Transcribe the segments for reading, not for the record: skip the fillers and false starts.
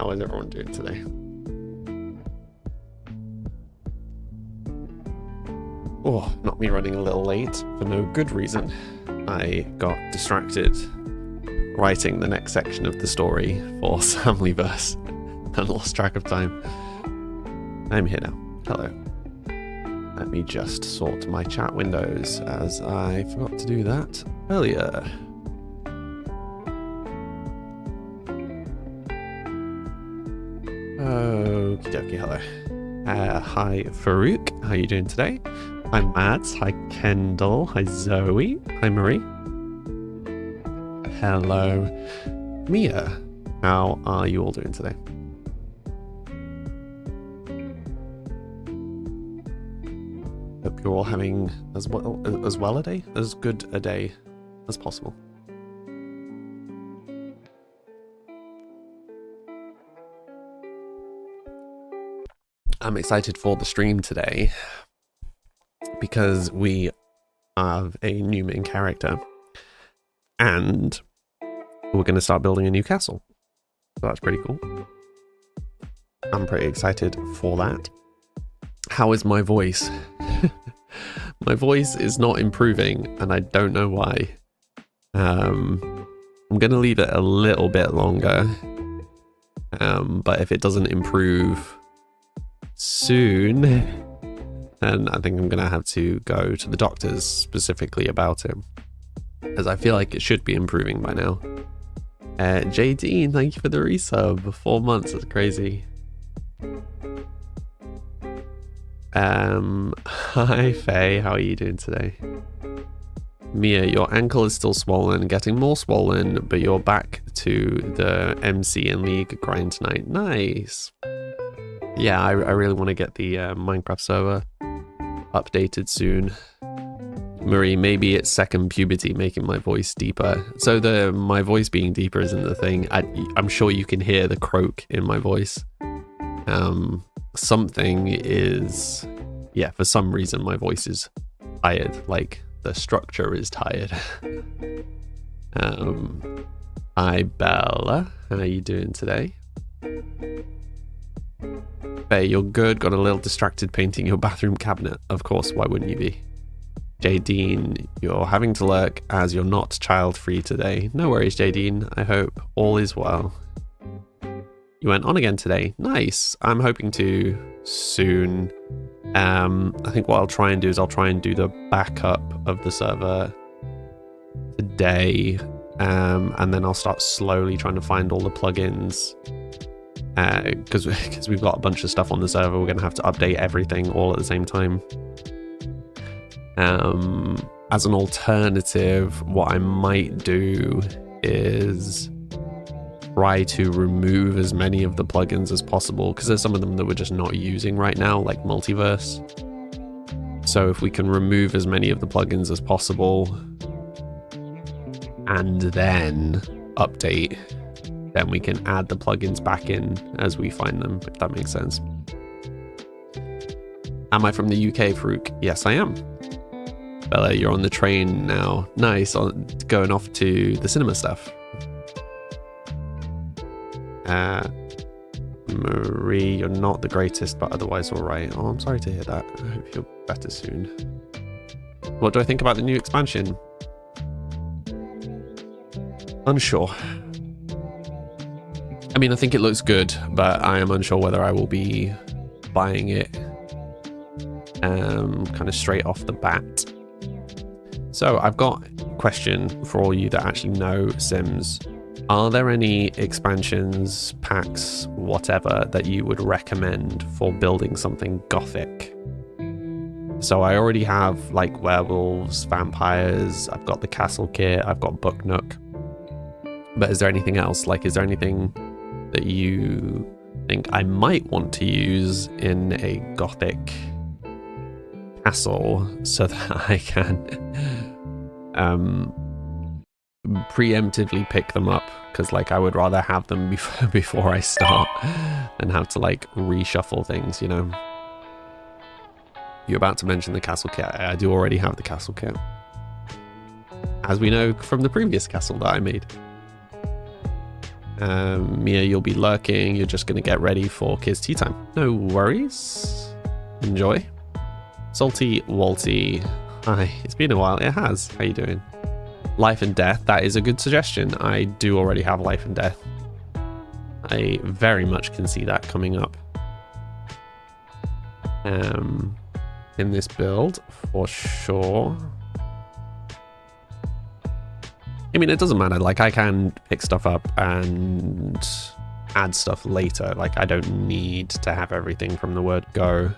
How is everyone doing today? Oh, not me running a little late for no good reason. I got distracted writing the next section of the story for Samlyverse and lost track of time. I'm here now. Hello. Let me just sort my chat windows as I forgot to do that earlier. Okie dokie, hello. Hi Farouk, how are you doing today? Hi Mads, hi Kendall, hi Zoe, hi Marie. Hello Mia, how are you all doing today? Hope you're all having as well a day, as good a day as possible. I'm excited for the stream today because we have a new main character and we're going to start building a new castle. So that's pretty cool. I'm pretty excited for that. How is my voice? My voice is not improving and I don't know why. I'm going to leave it a little bit longer. But if it doesn't improve soon, and I think I'm gonna have to go to the doctors specifically about it, as I feel like it should be improving by now. JD, thank you for the resub. 4 months, that's crazy. Hi Faye, how are you doing today? Mia, your ankle is still swollen, getting more swollen, but you're back to the MC and League grind tonight. Nice. Yeah, I really want to get the Minecraft server updated soon. Marie, maybe it's second puberty making my voice deeper. So my voice being deeper isn't the thing. I'm sure you can hear the croak in my voice. Something is... Yeah, for some reason my voice is tired. Like, the structure is tired. Hi, Bella. How are you doing today? Faye, you're good. Got a little distracted painting your bathroom cabinet. Of course, why wouldn't you be? Jadine, you're having to lurk as you're not child-free today. No worries, Jadine. I hope all is well. You went on again today. Nice. I'm hoping to soon. I think what I'll try and do is I'll try and do the backup of the server today. And then I'll start slowly trying to find all the plugins. Because we've got a bunch of stuff on the server, we're going to have to update everything all at the same time. As an alternative, what I might do is try to remove as many of the plugins as possible, because there's some of them that we're just not using right now, like Multiverse. So if we can remove as many of the plugins as possible and then update, then we can add the plugins back in as we find them, if that makes sense. Am I from the UK, Farouk? Yes, I am. Bella, you're on the train now. Nice, going off to the cinema stuff. Marie, you're not the greatest, but otherwise all right. Oh, I'm sorry to hear that. I hope you're better soon. What do I think about the new expansion? Unsure. I mean, I think it looks good, but I am unsure whether I will be buying it kind of straight off the bat. So I've got a question for all you that actually know Sims. Are there any expansions, packs, whatever, that you would recommend for building something gothic? So I already have like werewolves, vampires, I've got the castle kit, I've got Book Nook. But is there anything else? Like, is there anything that you think I might want to use in a gothic castle so that I can preemptively pick them up? Because like I would rather have them before I start than have to like reshuffle things, you know. You're about to mention the castle kit. I do already have the castle kit, as we know from the previous castle that I made. Mia, you'll be lurking. You're just going to get ready for kids' tea time. No worries. Enjoy. Salty Walty. Hi. It's been a while. It has. How you doing? Life and Death. That is a good suggestion. I do already have Life and Death. I very much can see that coming up. In this build, for sure. I mean, it doesn't matter. Like, I can pick stuff up and add stuff later. Like, I don't need to have everything from the word go.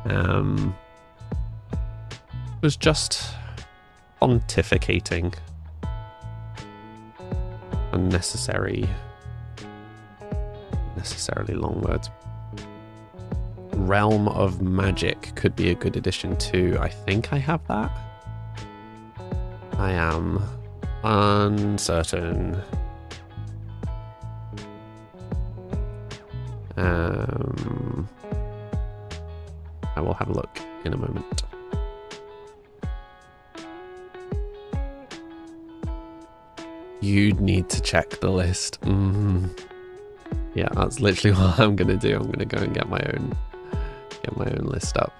It was just pontificating. Unnecessarily long words. Realm of Magic could be a good addition too. I think I have that. I am uncertain. I will have a look in a moment. You'd need to check the list. Yeah, that's literally what I'm gonna do. I'm gonna go and get my own list up.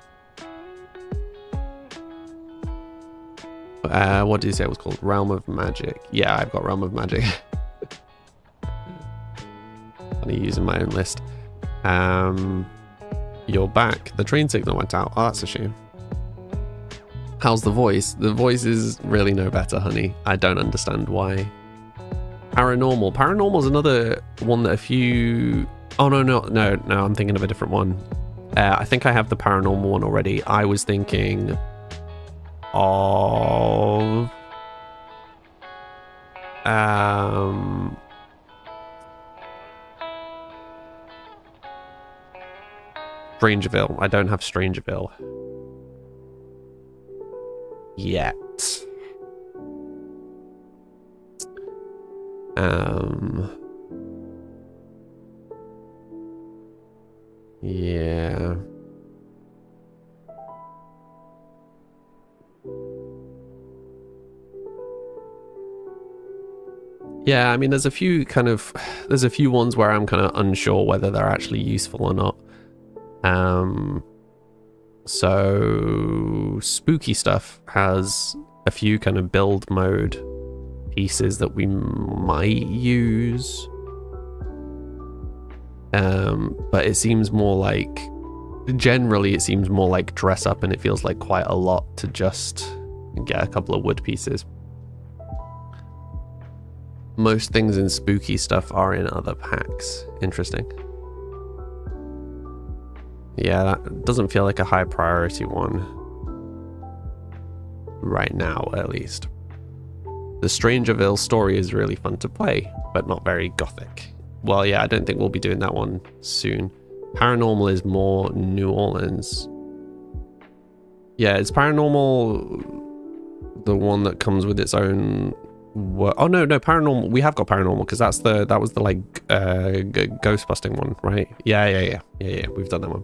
What did you say it was called? Realm of Magic. Yeah, I've got Realm of Magic. Funny using my own list. You're back. The train signal went out. Oh, that's a shame. How's the voice? The voice is really no better, honey. I don't understand why. Paranormal. Paranormal is another one that a few... Oh, no, I'm thinking of a different one. I think I have the paranormal one already. I was thinking of... Strangerville. I don't have Strangerville yet. Yeah. Yeah, I mean, there's a few ones where I'm kind of unsure whether they're actually useful or not. So Spooky Stuff has a few kind of build mode pieces that we might use. But it seems more like, generally it seems more like dress up, and it feels like quite a lot to just get a couple of wood pieces. Most things in Spooky Stuff are in other packs. Interesting. Yeah, that doesn't feel like a high priority one. Right now, at least. The Strangerville story is really fun to play, but not very gothic. Well, yeah, I don't think we'll be doing that one soon. Paranormal is more New Orleans. Yeah, is Paranormal the one that comes with its own... Oh, no, Paranormal. We have got Paranormal, because that was the, like, ghost busting one, right? Yeah, we've done that one.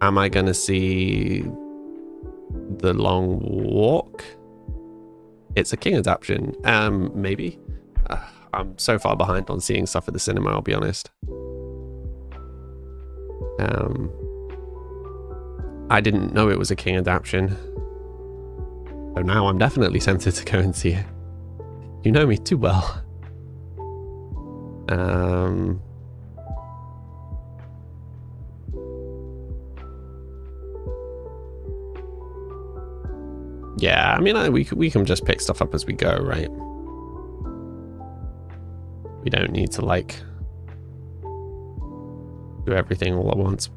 Am I gonna see The Long Walk? It's a King adaptation. Maybe. I'm so far behind on seeing stuff at the cinema, I'll be honest. I didn't know it was a King adaptation. So now I'm definitely tempted to go and see it. You know me too well. Yeah, I mean, we can just pick stuff up as we go, right? We don't need to, like, do everything all at once.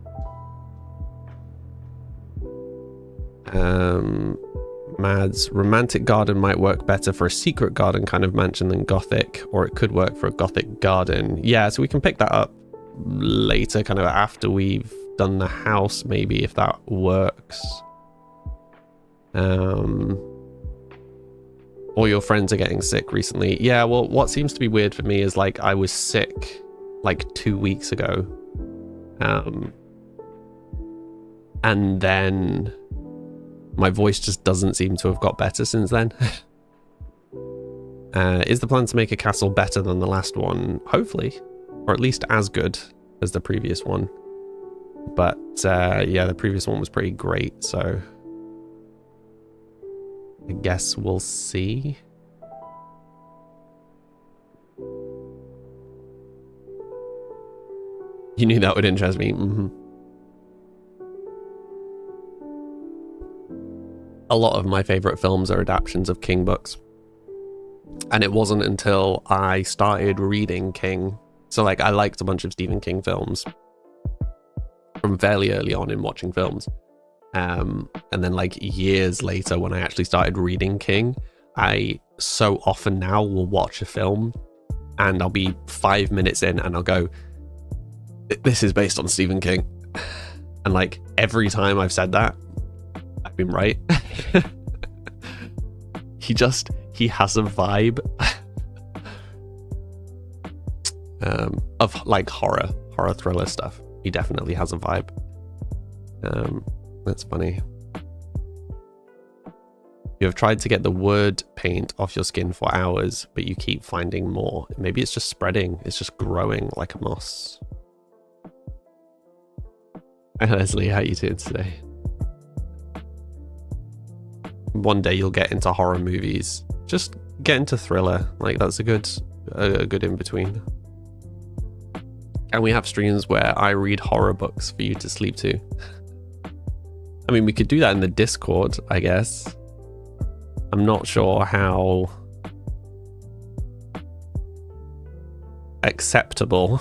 Mads, romantic garden might work better for a secret garden kind of mansion than gothic, or it could work for a gothic garden. Yeah, so we can pick that up later, kind of after we've done the house, maybe, if that works. All your friends are getting sick recently. Yeah, well, what seems to be weird for me is, like, I was sick like 2 weeks ago. And then My voice just doesn't seem to have got better since then. Is the plan to make a castle better than the last one? Hopefully. Or at least as good as the previous one. But yeah, the previous one was pretty great, so I guess we'll see. You knew that would interest me. A lot of my favorite films are adaptations of King books. And it wasn't until I started reading King. So like I liked a bunch of Stephen King films from fairly early on in watching films. And then like years later when I actually started reading King, I so often now will watch a film and I'll be 5 minutes in and I'll go, this is based on Stephen King. And like every time I've said that, I've been right. He has a vibe of like horror thriller stuff. He definitely has a vibe. That's funny. You have tried to get the word paint off your skin for hours, but you keep finding more. Maybe it's just spreading. It's just growing like a moss. Hi Leslie, how you doing today? One day you'll get into horror movies. Just get into thriller. Like that's a good in between. And we have streams where I read horror books for you to sleep to. I mean, we could do that in the Discord, I guess. I'm not sure how acceptable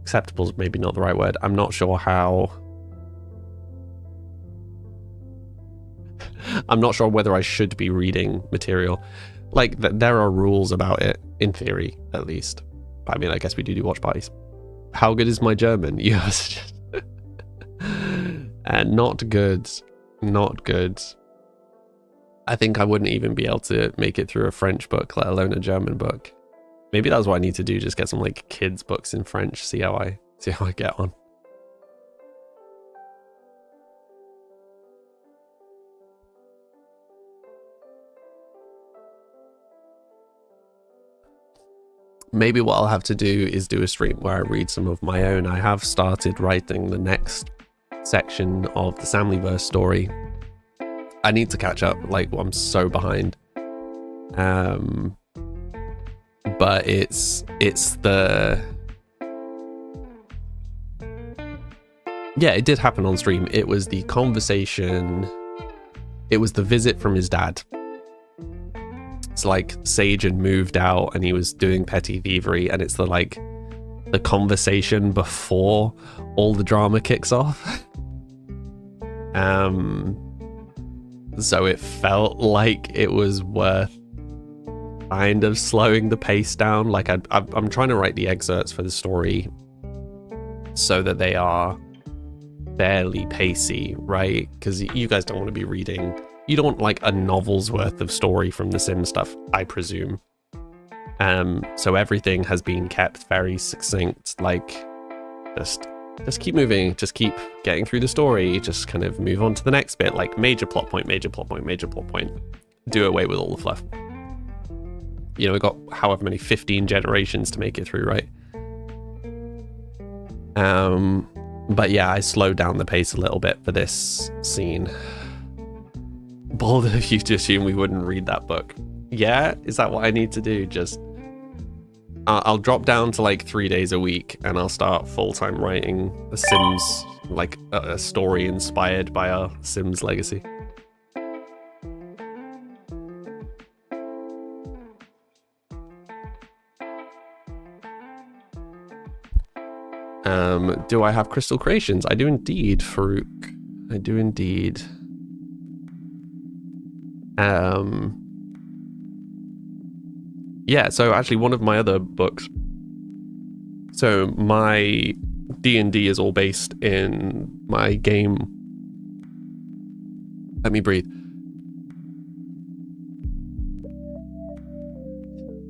is maybe not the right word. I'm not sure how I'm not sure whether I should be reading material. Like there are rules about it, in theory at least. But I mean, I guess we do watch parties. How good is my German? Yes. And not good. Not good. I think I wouldn't even be able to make it through a French book, let alone a German book. Maybe that's what I need to do, just get some like kids books in French, see how I get on. Maybe what I'll have to do is do a stream where I read some of my own. I have started writing the next section of the Samlyverse story. I need to catch up, like I'm so behind. But it's the... Yeah, it did happen on stream. It was the conversation, it was the visit from his dad. It's like Sage had moved out and he was doing petty thievery, and it's the conversation before all the drama kicks off. So it felt like it was worth kind of slowing the pace down. Like I'm trying to write the excerpts for the story so that they are fairly pacey, right? Because you guys don't want to be reading, you don't want like a novel's worth of story from the Sims stuff, I presume. So everything has been kept very succinct, like just keep moving, just keep getting through the story, just kind of move on to the next bit, like major plot point, major plot point, major plot point. Do away with all the fluff. You know, we've got however many 15 generations to make it through, right? But yeah, I slowed down the pace a little bit for this scene. Bold of you to assume we wouldn't read that book. Yeah, is that what I need to do? Just I'll drop down to like 3 days a week and I'll start full-time writing a Sims, like a story inspired by our Sims legacy. Do I have crystal creations? I do indeed, Farouk. I do indeed. Yeah, so actually one of my other books, so my D&D is all based in my game. Let me breathe.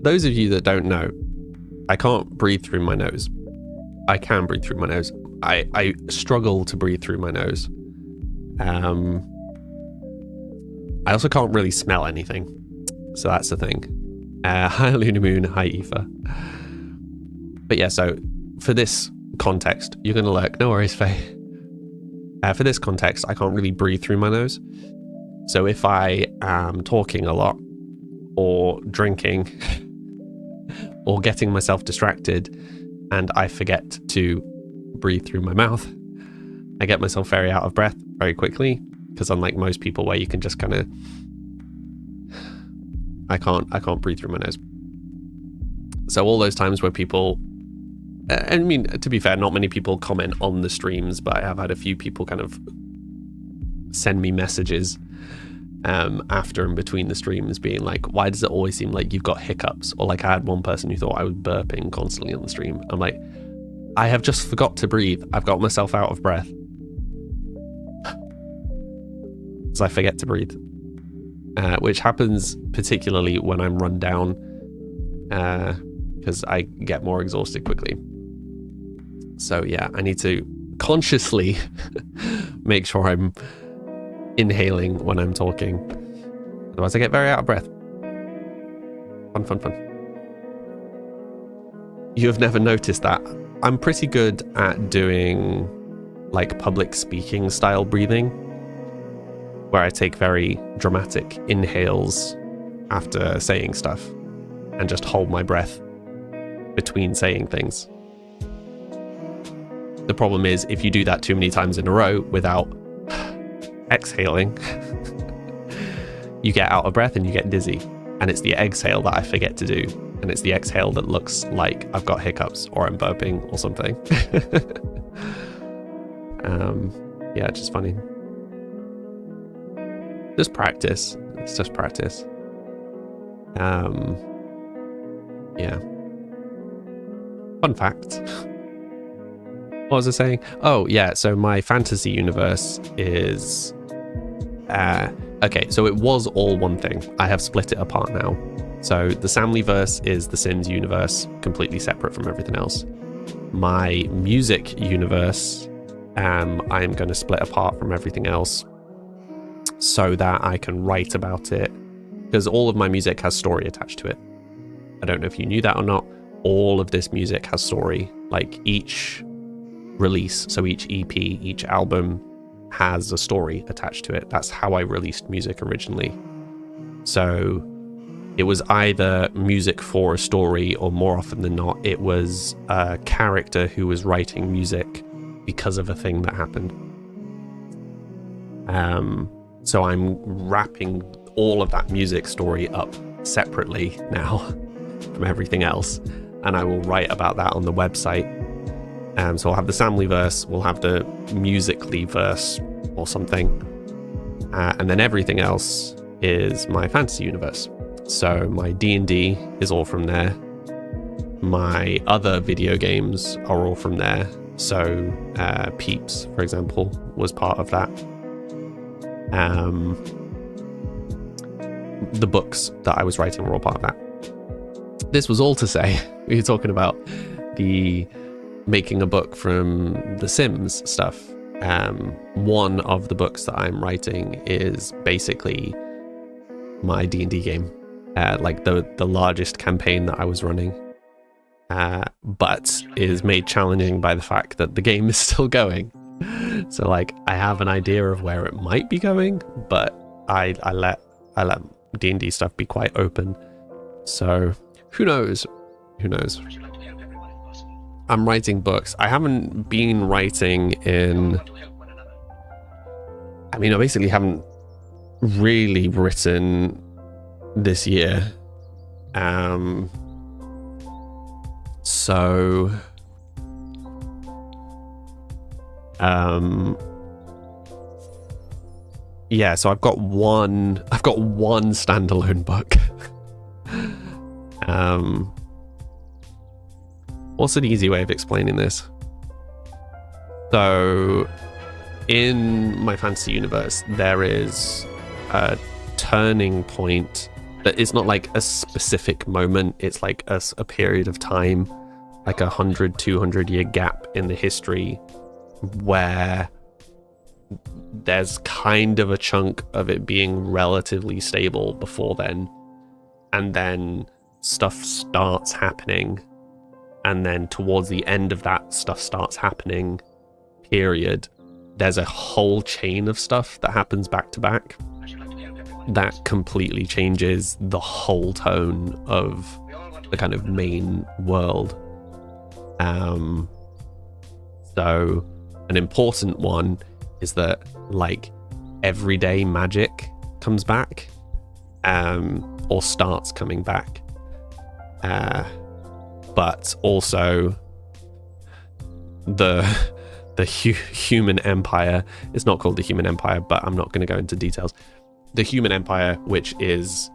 Those of you that don't know, I can't breathe through my nose. I can breathe through my nose. I struggle to breathe through my nose I also can't really smell anything, so that's the thing. Hi Lunamoon, hi Aoife. But yeah, so for this context, you're gonna lurk, no worries, Faye. For this context, I can't really breathe through my nose. So if I am talking a lot, or drinking, or getting myself distracted, and I forget to breathe through my mouth, I get myself very out of breath very quickly, because unlike most people where you can just kind of, I can't breathe through my nose. So all those times where people, I mean, to be fair, not many people comment on the streams, but I have had a few people kind of send me messages after and between the streams being like, why does it always seem like you've got hiccups? Or like I had one person who thought I was burping constantly on the stream. I'm like, I have just forgot to breathe. I've got myself out of breath. Because I forget to breathe. Which happens particularly when I'm run down, because I get more exhausted quickly. So yeah, I need to consciously make sure I'm inhaling when I'm talking. Otherwise I get very out of breath. Fun. You have never noticed that. I'm pretty good at doing like public speaking style breathing, where I take very dramatic inhales after saying stuff and just hold my breath between saying things. The problem is if you do that too many times in a row without exhaling, you get out of breath and you get dizzy. And it's the exhale that I forget to do. And it's the exhale that looks like I've got hiccups or I'm burping or something. Yeah, it's just funny. Just practice. It's just practice. Yeah. Fun fact. What was I saying? Oh, yeah. So my fantasy universe is... okay, so it was all one thing. I have split it apart now. So the Samlyverse is the Sims universe, completely separate from everything else. My music universe, I'm going to split apart from everything else so that I can write about it, because all of my music has story attached to it. I don't know if you knew that or not. All of this music has story. Like each release, so each EP, each album has a story attached to it. That's how I released music originally. So it was either music for a story, or more often than not, it was a character who was writing music because of a thing that happened. So I'm wrapping all of that music story up separately now from everything else, and I will write about that on the website. So I'll have the Samlyverse, we'll have the Musically verse or something, and then everything else is my fantasy universe. So my D&D is all from there. My other video games are all from there. So Peeps, for example, was part of that. The books that I was writing were all part of that. This was all to say, we were talking about the making a book from The Sims stuff. One of the books that I'm writing is basically my D&D game, like the largest campaign that I was running, but is made challenging by the fact that the game is still going. So like I have an idea of where it might be going, but I let D&D stuff be quite open. So who knows? I'm writing books. I haven't been writing in... I mean, I basically haven't really written this year. Yeah, so I've got one standalone book. What's an easy way of explaining this? So in my fantasy universe, there is a turning point that is not like a specific moment. It's like a period of time, like 100, 200 year gap in the history where there's kind of a chunk of it being relatively stable before then, and then stuff starts happening, and then towards the end of that stuff starts happening period, there's a whole chain of stuff that happens back to back that completely changes the whole tone of the kind of main world. So an important one is that like everyday magic comes back, or starts coming back, but also the human empire is not called the human empire, but I'm not going to go into details. The human empire, which is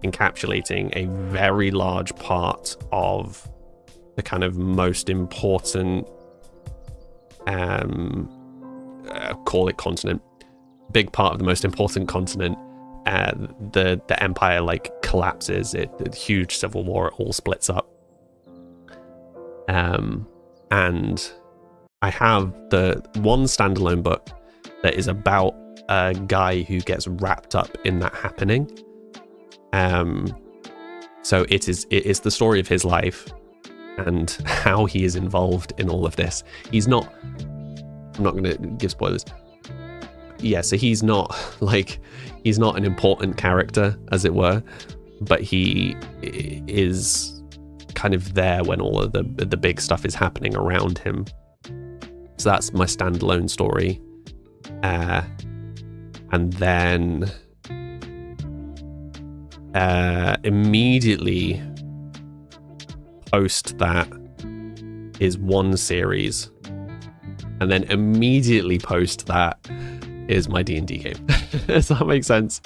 encapsulating a very large part of the kind of most important call it continent, big part of the most important continent, the empire like collapses, the huge civil war, it all splits up, and I have the one standalone book that is about a guy who gets wrapped up in that happening. So it is the story of his life and how he is involved in all of this. I'm not going to give spoilers. Yeah, so he's not an important character, as it were, but he is kind of there when all of the big stuff is happening around him. So that's my standalone story. And then immediately post that is one series, and then immediately post that is my D&D game. Does that make sense?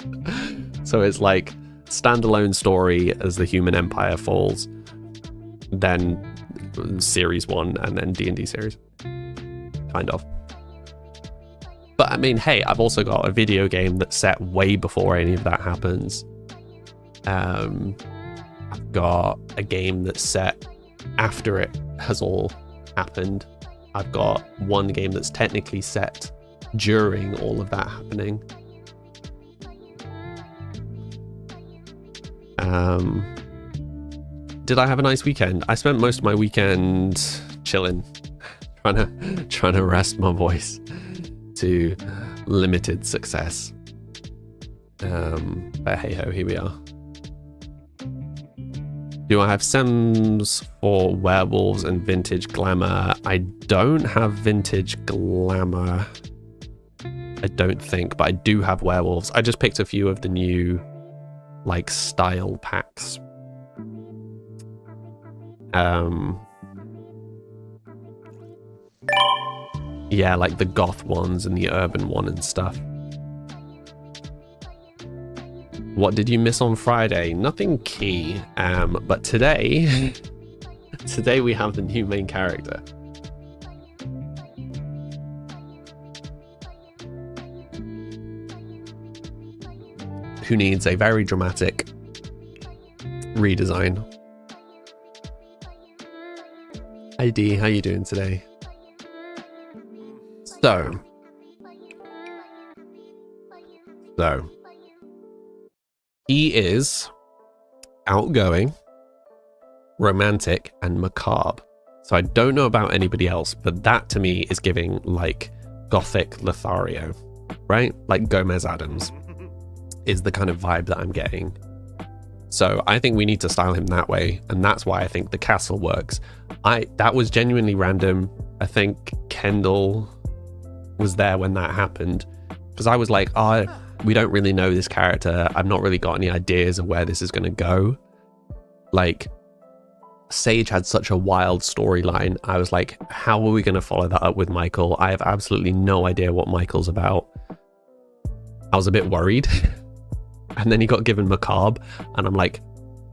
So it's like standalone story as the Human Empire falls, then series 1, and then D&D series, kind of. But I mean, hey, I've also got a video game that's set way before any of that happens. I've got a game that's set after it has all happened. I've got one game that's technically set during all of that happening. Did I have a nice weekend? I spent most of my weekend chilling, trying to rest my voice to limited success. But hey ho, here we are. Do I have Sims for werewolves and vintage glamour? I don't have vintage glamour, I don't think, but I do have werewolves. I just picked a few of the new like style packs. Yeah, like the goth ones and the urban one and stuff. What did you miss on Friday? Nothing key, but today we have the new main character. Who needs a very dramatic redesign. Hey D, how you doing today? So, he is outgoing, romantic, and macabre. So I don't know about anybody else, but that to me is giving like gothic Lothario, right? Like Gomez Adams is the kind of vibe that I'm getting. So I think we need to style him that way, and that's why I think the castle works. That was genuinely random. I think Kendall was there when that happened, because I was like, we don't really know this character. I've not really got any ideas of where this is going to go. Like, Sage had such a wild storyline. I was like, how are we going to follow that up with Michael? I have absolutely no idea what Michael's about. I was a bit worried. And then he got given macabre, and I'm like,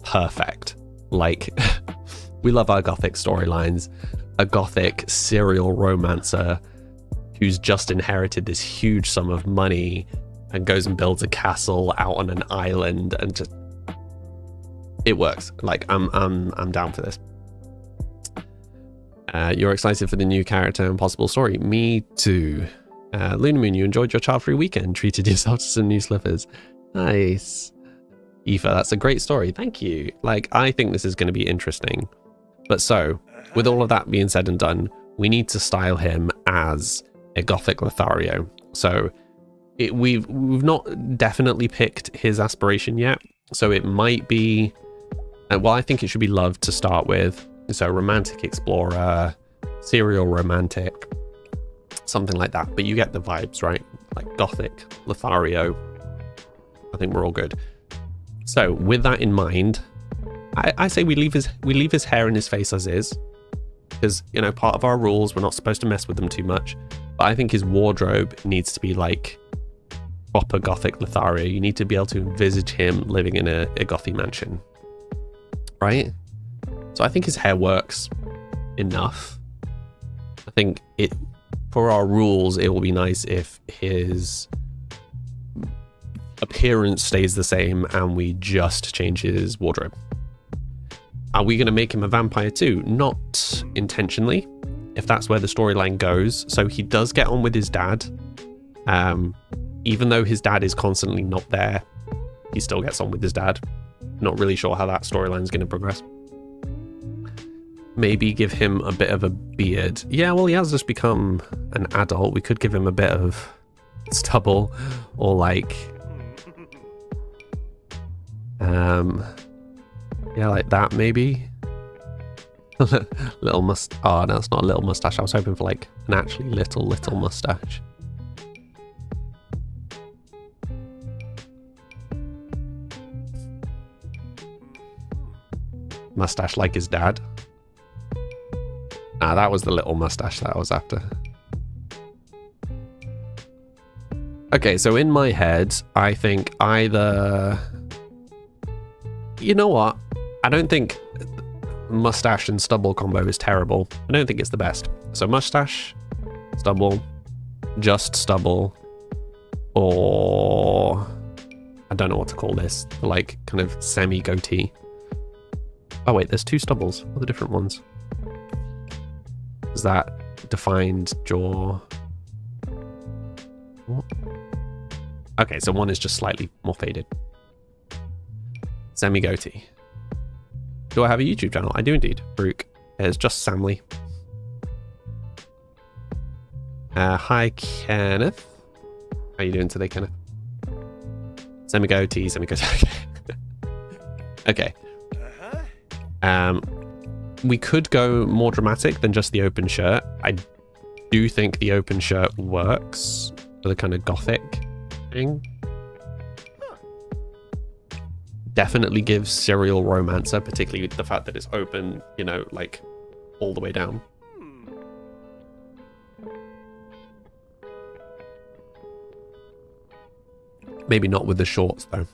perfect. Like, we love our gothic storylines. A gothic serial romancer who's just inherited this huge sum of money and goes and builds a castle out on an island, and just, it works. Like, I'm down for this. You're excited for the new character and possible story. Me too. Luna Moon, you enjoyed your child-free weekend, treated yourself to some new slippers. Nice. Aoife, that's a great story. Thank you. Like, I think this is going to be interesting. But so, with all of that being said and done, we need to style him as a Gothic Lothario. So we've not definitely picked his aspiration yet. So it might be, well, I think it should be love to start with. So romantic explorer, serial romantic, something like that. But you get the vibes, right? Like Gothic Lothario. I think we're all good. So with that in mind, I say we leave his hair and his face as is, because, you know, part of our rules, we're not supposed to mess with them too much. But I think his wardrobe needs to be like proper Gothic Lothario. You need to be able to envisage him living in a Gothy mansion, right? So I think his hair works enough. I think for our rules, it will be nice if his appearance stays the same and we just change his wardrobe. Are we going to make him a vampire too? Not intentionally, if that's where the storyline goes. So he does get on with his dad. Even though his dad is constantly not there, he still gets on with his dad. Not really sure how that storyline is going to progress. Maybe give him a bit of a beard. Yeah, well, he has just become an adult. We could give him a bit of stubble, or like... yeah, like that maybe. Little oh no, it's not a little mustache. I was hoping for like an actually little mustache. Mustache like his dad. Ah, that was the little mustache that I was after. Okay, so in my head, I think either... You know what? I don't think mustache and stubble combo is terrible. I don't think it's the best. So mustache, stubble, just stubble, or... I don't know what to call this. Like, kind of semi-goatee. Oh wait, there's two stubbles. What are the different ones? Is that defined jaw? What? Okay, so one is just slightly more faded. Semi-goatee. Do I have a YouTube channel? I do indeed. Brooke. It's just Samly. Hi, Kenneth. How you doing today, Kenneth? Semi-goatee, semi-goatee. Okay. We could go more dramatic than just the open shirt. I do think the open shirt works for the kind of gothic thing. Definitely gives serial romancer, particularly with the fact that it's open, you know, like all the way down. Maybe not with the shorts though.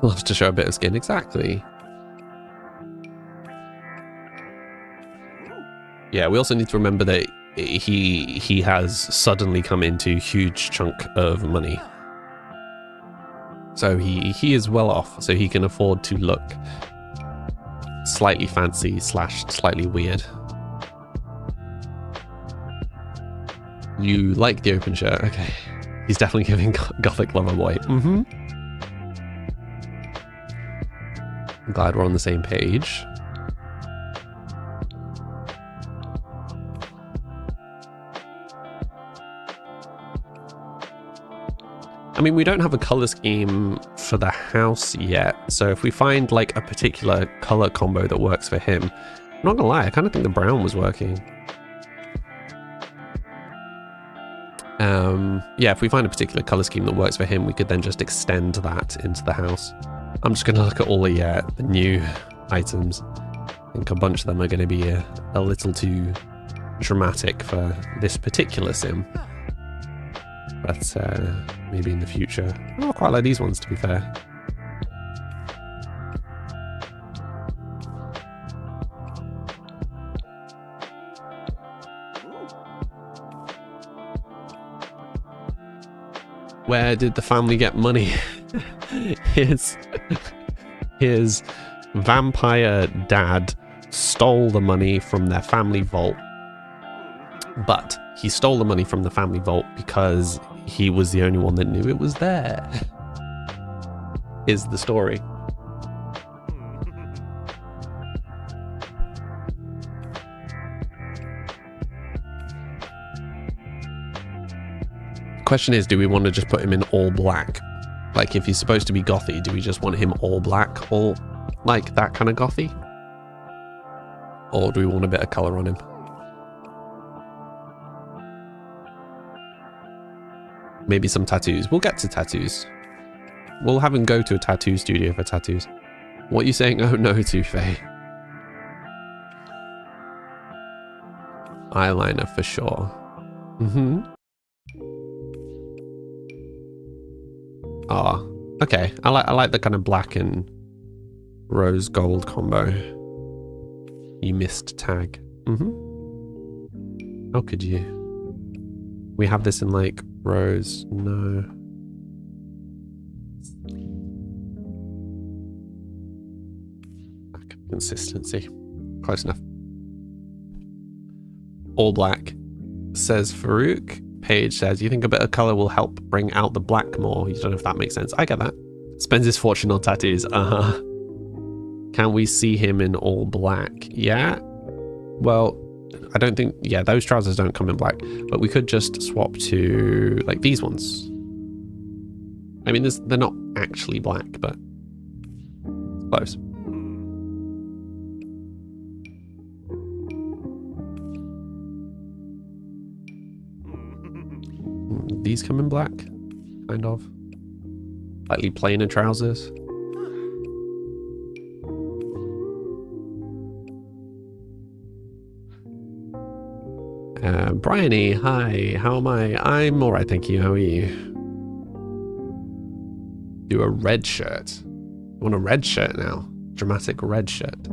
Loves to show a bit of skin, exactly. Yeah, we also need to remember that he has suddenly come into a huge chunk of money. So he is well off, so he can afford to look slightly fancy / slightly weird. You like the open shirt? Okay. He's definitely giving Gothic Lover Boy. Mm-hmm. I'm glad we're on the same page. I mean, we don't have a color scheme for the house yet, so if we find like a particular color combo that works for him, I'm not gonna lie, I kind of think the brown was working. Yeah, if we find a particular color scheme that works for him, we could then just extend that into the house. I'm just gonna look at all the new items. I think a bunch of them are gonna be a little too dramatic for this particular sim. But maybe in the future. Oh, I quite like these ones, to be fair. Where did the family get money? his vampire dad stole the money from their family vault. But he stole the money from the family vault because he was the only one that knew it was there. Is the story. Question is, do we want to just put him in all black? Like, if he's supposed to be gothy, do we just want him all black, all like that kind of gothy? Or do we want a bit of color on him? Maybe some tattoos. We'll get to tattoos. We'll have him go to a tattoo studio for tattoos. What are you saying oh no to, Faye? Eyeliner for sure. Mm-hmm. Ah, okay. I like the kind of black and rose gold combo. You missed tag. Mm-hmm. How could you? We have this in like rose. No. Lack of consistency. Close enough. All black, says Farouk. Paige says, you think a bit of color will help bring out the black more? You don't know if that makes sense. I get that. Spends his fortune on tattoos. Uh-huh. Can we see him in all black? Yeah. Well, I don't think... Yeah, those trousers don't come in black. But we could just swap to, like, these ones. I mean, they're not actually black, but... close. These come in black, kind of. Slightly plainer trousers. Bryony, hi, how am I? I'm alright, thank you, how are you? Do a red shirt. You want a red shirt now? Dramatic red shirt.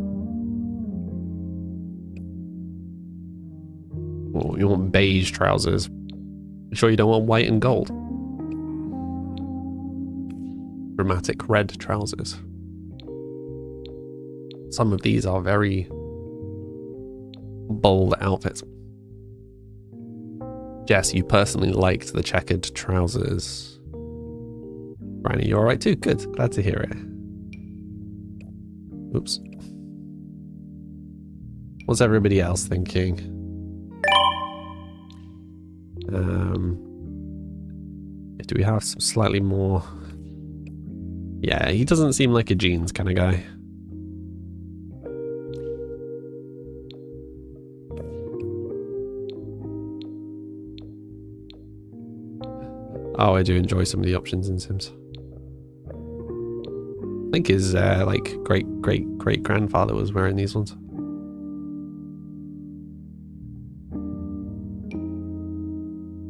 Or you want beige trousers? You sure you don't want white and gold? Dramatic red trousers. Some of these are very bold outfits. Jess, you personally liked the checkered trousers. Ryan, you alright too? Good. Glad to hear it. Oops. What's everybody else thinking? Do we have some slightly more... Yeah, he doesn't seem like a jeans kind of guy. Oh, I do enjoy some of the options in Sims. I think his like great grandfather was wearing these ones.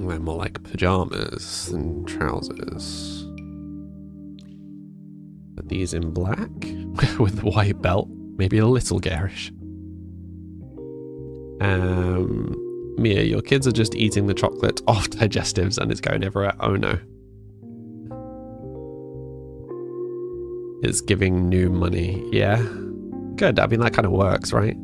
They're more like pajamas than trousers. But these in black with the white belt, maybe a little garish. Mia, your kids are just eating the chocolate off digestives and it's going everywhere. Oh no. It's giving new money. Yeah. Good. I mean, that kind of works, right?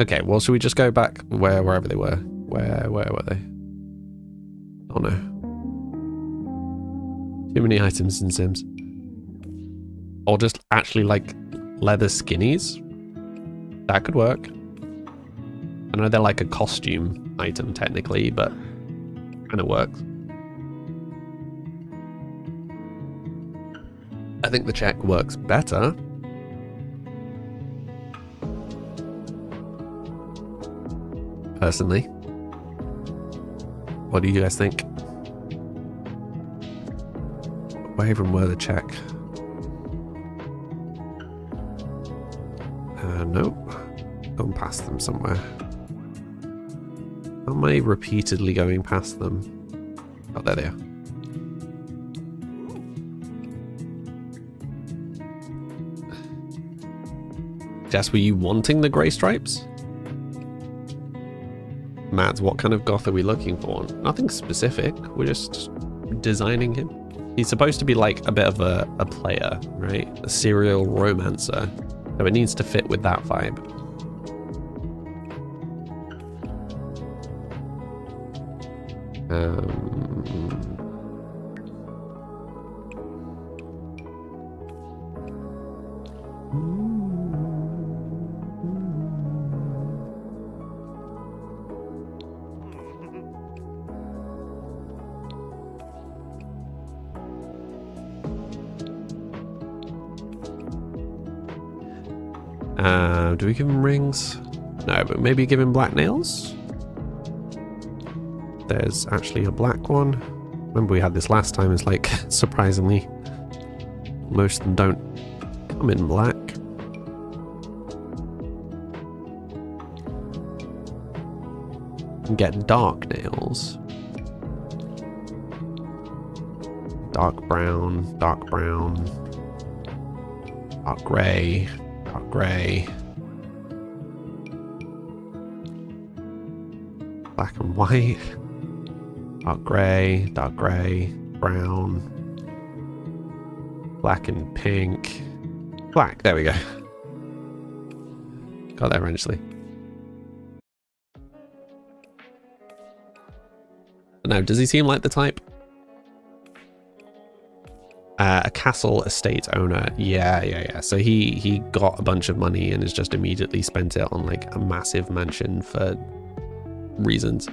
Okay, well, should we just go back wherever they were? Where were they? Oh no. Too many items in Sims. Or just actually like leather skinnies. That could work. I know they're like a costume item technically, but kind of works. I think the check works better. Personally. What do you guys think? Where even were the check? Nope. Gone past them somewhere. How am I repeatedly going past them? Oh, there they are. Jess, were you wanting the grey stripes? Mads, what kind of goth are we looking for? Nothing specific. We're just designing him. He's supposed to be like a bit of a player, right? A serial romancer. So it needs to fit with that vibe. Do we give him rings? No, but maybe give him black nails? There's actually a black one. Remember we had this last time, it's like, surprisingly, most of them don't come in black. You can get dark nails. Dark brown, dark grey, dark grey. Black and white, dark grey, brown, black and pink, black, there we go. Got there eventually. Now, does he seem like the type? A castle estate owner, yeah. So he got a bunch of money and has just immediately spent it on like a massive mansion for reasons.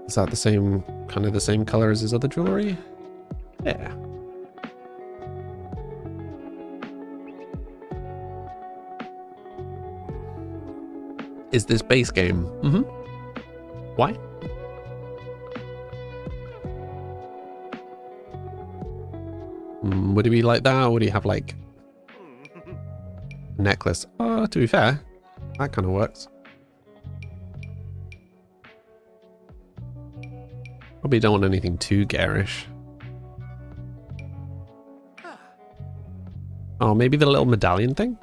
Is that the same, kind of the same color as his other jewelry? Yeah. Is this base game? Mm-hmm. Why? Would he be like that, or would he have like a necklace? Oh, to be fair, that kind of works. Probably don't want anything too garish. Oh, maybe the little medallion thing?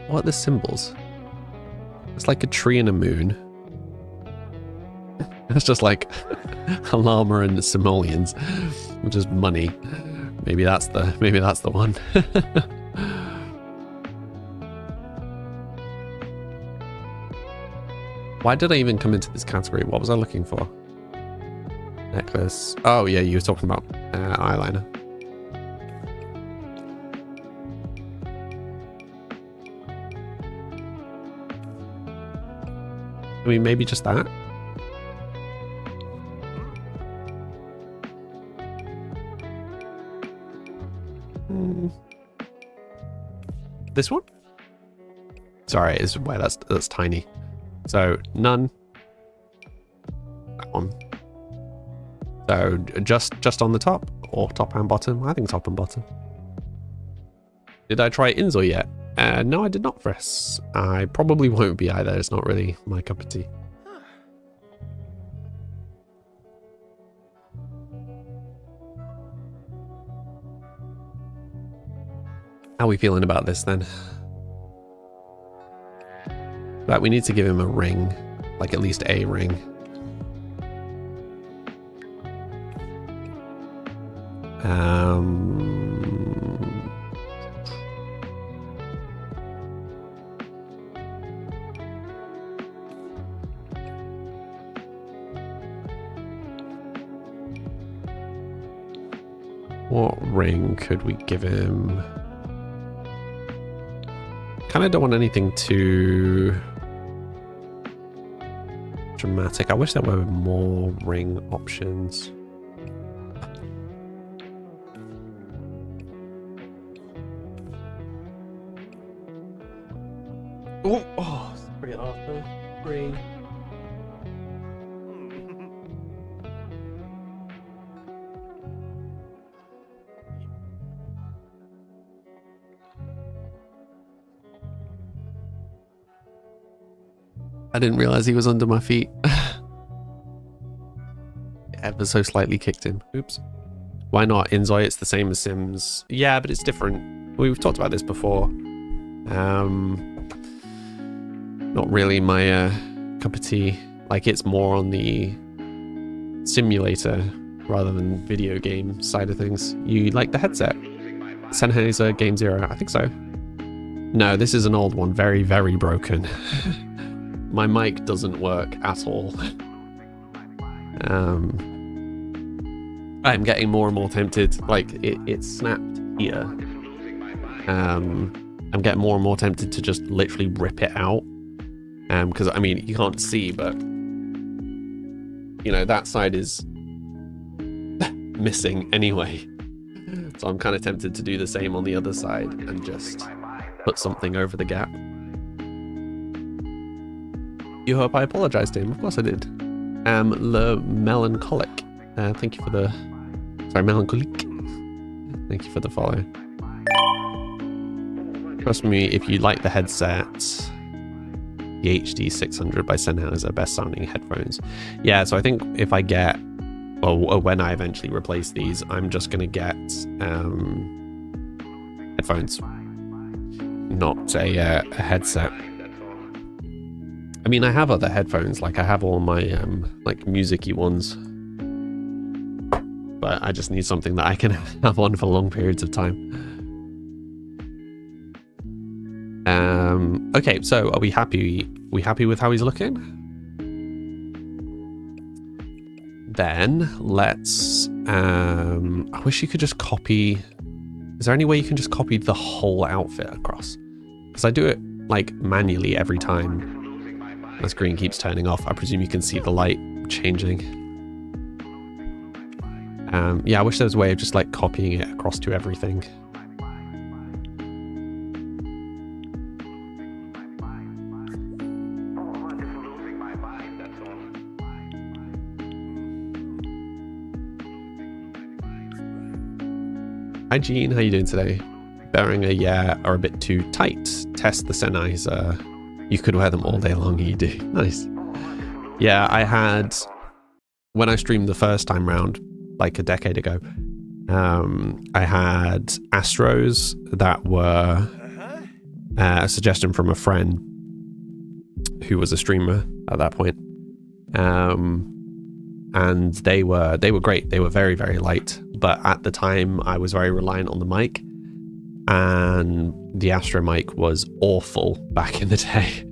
What are the symbols? It's like a tree and a moon. It's just like a llama and simoleons, which is money. Maybe that's the one. Why did I even come into this category? What was I looking for? Necklace. Oh yeah, you were talking about eyeliner. I mean, maybe just that. This one? Sorry, is why that's tiny. So none. That one. So just on the top, or top and bottom? I think top and bottom. Did I try Inzor yet? No, I did not, Friss. I probably won't be either. It's not really my cup of tea. How are we feeling about this then? Right, we need to give him a ring, like at least a ring. What ring could we give him? Kind of don't want anything too dramatic. I wish there were more ring options. Oh, sorry, Arthur. Sorry. I didn't realize he was under my feet. Ever so slightly kicked him. Oops. Why not? Inzoi, it's the same as Sims. Yeah, but it's different. We've talked about this before. Not really my cup of tea. Like, it's more on the simulator rather than video game side of things. You like the headset? Sennheiser Game Zero, I think so. No, this is an old one, very, very broken. My mic doesn't work at all. I'm getting more and more tempted. Like, it snapped here. I'm getting more and more tempted to just literally rip it out. Because, I mean, you can't see, but, you know, that side is missing anyway. So I'm kind of tempted to do the same on the other side and just put something over the gap. You hope I apologized to him? Of course I did. Le Melancholic. Thank you for the... Sorry, Melancholic. Thank you for the follow. Trust me, if you like the headset, the HD 600 by Sennheiser, best sounding headphones. Yeah, so I think if I get, or when I eventually replace these, I'm just going to get headphones, not a headset. I mean, I have other headphones, like I have all my like music-y ones, but I just need something that I can have on for long periods of time. Okay, so are we happy? We happy with how he's looking? Then let's, I wish you could just copy, is there any way you can just copy the whole outfit across? Because I do it like manually every time my screen keeps turning off. I presume you can see the light changing. Yeah, I wish there was a way of just like copying it across to everything. Hi Jean, how you doing today? Bearing a yeah are a bit too tight. Test the Sennheiser. You could wear them all day long, you do. Nice. Yeah, I had, when I streamed the first time round, like a decade ago, I had Astros that were a suggestion from a friend who was a streamer at that point. And they were great. They were very, very light. But at the time, I was very reliant on the mic, and the Astro mic was awful back in the day.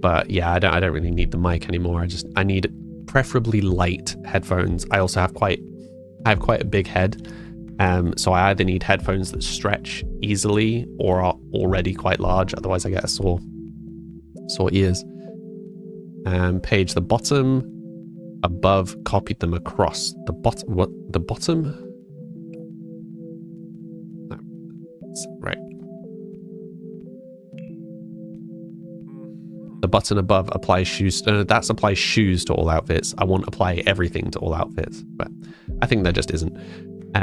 But yeah, I don't really need the mic anymore. I need preferably light headphones. I also have quite a big head, so I either need headphones that stretch easily or are already quite large. Otherwise, I get a sore ears. Page the bottom, above, copied them across. The bottom, what? The bottom? No. Right. The button above applies shoes. That applies shoes to all outfits. I want to apply everything to all outfits, but I think there just isn't.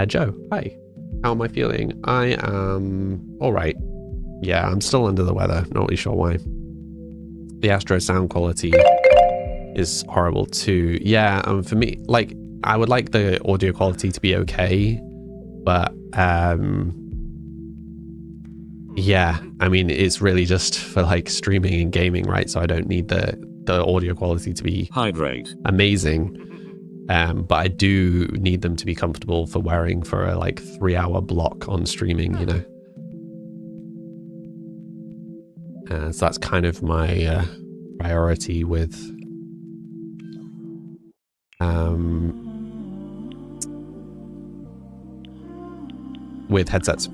Joe, hi. How am I feeling? I am all right. Yeah, I'm still under the weather. Not really sure why. The Astro sound quality is horrible too. Yeah, for me, like, I would like the audio quality to be okay, but yeah, I mean, it's really just for like streaming and gaming, right? So I don't need the audio quality to be amazing, but I do need them to be comfortable for wearing for a like 3-hour block on streaming, you know. So that's kind of my priority with headsets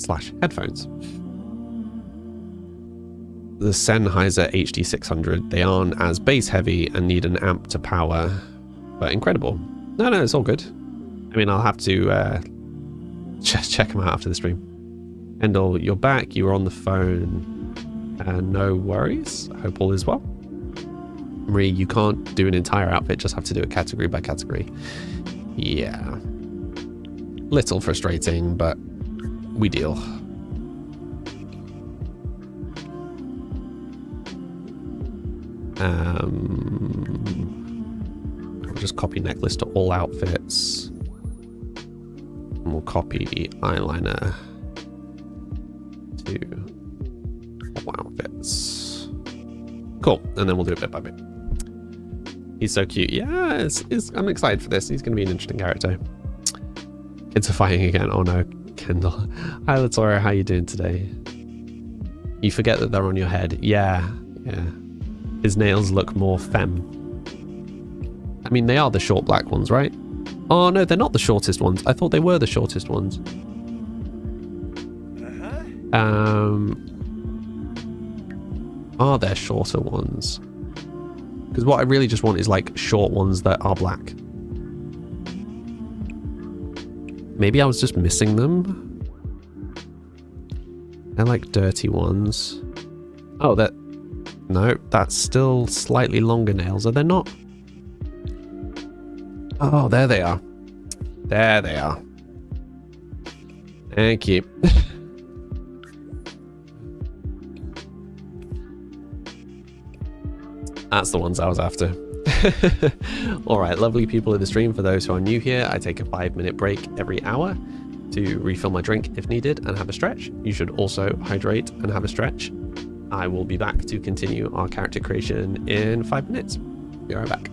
/ headphones. The Sennheiser HD 600, they aren't as bass heavy and need an amp to power, but incredible. No, it's all good. I mean, I'll have to just check them out after the stream. Endel, you're back. You were on the phone. No worries. I hope all is well. Marie, you can't do an entire outfit. Just have to do it category by category. Yeah. Little frustrating, but we deal. just copy necklace to all outfits. And we'll copy eyeliner to all outfits. Cool. And then we'll do it bit by bit. He's so cute. Yeah, I'm excited for this. He's going to be an interesting character. Kids are fighting again. Oh no, Kendall. Hi, Latoya. How you doing today? You forget that they're on your head. Yeah. His nails look more femme. I mean, they are the short black ones, right? Oh no, they're not the shortest ones. I thought they were the shortest ones. Are there shorter ones? Because what I really just want is like short ones that are black. Maybe I was just missing them. They're like dirty ones. Oh, no, that's still slightly longer nails. Are they not? Oh, there they are. There they are. Thank you. That's the ones I was after. Alright, lovely people in the stream. For those who are new here, I take a 5-minute break every hour to refill my drink if needed and have a stretch. You should also hydrate and have a stretch. I will be back to continue our character creation in 5 minutes. Be right back.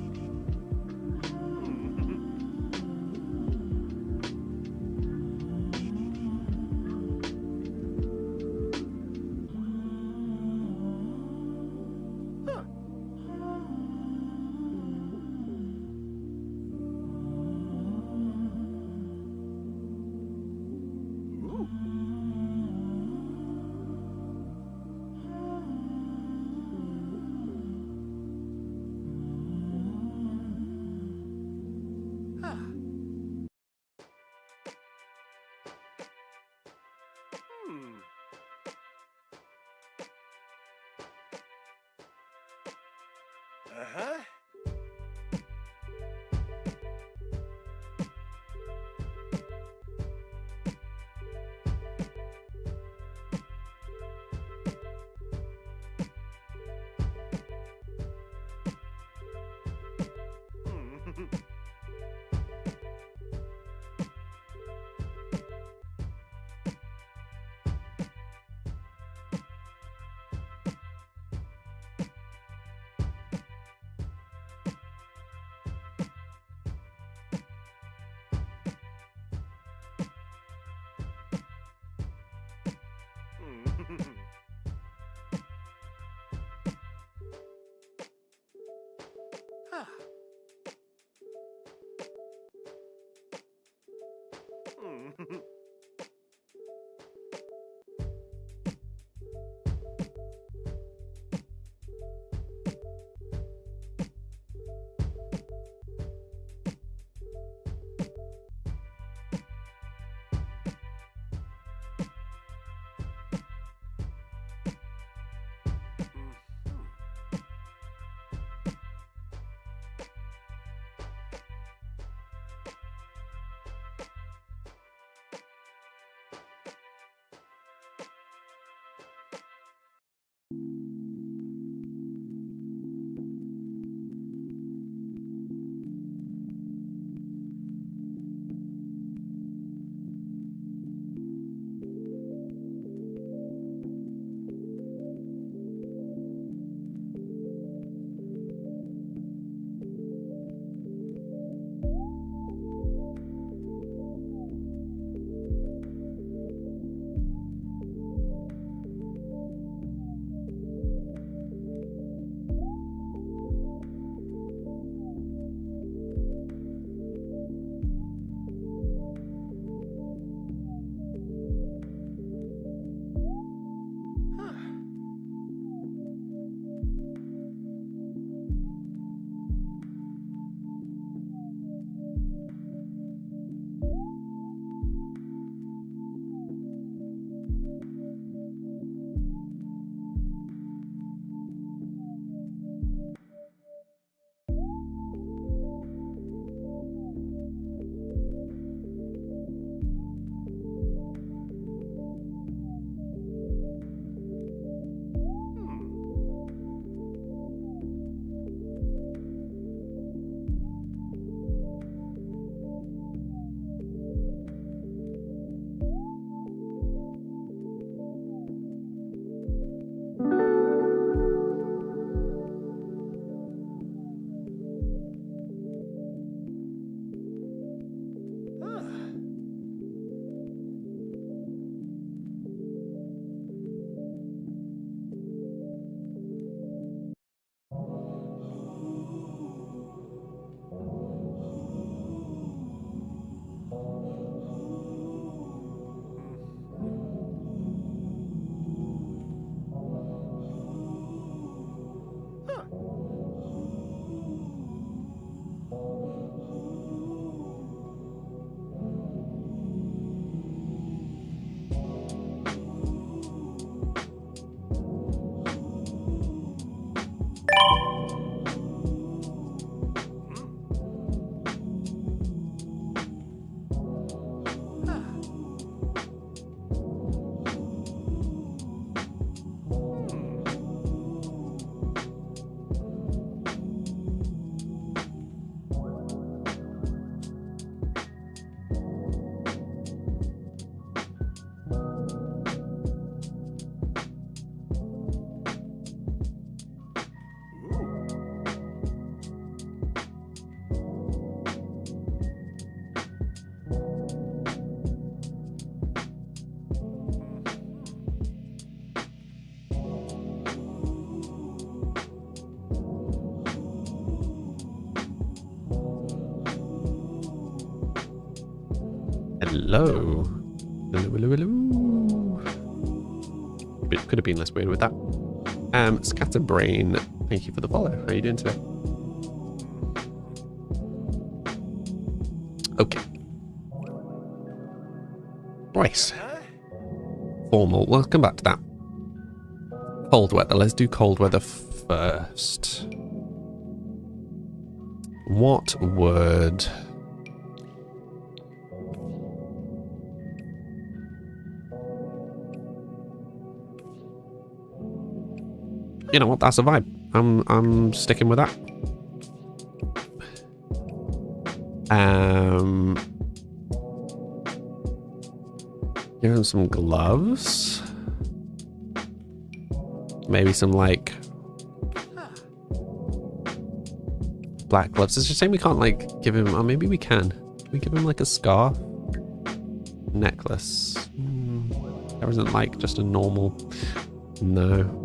Hello. Hello, hello, hello. It could have been less weird with that. Scatterbrain, thank you for the follow. How are you doing today? Okay. Right. Formal. We'll come back to that. Cold weather. Let's do cold weather first. What would... You know what? That's a vibe. I'm sticking with that. Give him some gloves. Maybe some like black gloves. It's a shame we can't like give him. Or maybe we can. Can we give him like a scarf, necklace? There isn't like just a normal. No.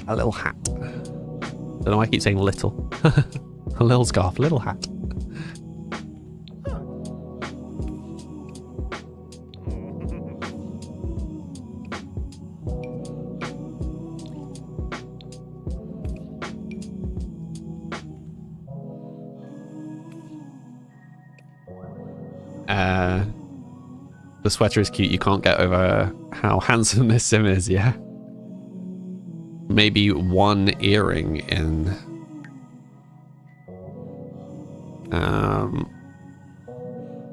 A little hat. Don't know why I keep saying little. A little scarf, a little hat. The sweater is cute. You can't get over how handsome this sim is, yeah? Maybe one earring in.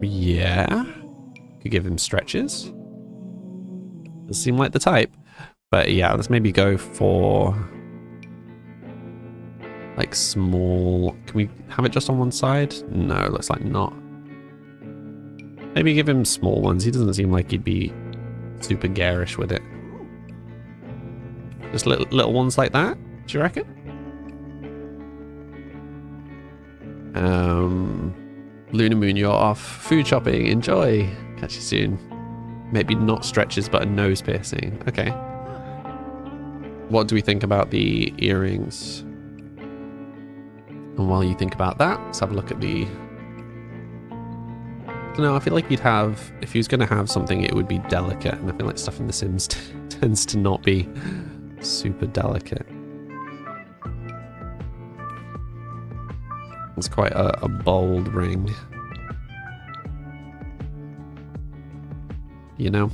Yeah. Could give him stretches. Does seem like the type. But yeah, let's maybe go for like small. Can we have it just on one side? No, looks like not. Maybe give him small ones. He doesn't seem like he'd be super garish with it. Just little ones like that, do you reckon? Lunar Moon, you're off. Food shopping, enjoy. Catch you soon. Maybe not stretches, but a nose piercing. Okay. What do we think about the earrings? And while you think about that, let's have a look at the... I don't know, I feel like he'd have... If he was going to have something, it would be delicate. And I feel like stuff in The Sims tends to not be super delicate. It's quite a bold ring. You know?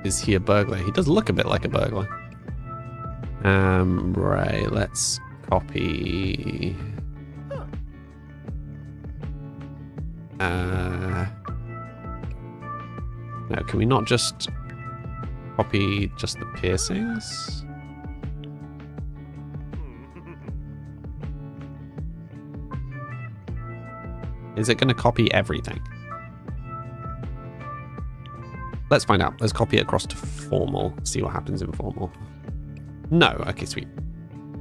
Is he a burglar? He does look a bit like a burglar. Right, let's copy... No, can we not just copy just the piercings? Is it going to copy everything? Let's find out. Let's copy it across to formal. See what happens in formal. No. Okay, sweet.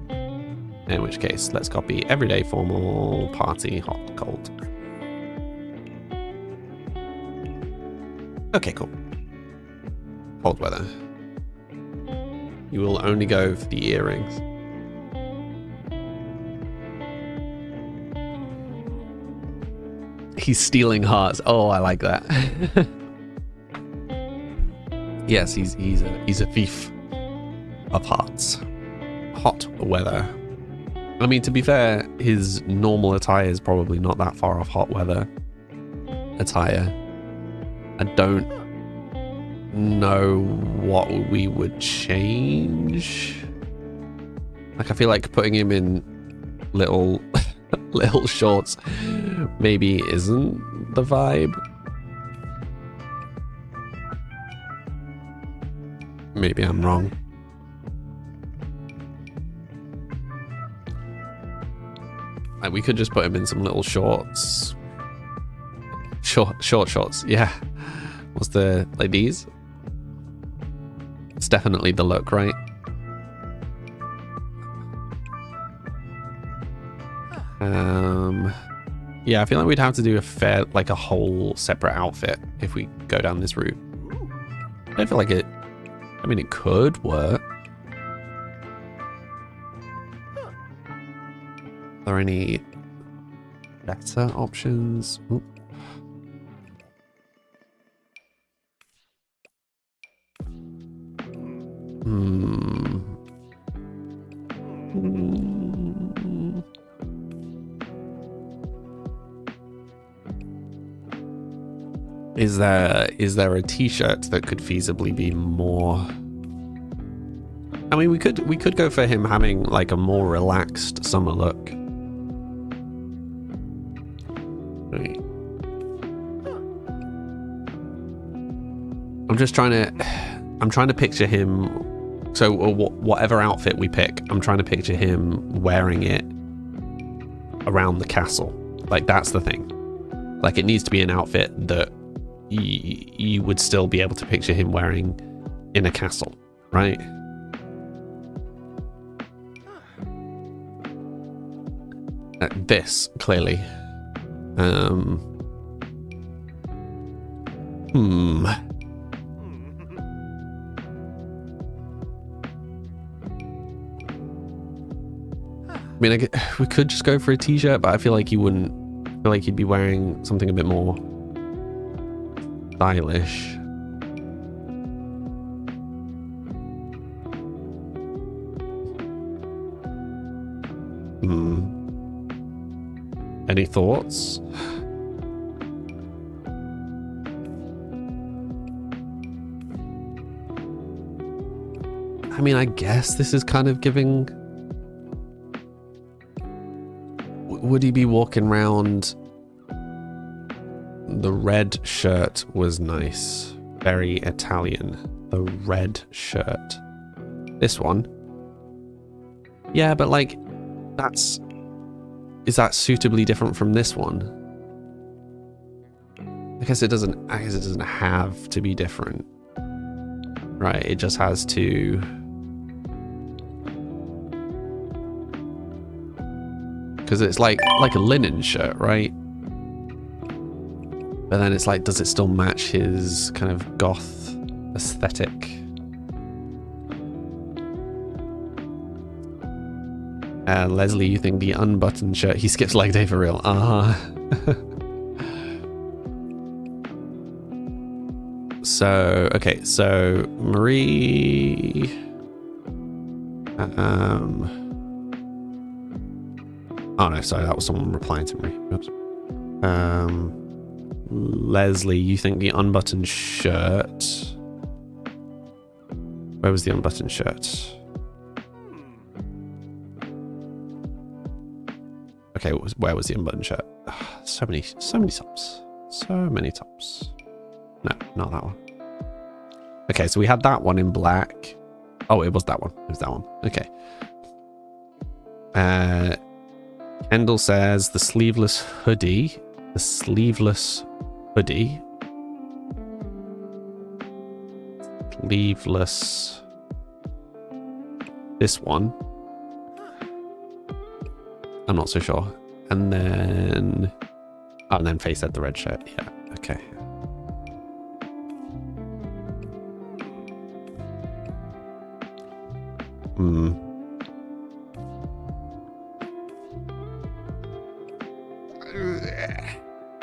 In which case, let's copy everyday, formal, party, hot, cold. Okay, cool. Cold weather. You will only go for the earrings. He's stealing hearts. Oh, I like that. Yes, he's a thief of hearts. Hot weather. I mean, to be fair, his normal attire is probably not that far off hot weather attire. I don't know what we would change. Like, I feel like putting him in little little shorts maybe isn't the vibe. Maybe I'm wrong. Like, we could just put him in some little shorts. Short shorts, yeah. What's the, like these? It's definitely the look, right? Yeah, I feel like we'd have to do a whole separate outfit if we go down this route. I don't feel like it, I mean, it could work. Are there any better options. Ooh. Is there a t-shirt that could feasibly be more? I mean, we could go for him having like a more relaxed summer look. Right. I'm trying to picture him. So whatever outfit we pick, I'm trying to picture him wearing it around the castle. Like, that's the thing. Like, it needs to be an outfit that you would still be able to picture him wearing in a castle, right? This, clearly. I mean, we could just go for a t-shirt, but I feel like he wouldn't. I feel like he'd be wearing something a bit more stylish. Any thoughts? I mean, I guess this is kind of giving... Would he be walking around... The red shirt was nice. Very Italian. The red shirt. This one. Yeah, but like, that's... Is that suitably different from this one? I guess it doesn't have to be different. Right, it just has to... Because it's like a linen shirt, right? But then it's like, does it still match his kind of goth aesthetic? Leslie, you think the unbuttoned shirt, he skips leg day for real. So, okay, so Marie... Oh no, sorry, that was someone replying to me. Oops. Leslie, you think the unbuttoned shirt... Where was the unbuttoned shirt? Okay, where was the unbuttoned shirt? So many tops. So many tops. No, not that one. Okay, so we had that one in black. Oh, it was that one. It was that one. Okay. Kendall says the sleeveless hoodie. The sleeveless hoodie. Sleeveless. This one. I'm not so sure. And then... Oh, and then Faye said the red shirt. Yeah, okay.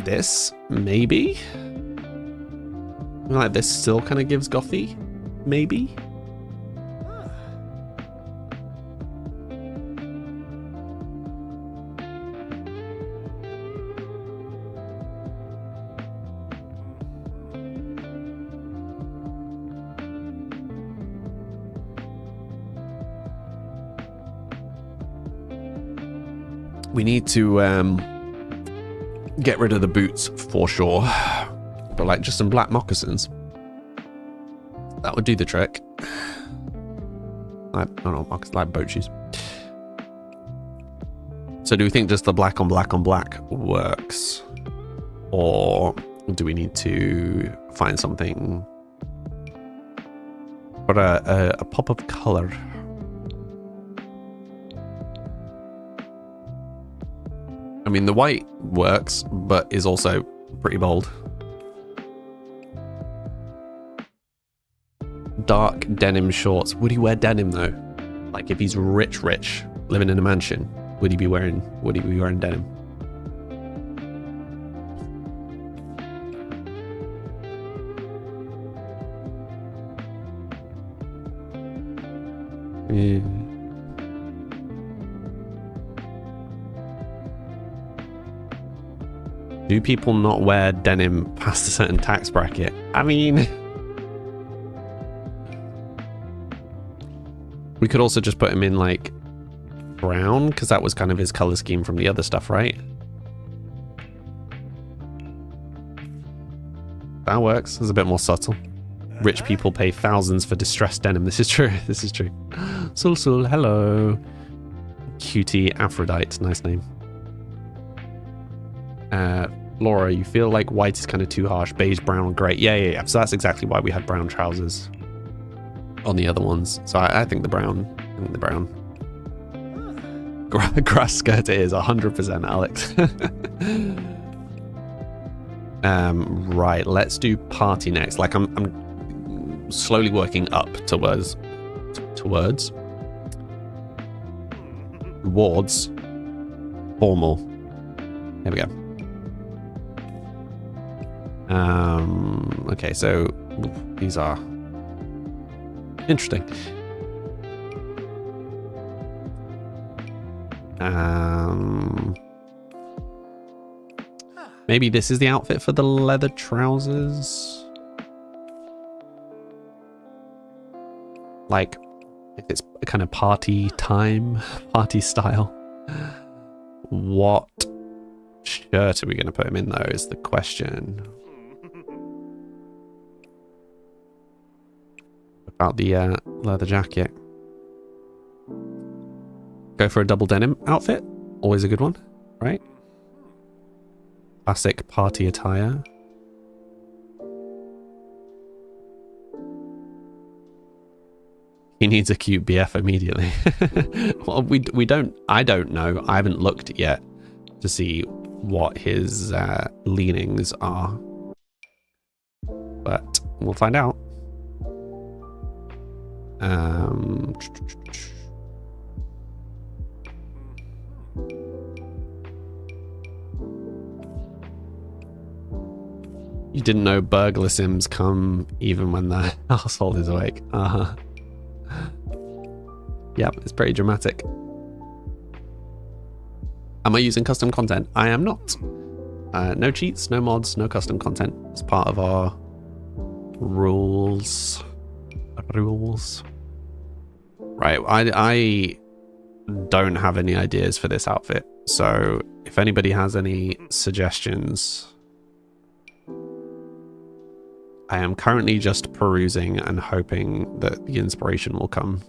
This, maybe? Like, this still kind of gives gothy? Maybe? We need to get rid of the boots for sure, but like just some black moccasins, that would do the trick. I don't know, like boat shoes. So do we think just the black on black on black works, or do we need to find something for a pop of color? I mean, the white works, but is also pretty bold. Dark denim shorts. Would he wear denim though? Like if he's rich, living in a mansion, would he be wearing denim? Yeah. Do people not wear denim past a certain tax bracket? I mean, we could also just put him in like brown, because that was kind of his color scheme from the other stuff, right? That works. It's a bit more subtle. Rich people pay thousands for distressed denim. This is true. This is true. Sul, hello. Cutie Aphrodite. Nice name. Laura, you feel like white is kind of too harsh. Beige, brown, grey. Yeah. So that's exactly why we had brown trousers on the other ones. So I think the brown. Grass skirt it is 100%, Alex. Right, let's do party next. Like I'm slowly working up towards formal. There we go. Okay, so these are interesting. Maybe this is the outfit for the leather trousers. Like, if it's a kind of party time, party style. What shirt are we going to put him in, though, is the question. About the leather jacket. Go for a double denim outfit. Always a good one, right? Classic party attire. He needs a cute BF immediately. Well, I don't know. I haven't looked yet to see what his leanings are. But we'll find out. You didn't know burglar sims come even when the household is awake. Yep, it's pretty dramatic. Am I using custom content? I am not. No cheats, no mods, no custom content. It's part of our rules. Right, I don't have any ideas for this outfit. So if anybody has any suggestions... I am currently just perusing and hoping that the inspiration will come.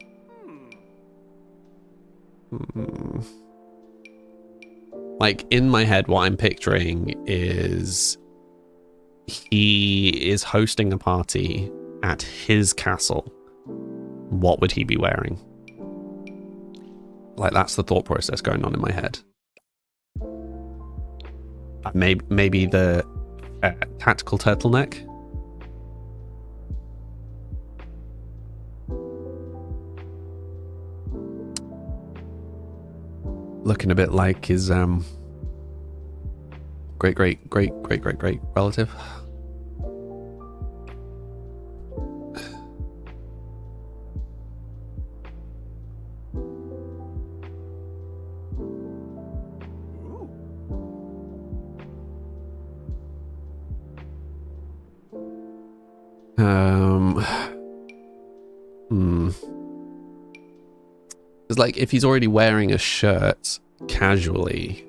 Like, in my head, what I'm picturing is he is hosting a party at his castle. What would he be wearing? Like, that's the thought process going on in my head. Maybe the tactical turtleneck. Looking a bit like his great relative. It's like if he's already wearing a shirt casually,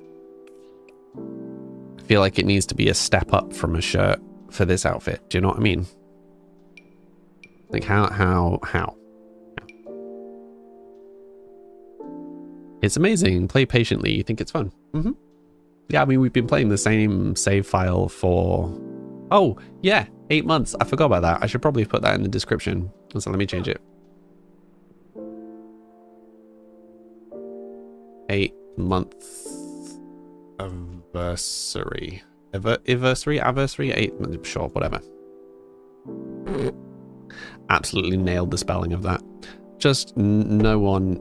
I feel like it needs to be a step up from a shirt for this outfit. Do you know what I mean? Like how? It's amazing. Play patiently. You think it's fun. Yeah, I mean, we've been playing the same save file for... Oh, yeah, 8 months. I forgot about that. I should probably put that in the description. So let me change it. 8 month anniversary. Anniversary? 8 months, sure, whatever. Absolutely nailed the spelling of that. Just no one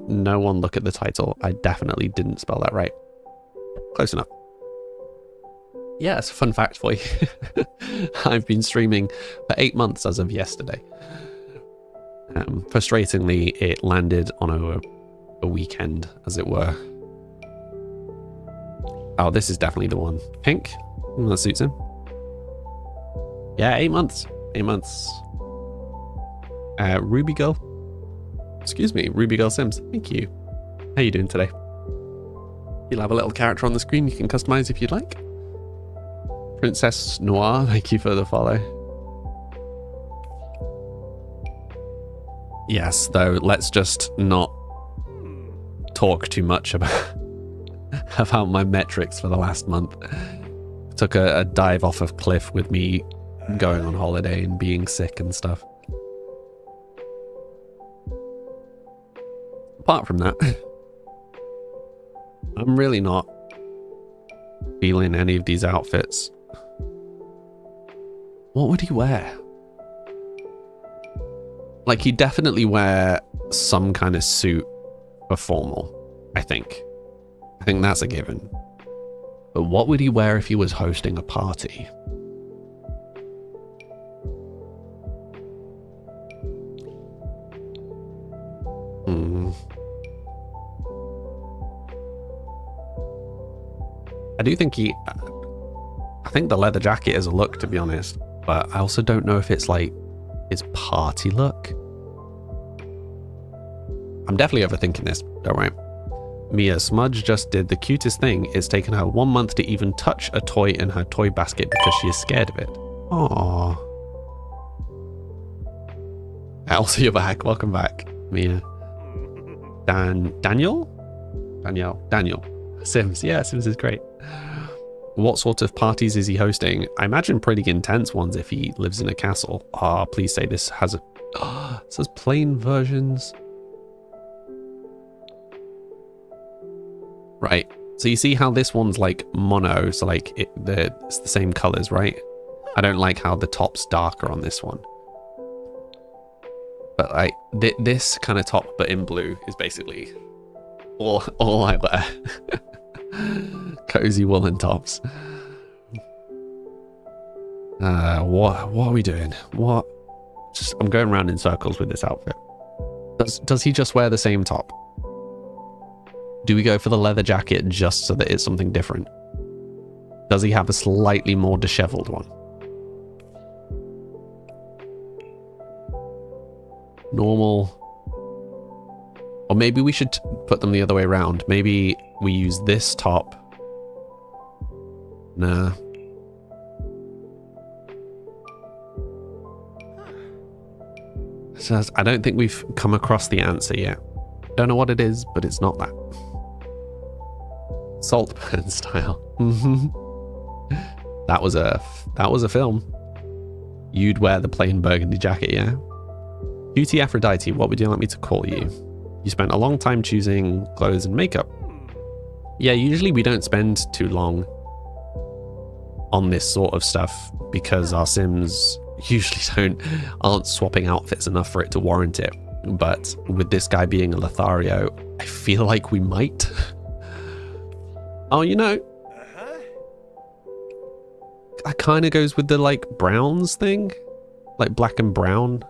look at the title. I definitely didn't spell that right. Close enough. Yeah, it's a fun fact for you. I've been streaming for 8 months as of yesterday. Frustratingly, it landed on a weekend, as it were. Oh, this is definitely the one. Pink? That suits him. Yeah, 8 months. 8 months. Ruby Girl. Excuse me, Ruby Girl Sims. Thank you. How you doing today? You'll have a little character on the screen you can customize if you'd like. Princess Noir, thank you for the follow. Yes, though, let's just not talk too much about my metrics for the last month. Took a dive off a cliff with me going on holiday and being sick and stuff. Apart from that, I'm really not feeling any of these outfits. What would he wear? Like, he'd definitely wear some kind of suit for formal, I think. I think that's a given. But what would he wear if he was hosting a party? I do think I think the leather jacket is a look, to be honest. But I also don't know if it's like his party look. I'm definitely overthinking this, don't worry. Mia Smudge just did the cutest thing. It's taken her 1 month to even touch a toy in her toy basket because she is scared of it. Aww. Also, you're back. Welcome back, Mia. Daniel? Sims. Yeah, Sims is great. What sort of parties is he hosting? I imagine pretty intense ones if he lives in a castle. Ah, please say this has a... it says plain versions. Right. So you see how this one's like mono, so like it's the same colors, right? I don't like how the top's darker on this one. But like this kind of top, but in blue, is basically all I wear. Cozy woolen tops. What are we doing? What? I'm going around in circles with this outfit. Does he just wear the same top? Do we go for the leather jacket just so that it's something different? Does he have a slightly more disheveled one? Normal. Or maybe we should put them the other way around. Maybe we use this top. Nah. So I don't think we've come across the answer yet. Don't know what it is, but it's not that. Saltburn style. That was a film. You'd wear the plain burgundy jacket, yeah? Beauty Aphrodite, what would you like me to call you? You spent a long time choosing clothes and makeup. Yeah, usually we don't spend too long on this sort of stuff because our Sims usually aren't swapping outfits enough for it to warrant it. But with this guy being a Lothario, I feel like we might. Oh, you know, that kind of goes with the like browns thing, like black and brown.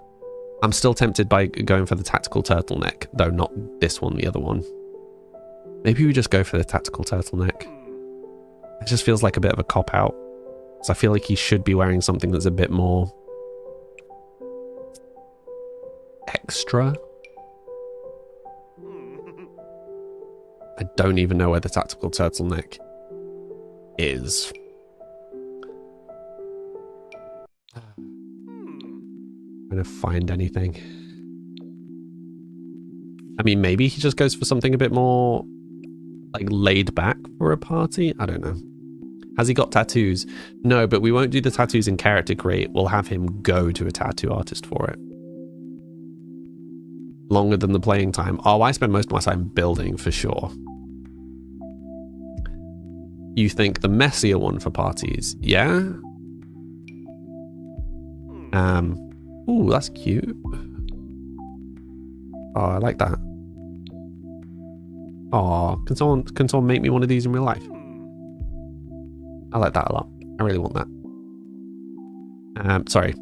I'm still tempted by going for the tactical turtleneck, though not this one, the other one. Maybe we just go for the tactical turtleneck. It just feels like a bit of a cop-out. So I feel like he should be wearing something that's a bit more extra. I don't even know where the tactical turtleneck is. Trying to find anything. I mean, maybe he just goes for something a bit more like laid back for a party. I don't know. Has he got tattoos? No, but we won't do the tattoos in character create. We'll have him go to a tattoo artist for it. Longer than the playing time. Oh, I spend most of my time building for sure. You think the messier one for parties? Yeah. Ooh, that's cute. Oh, I like that. Oh, can someone make me one of these in real life? I like that a lot. I really want that. Sorry.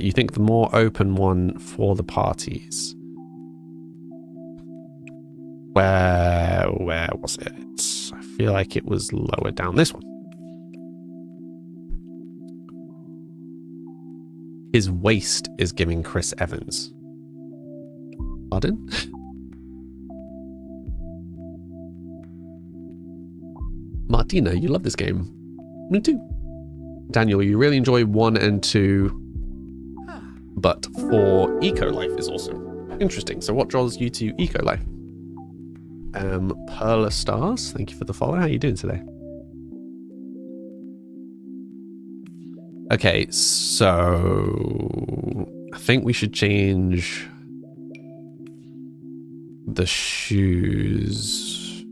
You think the more open one for the parties. Where was it? I feel like it was lower down. This one. His waist is giving Chris Evans. Pardon? Martina, you love this game. Me too. Daniel, you really enjoy 1 and 2, but 4 Eco Life is awesome. Interesting. So what draws you to Eco Life? Perla Stars, thank you for the follow. How are you doing today? Okay, so I think we should change the shoes.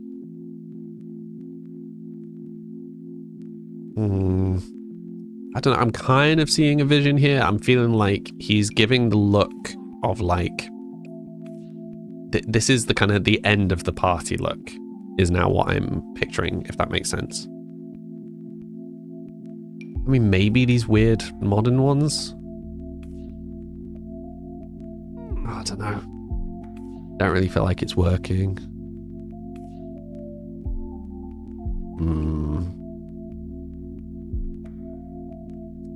I don't know, I'm kind of seeing a vision here. I'm feeling like he's giving the look of like, this is the kind of the end of the party look, is now what I'm picturing, if that makes sense. I mean, maybe these weird modern ones. I don't know. Don't really feel like it's working.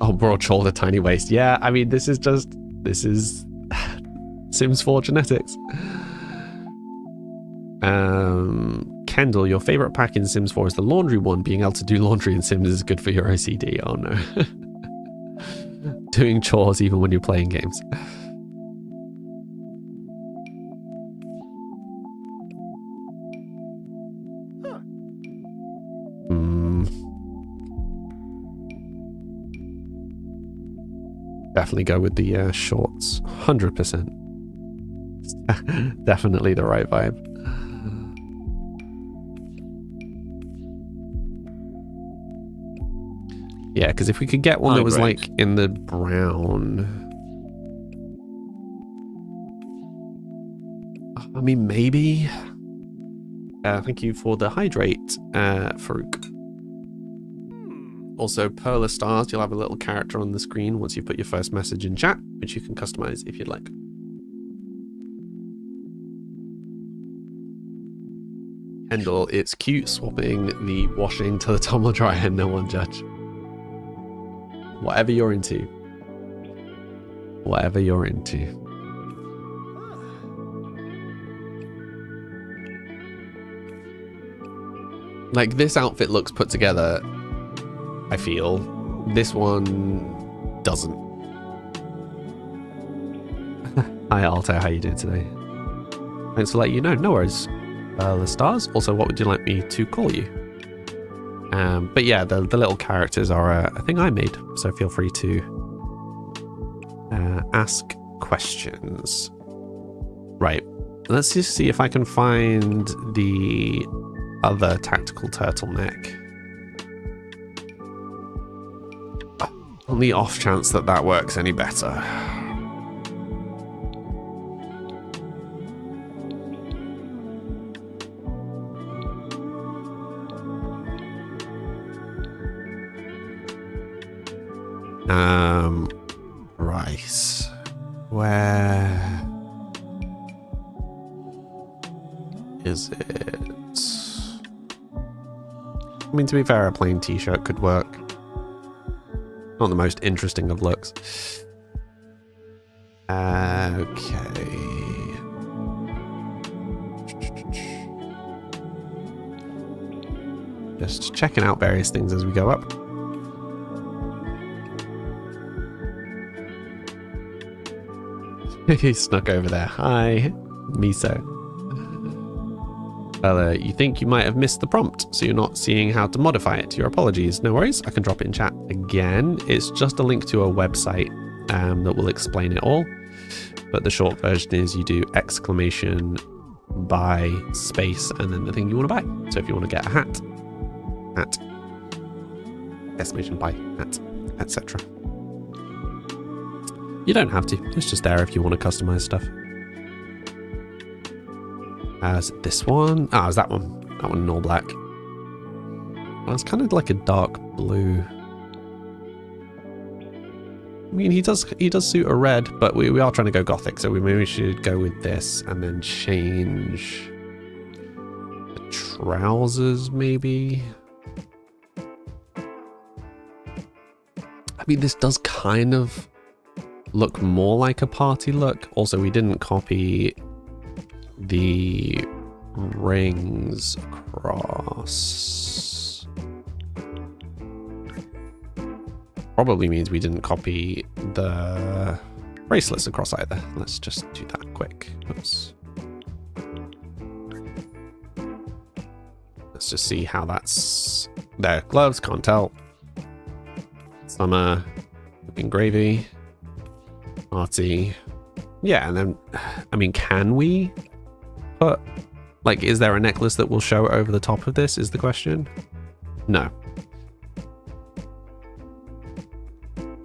Oh, broad shoulder, tiny waist. Yeah, I mean, this is Sims 4 genetics. Kendall, your favorite pack in Sims 4 is the laundry one. Being able to do laundry in Sims is good for your OCD. Oh no. Doing chores even when you're playing games. Definitely go with the shorts. 100%. Definitely the right vibe. Yeah, because if we could get one that was like in the brown. I mean, maybe. Thank you for the hydrate, Farouk. Also, Perla Stars, you'll have a little character on the screen once you put your first message in chat, which you can customize if you'd like. Kendall, it's cute swapping the washing to the tumble dryer, no one judge. Whatever you're into. Whatever you're into. Like, this outfit looks put together, I feel. This one doesn't. Hi Alto, how you doing today? Thanks for letting you know. No worries. The stars. Also, what would you like me to call you? But yeah, the little characters are a thing I made, so feel free to ask questions. Right. Let's just see if I can find the other tactical turtleneck. On the off chance that that works any better. Right. Where is it? I mean, to be fair, a plain t-shirt could work. Not the most interesting of looks. Okay. Just checking out various things as we go up. He snuck over there. Hi, Miso. Well, you think you might have missed the prompt, so you're not seeing how to modify it. Your apologies. No worries. I can drop it in chat again. It's just a link to a website that will explain it all. But the short version is you do exclamation buy space and then the thing you want to buy. So if you want to get a hat, exclamation buy hat, etc. You don't have to. It's just there if you want to customize stuff. Is it this one? Ah, is that one? That one in all black. Well, it's kind of like a dark blue. I mean, he does suit a red, but we are trying to go gothic, so maybe we should go with this and then change the trousers, maybe. I mean, this does kind of look more like a party look. Also, we didn't copy the rings across. Probably means we didn't copy the bracelets across either. Let's just do that quick. Oops. Let's just see how that's there. Gloves, can't tell. Summer, looking gravy. Party. Yeah, and then, I mean, can we put, like, is there a necklace that will show over the top of this is the question? No.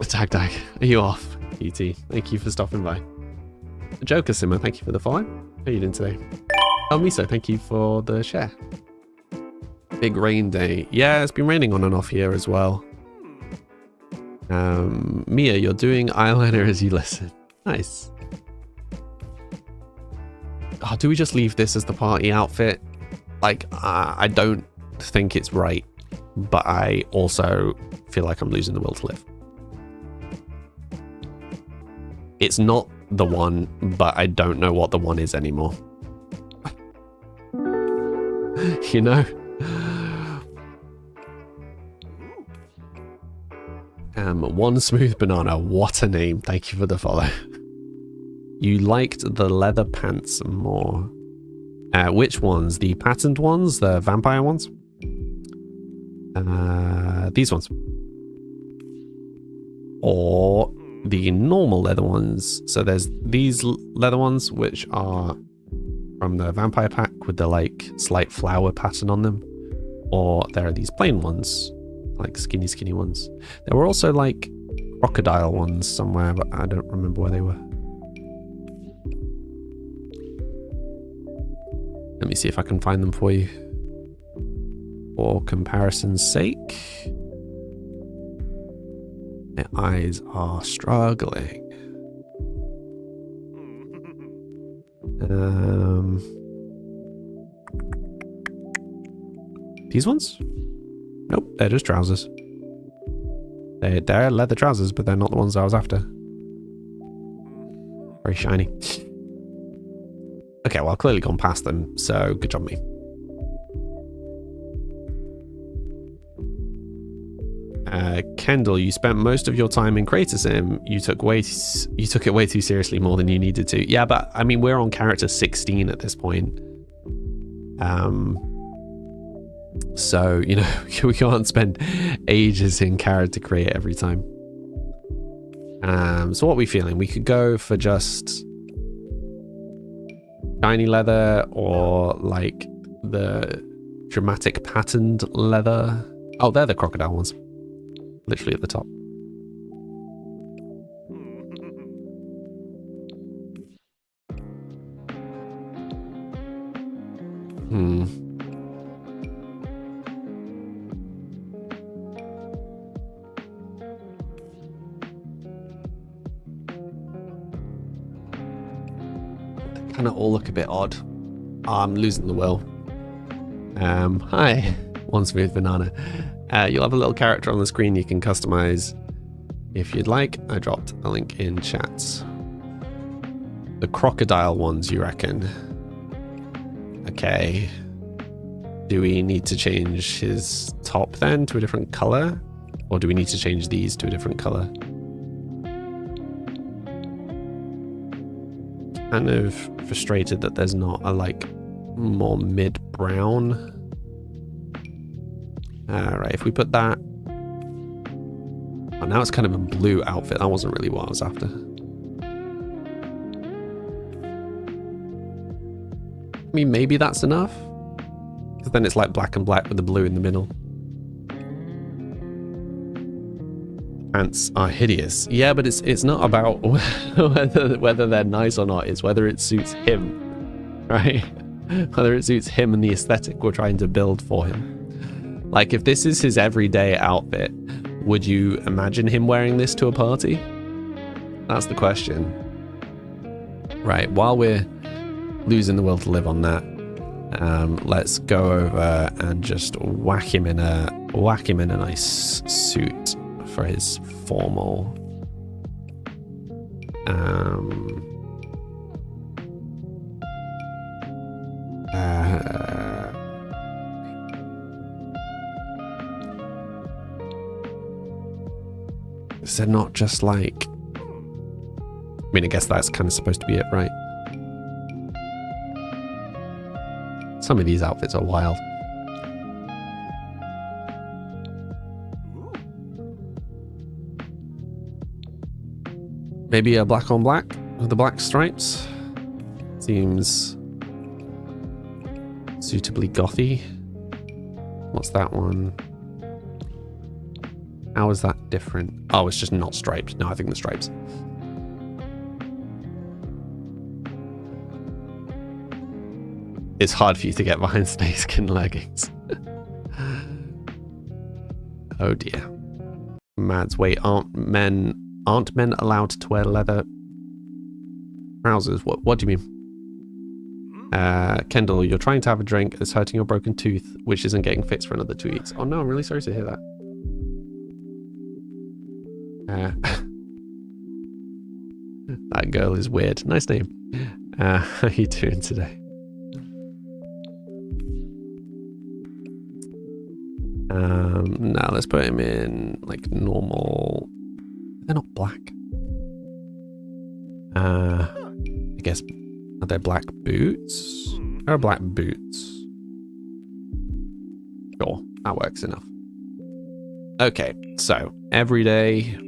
Tag, are you off? ET, thank you for stopping by. Joker Simmer, thank you for the follow. How are you doing today? Oh, Miso, thank you for the share. Big rain day. Yeah, it's been raining on and off here as well. Mia, you're doing eyeliner as you listen. Nice. Oh, do we just leave this as the party outfit? Like, I don't think it's right, but I also feel like I'm losing the will to live. It's not the one, but I don't know what the one is anymore. You know? One smooth banana. What a name. Thank you for the follow. You liked the leather pants more. Which ones? The patterned ones? The vampire ones? These ones. Or the normal leather ones. So there's these leather ones, which are from the vampire pack with the like slight flower pattern on them. Or there are these plain ones, like skinny ones. There were also like crocodile ones somewhere, but I don't remember where they were. Let me see if I can find them for you. For comparison's sake. My eyes are struggling. These ones? Nope, they're just trousers. They're leather trousers, but they're not the ones I was after. Very shiny. Okay, well, I've clearly gone past them, so good job me. Kendall, you spent most of your time in Creator Sim. You took it way too seriously, more than you needed to. Yeah, but I mean, we're on character 16 at this point. So, you know, we can't spend ages in character create every time. So what are we feeling? We could go for just shiny leather or like the dramatic patterned leather. Oh, they're the crocodile ones. Literally at the top. They kind of all look a bit odd. I'm losing the will. Hi, one smooth banana. You'll have a little character on the screen you can customize if you'd like. I dropped a link in chat. The crocodile ones, you reckon? Okay. Do we need to change his top then to a different color? Or do we need to change these to a different color? Kind of frustrated that there's not a like more mid-brown. Right, if we put that... Oh, now it's kind of a blue outfit. That wasn't really what I was after. I mean, maybe that's enough. Because then it's like black and black with the blue in the middle. Pants are hideous. Yeah, but it's not about whether they're nice or not. It's whether it suits him, right? Whether it suits him and the aesthetic we're trying to build for him. Like, if this is his everyday outfit, would you imagine him wearing this to a party? That's the question. Right, while we're losing the will to live on that, let's go over and just whack him in a nice suit for his formal. Is there not just like... I mean, I guess that's kind of supposed to be it, right? Some of these outfits are wild. Maybe a black on black with the black stripes. Seems suitably gothy. What's that one? How is that different? Oh, it's just not striped. No, I think the stripes. It's hard for you to get behind snakeskin leggings. Oh dear. Mads, wait, aren't men allowed to wear leather trousers? What do you mean? Kendall, you're trying to have a drink. It's hurting your broken tooth, which isn't getting fixed for another 2 weeks. Oh no, I'm really sorry to hear that. That girl is weird. Nice name. How are you doing today? Now let's put him in like normal. They're not black. I guess, are they black boots? There are black boots. Sure, that works enough. Okay, so everyday,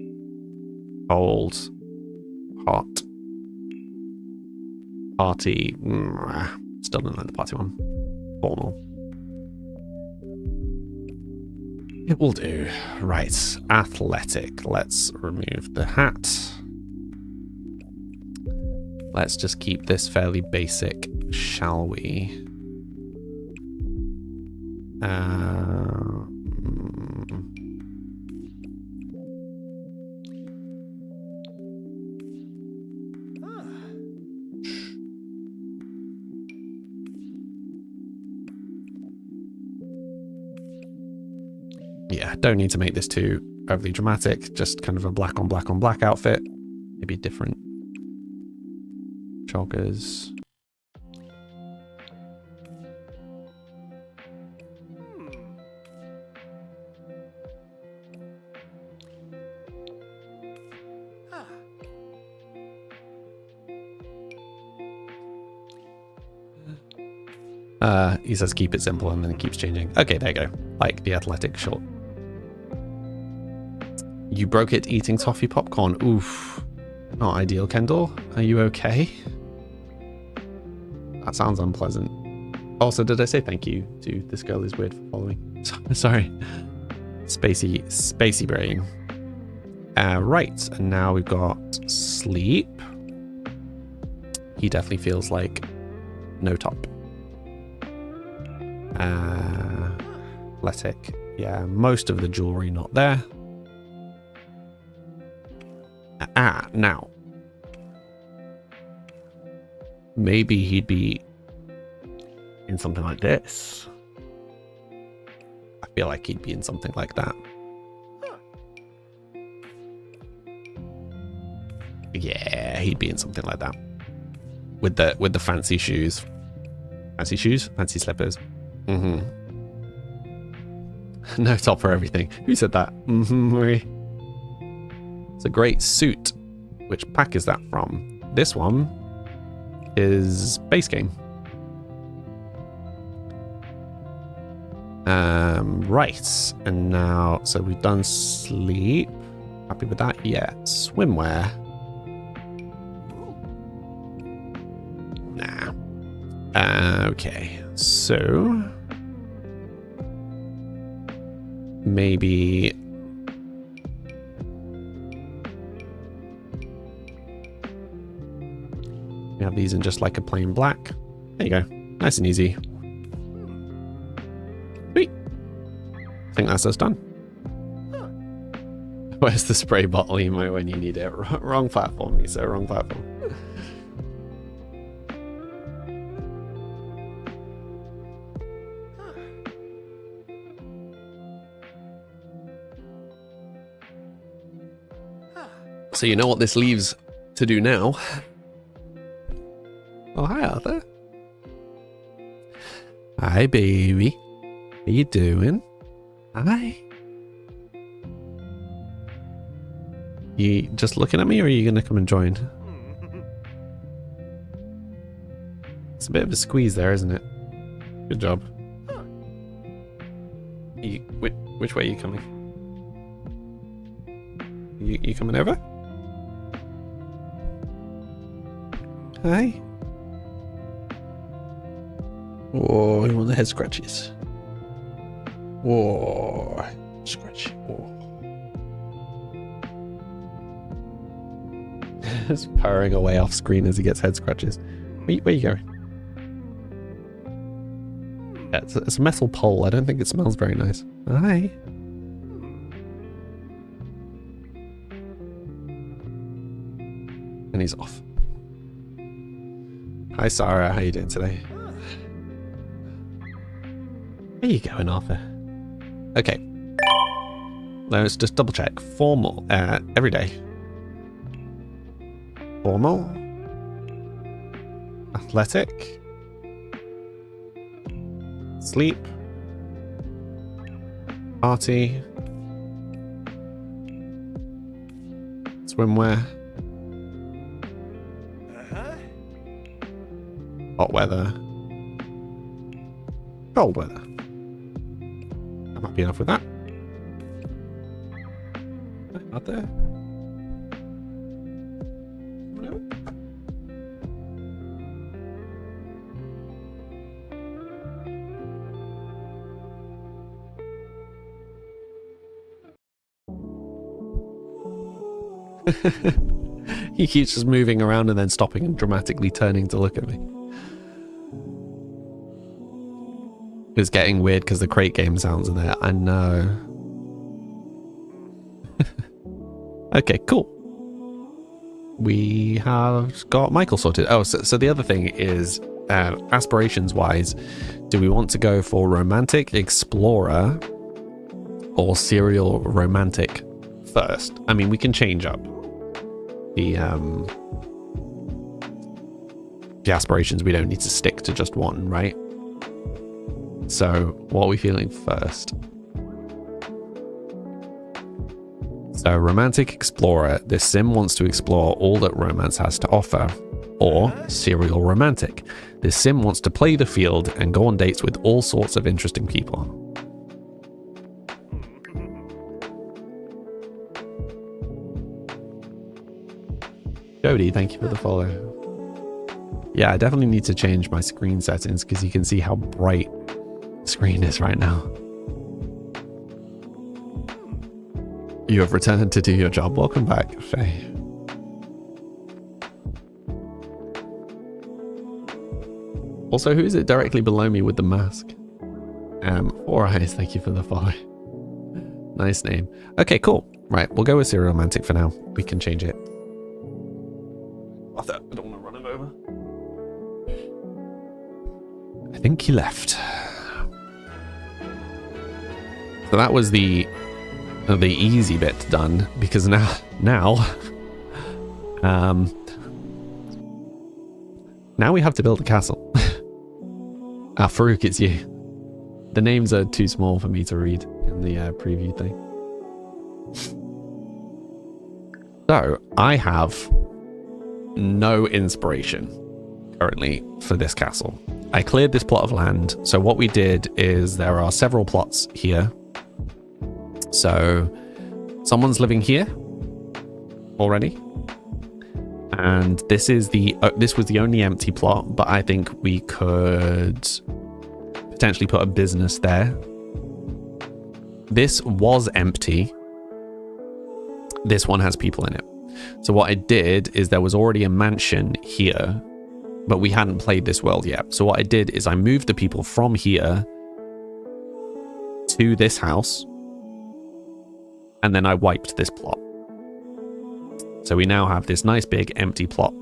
cold, hot, party. Still don't like the party one. Formal. It will do. Right, athletic. Let's remove the hat. Let's just keep this fairly basic, shall we? Yeah, don't need to make this too overly dramatic. Just kind of a black on black on black outfit. Maybe different joggers. He says keep it simple and then it keeps changing. Okay, there you go. Like the athletic short. You broke it eating toffee popcorn. Oof. Not ideal, Kendall. Are you okay? That sounds unpleasant. Also, did I say thank you to this girl is weird for following? Sorry. Spacey brain. Right, and now we've got sleep. He definitely feels like no top. Athletic. Yeah, most of the jewelry not there. Now. Maybe he'd be in something like this. I feel like he'd be in something like that. Yeah, he'd be in something like that. With the fancy shoes. Fancy shoes? Fancy slippers. Mm-hmm. No top for everything. Who said that? Mm-hmm. It's a great suit. Which pack is that from? This one is base game. Right. And now, so we've done sleep. Happy with that? Yeah. Swimwear. Nah. Okay. So maybe we have these in just like a plain black. There you go. Nice and easy. Sweet. I think that's us done. Where's the spray bottle emo when you need it? Wrong platform, Miso, wrong platform. So you know what this leaves to do now? Oh, hi, Arthur. Hi, baby. How you doing? Hi. You just looking at me, or are you going to come and join? It's a bit of a squeeze there, isn't it? Good job. Which way are you coming? You coming over? Hi. Whoa, you want the head scratches? Whoa, scratch. Whoa. Just purring away off screen as he gets head scratches. Where are you going? Yeah, it's a metal pole. I don't think it smells very nice. Hi. And he's off. Hi, Sarah. How you doing today? Where you going, Arthur? Okay. Let's just double check. Formal. Every day. Formal. Athletic. Sleep. Party. Swimwear. Hot weather. Cold weather. I'm happy enough with that. Out there. He keeps just moving around and then stopping and dramatically turning to look at me. It's getting weird because the crate game sounds in there. I know. Okay, cool. We have got Michael sorted. Oh, so the other thing is, aspirations wise, do we want to go for romantic explorer or serial romantic first? I mean, we can change up the aspirations. We don't need to stick to just one, right? So what are we feeling first? So romantic explorer, this sim wants to explore all that romance has to offer. Or serial romantic, this sim wants to play the field and go on dates with all sorts of interesting people. Jody, thank you for the follow. Yeah, I definitely need to change my screen settings because you can see how bright the screen is right now. You have returned to do your job. Welcome back, Faye. Also, who is it directly below me with the mask? Four Eyes, thank you for the follow. Nice name. Okay, cool. Right, we'll go with serial romantic for now. We can change it. I don't want to run him over. I think he left. So that was the easy bit done, because now we have to build a castle. Farouk, it's you. The names are too small for me to read in the preview thing. So I have no inspiration currently for this castle. I cleared this plot of land. So what we did is there are several plots here. So someone's living here already, and this was the only empty plot, but I think we could potentially put a business there. This was empty. This one has people in it. So what I did is there was already a mansion here, but we hadn't played this world yet. So what I did is I moved the people from here to this house. and then I wiped this plot. So we now have this nice big empty plot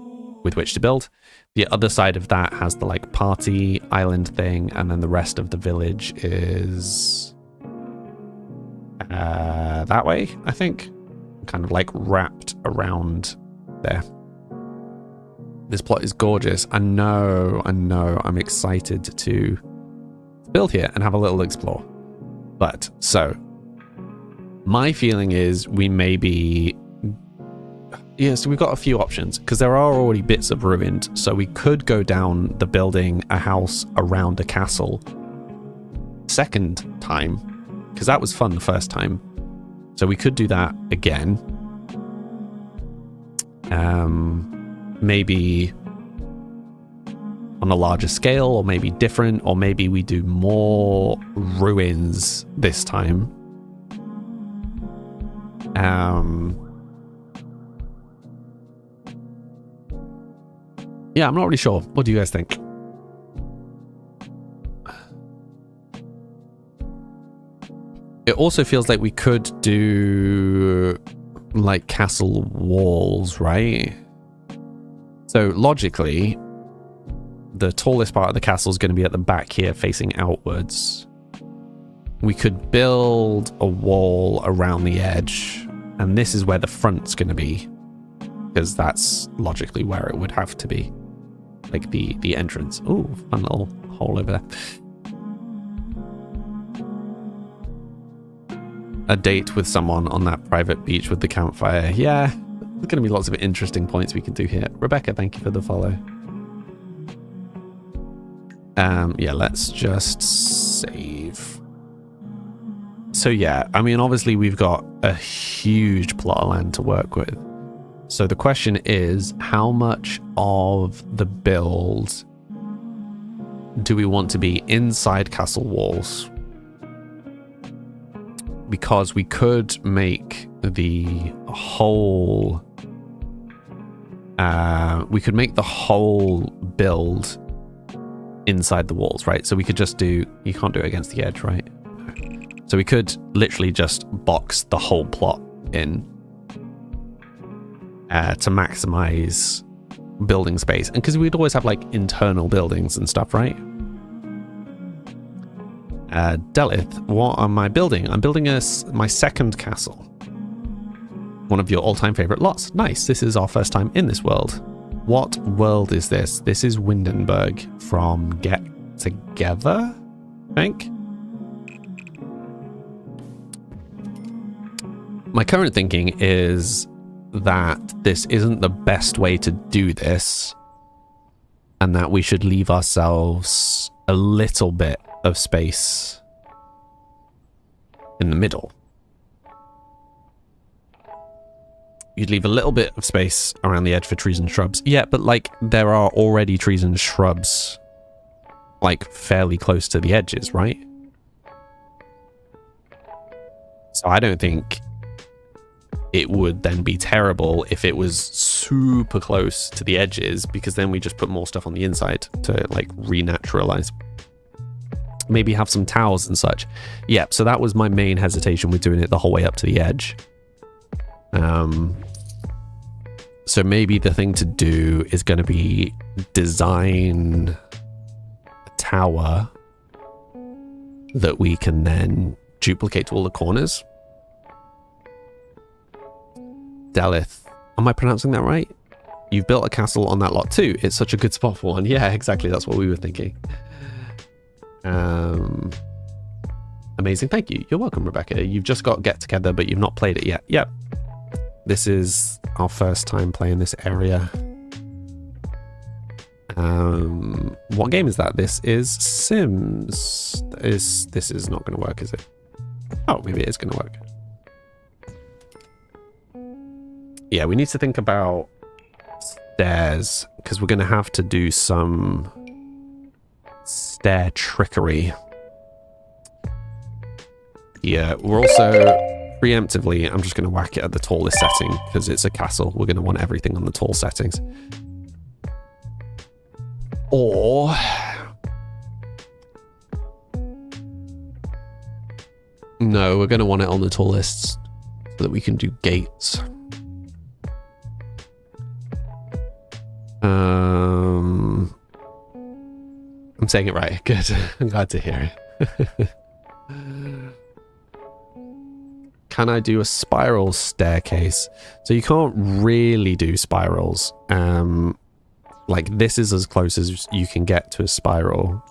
with which to build. The other side of that has the like party island thing, and then the rest of the village is that way, I think. Kind of like wrapped around there. This plot is gorgeous. I know. I'm excited to build here and have a little explore. But, so, my feeling is we may be... Yeah, so we've got a few options, because there are already bits of ruined, so we could go down the building a house around a castle second time, because that was fun the first time. So we could do that again. Maybe on a larger scale, or maybe different, or maybe we do more ruins this time. Yeah, I'm not really sure. What do you guys think? It also feels like we could do like castle walls, right? So logically, the tallest part of the castle is going to be at the back here facing outwards. We could build a wall around the edge, and this is where the front's going to be, because that's logically where it would have to be. Like the entrance. Ooh, fun little hole over there. A date with someone on that private beach with the campfire. Yeah, there's going to be lots of interesting points we can do here. Rebecca, thank you for the follow. Yeah, let's just save. So yeah, I mean, obviously we've got a huge plot of land to work with. So the question is, how much of the build do we want to be inside castle walls? Because we could make the whole build inside the walls, right? So we could just do, you can't do it against the edge, right? So we could literally just box the whole plot in to maximize building space. And because we'd always have like internal buildings and stuff, right? Delith, what am I building? I'm building my second castle. One of your all-time favorite lots. Nice. This is our first time in this world. What world is this? This is Windenburg from Get Together, I think. My current thinking is that this isn't the best way to do this, and that we should leave ourselves a little bit of space in the middle. You'd leave a little bit of space around the edge for trees and shrubs. Yeah, but like there are already trees and shrubs like fairly close to the edges, right? So I don't think it would then be terrible if it was super close to the edges, because then we just put more stuff on the inside to like renaturalize. Maybe have some towers and such. Yeah, so that was my main hesitation with doing it the whole way up to the edge. So maybe the thing to do is going to be design a tower that we can then duplicate to all the corners. Delith, am I pronouncing that right? You've built a castle on that lot too. It's such a good spot for one. Yeah, exactly. That's what we were thinking. Amazing. Thank you. You're welcome, Rebecca. You've just got Get Together, but you've not played it yet. Yep. This is our first time playing this area. What game is that? This is Sims. This is not going to work, is it? Oh, maybe it is going to work. Yeah, we need to think about stairs, because we're going to have to do some stair trickery. Yeah, we're also preemptively, I'm just going to whack it at the tallest setting, because it's a castle. We're going to want everything on the tall settings. Or no, we're going to want it on the tallest so that we can do gates. I'm saying it right. Good. I'm glad to hear it. Can I do a spiral staircase? So you can't really do spirals. Like this is as close as you can get to a spiral.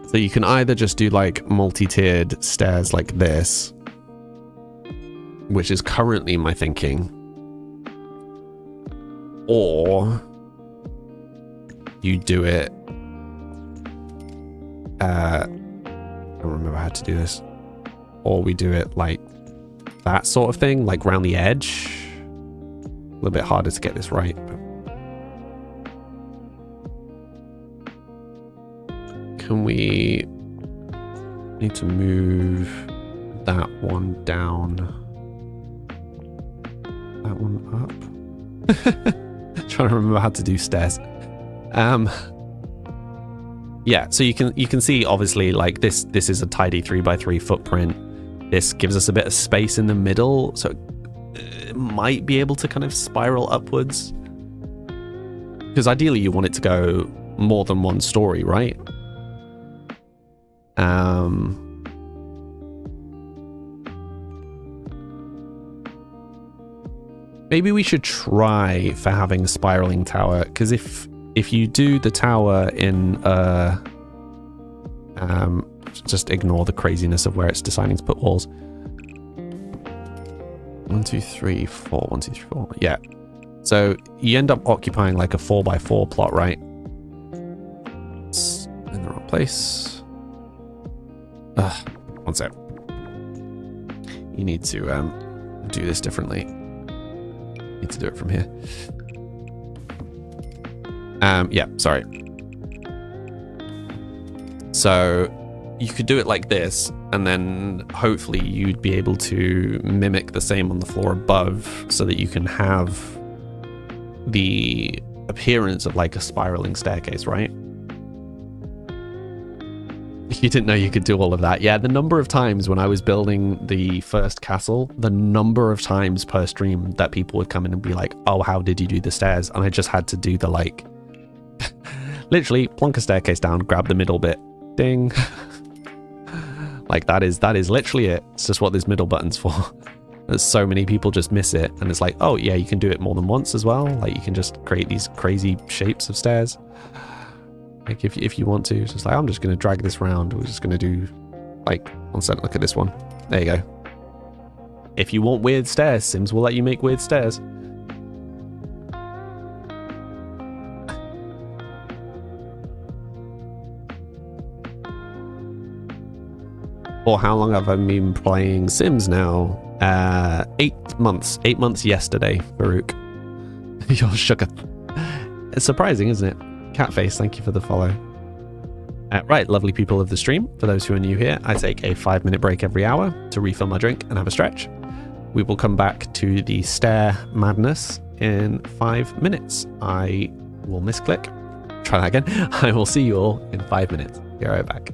So you can either just do like multi-tiered stairs like this, which is currently my thinking, or you do it, I don't remember how to do this, or we do it like that sort of thing, like round the edge. A little bit harder to get this right. Can we need to move that one down, that one up? Trying to remember how to do stairs. Yeah, so you can see obviously like this is a tidy 3x3 footprint. This gives us a bit of space in the middle, so it might be able to kind of spiral upwards, because ideally you want it to go more than one story, right? Maybe we should try for having a spiraling tower, because if you do the tower in just ignore the craziness of where it's deciding to put walls. 1 2 3 4 1 2 3 4. Yeah, so you end up occupying like a 4x4 plot, right? It's in the wrong place. One sec. You need to do this differently. Need to do it from here. Yeah, sorry. So you could do it like this, and then hopefully you'd be able to mimic the same on the floor above, so that you can have the appearance of like a spiraling staircase, right? You didn't know you could do all of that. Yeah, the number of times when I was building the first castle, the number of times per stream that people would come in and be like, oh, how did you do the stairs? And I just had to do the like, literally plonk a staircase down, grab the middle bit, ding. Like that is literally it. It's just what this middle button's for. There's so many people just miss it. And it's like, oh yeah, you can do it more than once as well. Like you can just create these crazy shapes of stairs. Like if you want to, it's just like, I'm just going to drag this round. We're just going to do like, one second, look at this one. There you go. If you want weird stairs, Sims will let you make weird stairs. Or how long have I been playing Sims now? 8 months. 8 months yesterday, Farouk. You're sugar. It's surprising, isn't it? Catface, thank you for the follow. Right, lovely people of the stream. For those who are new here, I take a 5-minute break every hour to refill my drink and have a stretch. We will come back to the stair madness in 5 minutes. I will misclick. Try that again. I will see you all in 5 minutes. Be right back.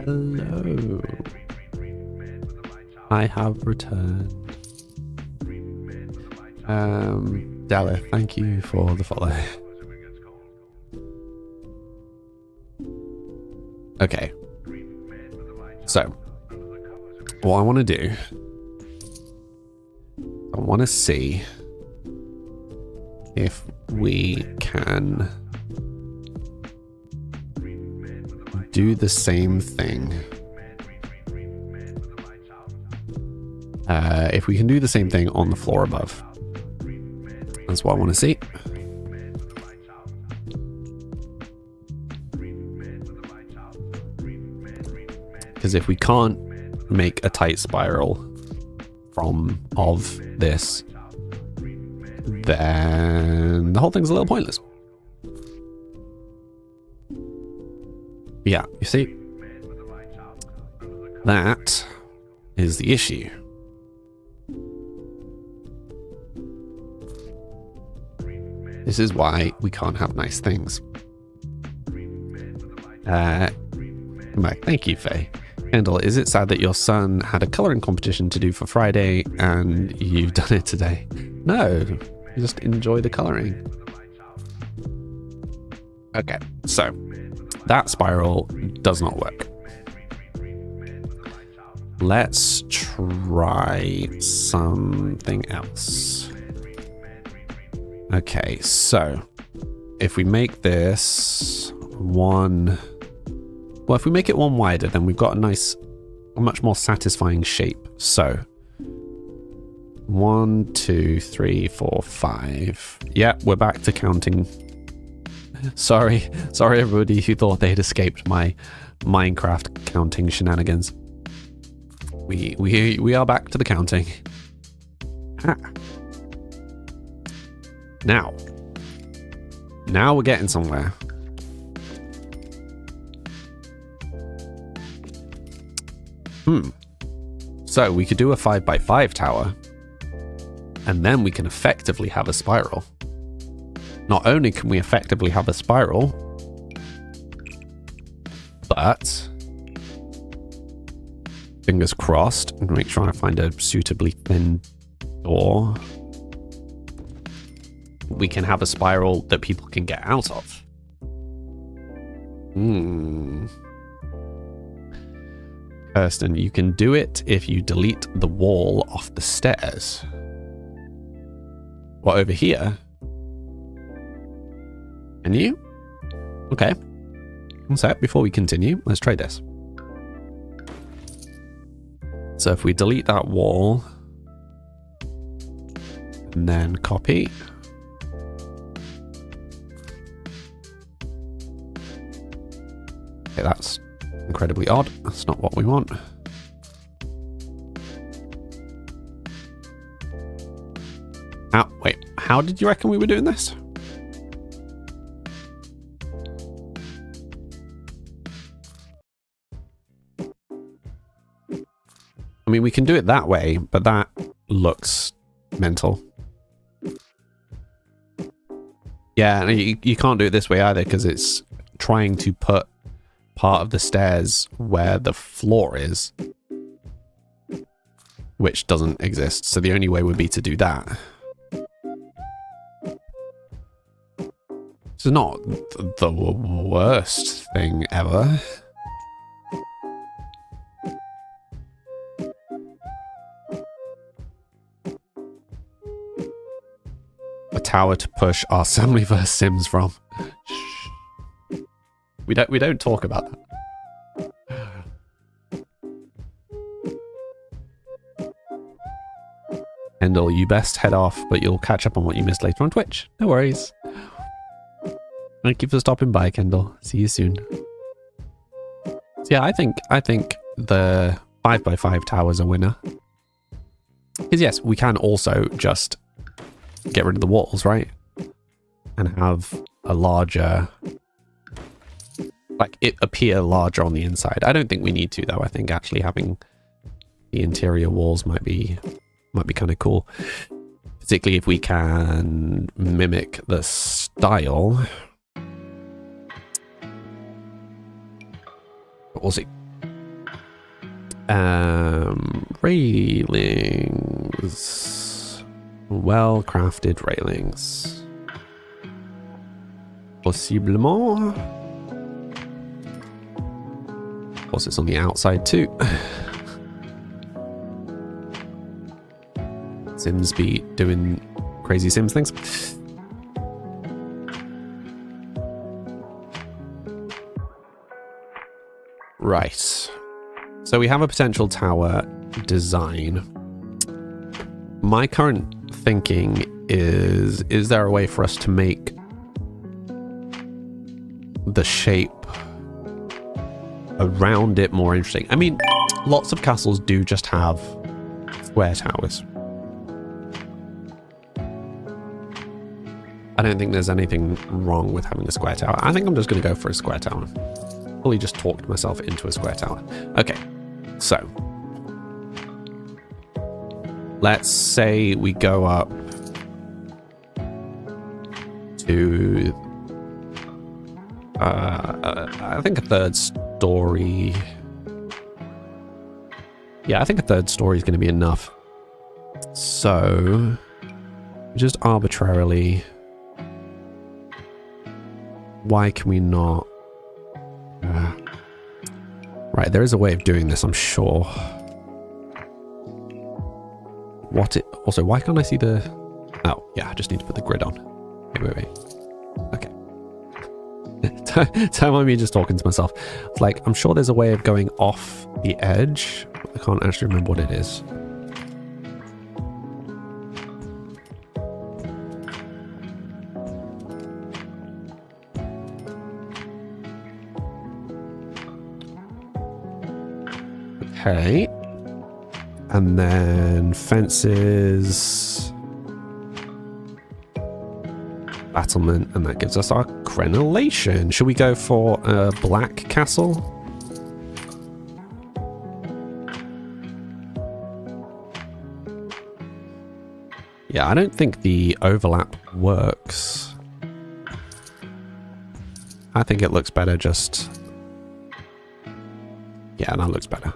Hello. I have returned. Della, thank you for the follow. Okay. So, what I want to do, I want to see if we can do the same thing. If we can do the same thing on the floor above. That's what I want to see. Because if we can't make a tight spiral of this, then the whole thing's a little pointless. Yeah, you see? That is the issue. This is why we can't have nice things. Thank you, Faye. Kendall, is it sad that your son had a colouring competition to do for Friday and you've done it today? No, just enjoy the colouring. Okay, so that spiral does not work. Let's try something else. Okay, so if we make this one... Well, if we make it one wider, then we've got a much more satisfying shape. So 1, 2, 3, 4, 5. Yeah, we're back to counting. Sorry everybody who thought they'd escaped my Minecraft counting shenanigans. We are back to the counting. Ah. Now we're getting somewhere. So we could do a 5x5 tower, and then we can effectively have a spiral. Not only can we effectively have a spiral, but fingers crossed, and make sure I find a suitably thin door. We can have a spiral that people can get out of. Kirsten, you can do it if you delete the wall off the stairs. What, over here? Can you? Okay. One sec, before we continue, let's try this. So if we delete that wall, and then copy. Okay, that's incredibly odd. That's not what we want. Wait, how did you reckon we were doing this? I mean, we can do it that way, but that looks mental. Yeah, and you can't do it this way either, because it's trying to put part of the stairs where the floor is, which doesn't exist. So the only way would be to do that. It's not the worst thing ever. A tower to push our Assemblyverse Sims from. We don't talk about that. Kendall, you best head off, but you'll catch up on what you missed later on Twitch. No worries. Thank you for stopping by, Kendall. See you soon. So yeah, I think the 5x5 tower's a winner. Because yes, we can also just get rid of the walls, right? And have a larger... like it appear larger on the inside. I don't think we need to though. I think actually having the interior walls might be kind of cool, particularly if we can mimic the style. But we'll see. Railings. Well-crafted railings. Possiblement. Of course, it's on the outside too. Sims be doing crazy Sims things. Right. So we have a potential tower design. My current thinking is there a way for us to make the shape around it more interesting? I mean, lots of castles do just have square towers. I don't think there's anything wrong with having a square tower. I think I'm just going to go for a square tower. Fully just talked myself into a square tower. Okay, so let's say we go up to I think a third story. Yeah, I think a third story is going to be enough. So just arbitrarily, why can we not? Right, there is a way of doing this, I'm sure. Also, why can't I see the... Oh, yeah, I just need to put the grid on. Wait. Okay. Don't mind me just talking to myself. It's like, I'm sure there's a way of going off the edge. I can't actually remember what it is. Okay. And then fences, battlement, and that gives us our crenellation. Should we go for a black castle? Yeah, I don't think the overlap works. I think it looks better just... Yeah, that looks better.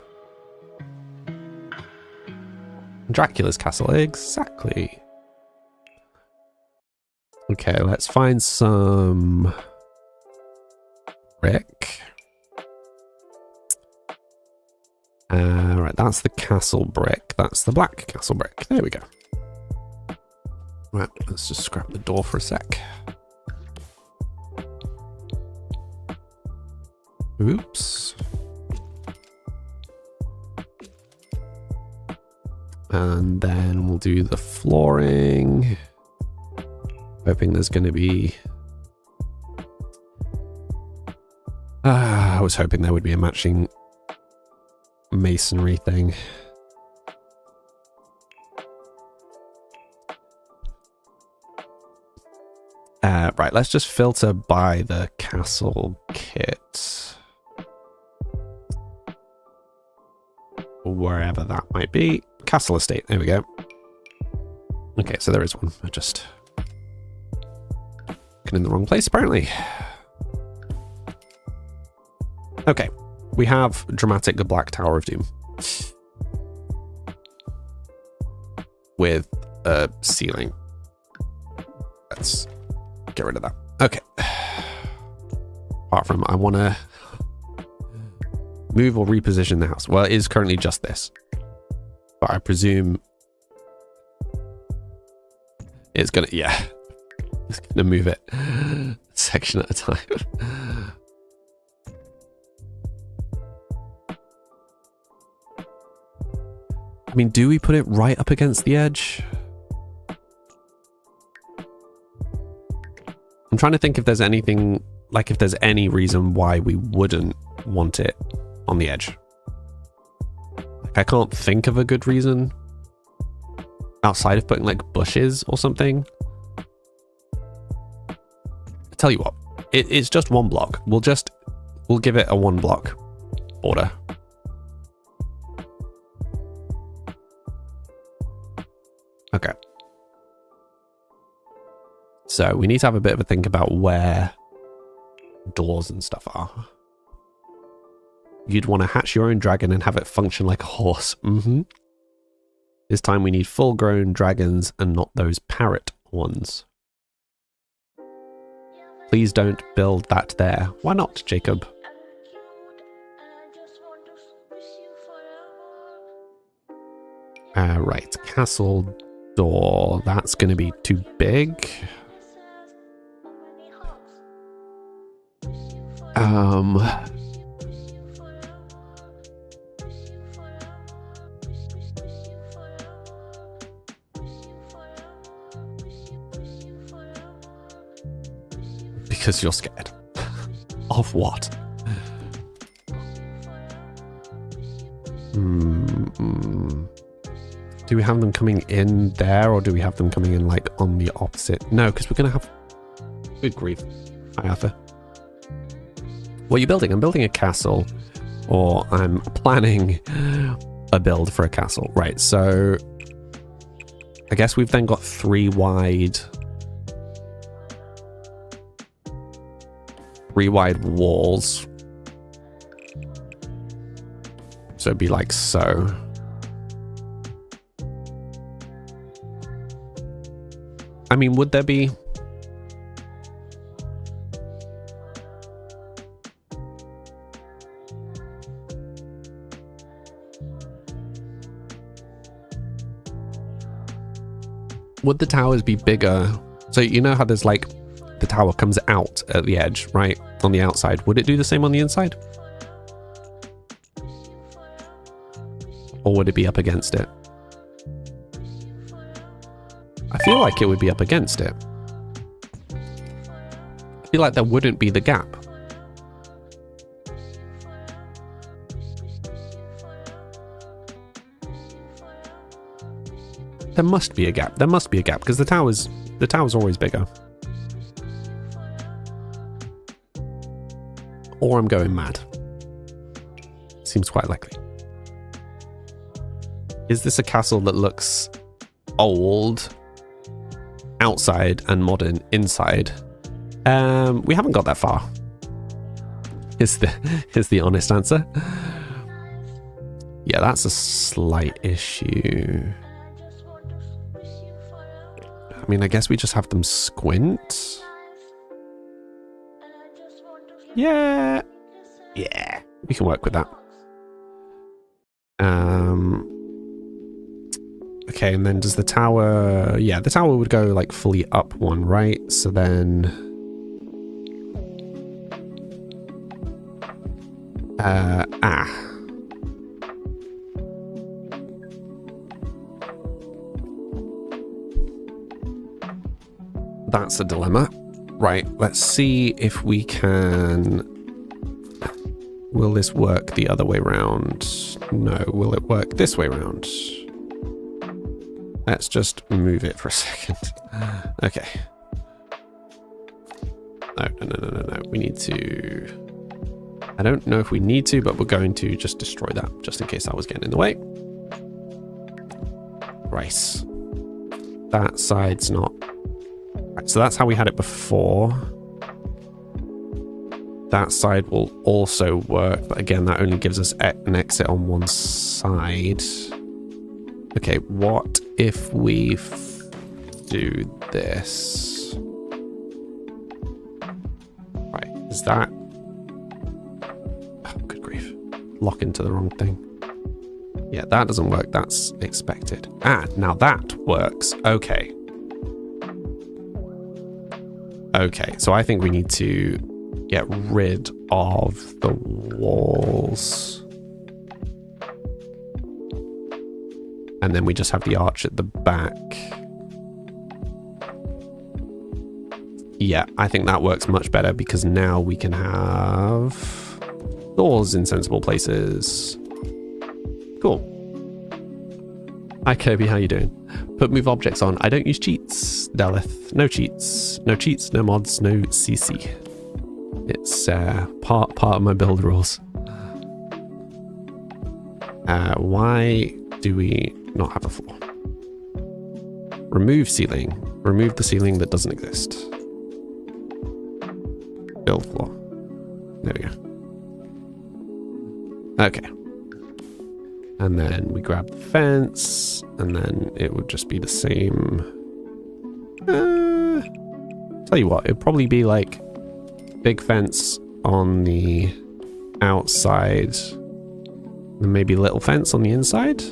Dracula's castle, exactly. Okay, let's find some brick. Right, that's the castle brick. That's the black castle brick. There we go. Right, let's just scrap the door for a sec. Oops. And then we'll do the flooring. Hoping there's going to be... I was hoping there would be a matching masonry thing. Right, let's just filter by the castle kit. Wherever that might be. Castle estate, there we go. Okay, so there is one. I just looking in the wrong place, apparently. Okay, we have dramatic the Black Tower of Doom. With a ceiling. Let's get rid of that. Okay. Apart from I want to move or reposition the house. Well, it is currently just this. But I presume it's gonna, yeah, it's gonna move it a section at a time. I mean, do we put it right up against the edge? I'm trying to think if there's anything, like if there's any reason why we wouldn't want it on the edge. I can't think of a good reason outside of putting like bushes or something. I tell you what, it's just one block. We'll give it a 1 block border. Okay. So we need to have a bit of a think about where doors and stuff are. You'd want to hatch your own dragon and have it function like a horse. This time we need full-grown dragons and not those parrot ones. Please don't build that there. Why not, Jacob? Right, castle door. That's going to be too big. Because you're scared. Of what? Do we have them coming in there, or do we have them coming in like on the opposite? No, because we're going to have... Good grief. Hi, Arthur. What are you building? I'm building a castle, or I'm planning a build for a castle. Right, so I guess we've then got 3 wide walls. So it'd be like so. I mean, would there be... Would the towers be bigger? So you know how there's like the tower comes out at the edge, right? On the outside. Would it do the same on the inside? Or would it be up against it? I feel like it would be up against it. I feel like there wouldn't be the gap. There must be a gap. There must be a gap because the tower's always bigger. Or I'm going mad. Seems quite likely. Is this a castle that looks old outside and modern inside? We haven't got that far. Is the honest answer. Yeah, that's a slight issue. I mean, I guess we just have them squint. Yeah. Yeah, we can work with that. Okay, and then does the tower... Yeah, the tower would go like fully up one, right? So then... That's a dilemma. Right, let's see if we can... Will this work the other way round? No, will it work this way round? Let's just move it for a second. Okay. No. We need to... I don't know if we need to, but we're going to just destroy that, just in case that was getting in the way. Right. That side's not... Right, so that's how we had it before. That side will also work, but again, that only gives us an exit on one side. Okay, what if we do this? Right, is that... Oh, good grief. Lock into the wrong thing. Yeah, that doesn't work. That's expected. Ah, now that works. Okay. Okay, so I think we need to get rid of the walls. And then we just have the arch at the back. Yeah, I think that works much better because now we can have doors in sensible places. Cool. Hi Kirby, how you doing? Put move objects on. I don't use cheats, Daleth. No cheats. No cheats, no mods, no CC. It's part of my build rules. Why do we not have a floor? Remove ceiling. Remove the ceiling that doesn't exist. Build floor. There we go. Okay. And then we grab the fence, and then it would just be the same. Tell you what, it'd probably be like big fence on the outside, and maybe little fence on the inside.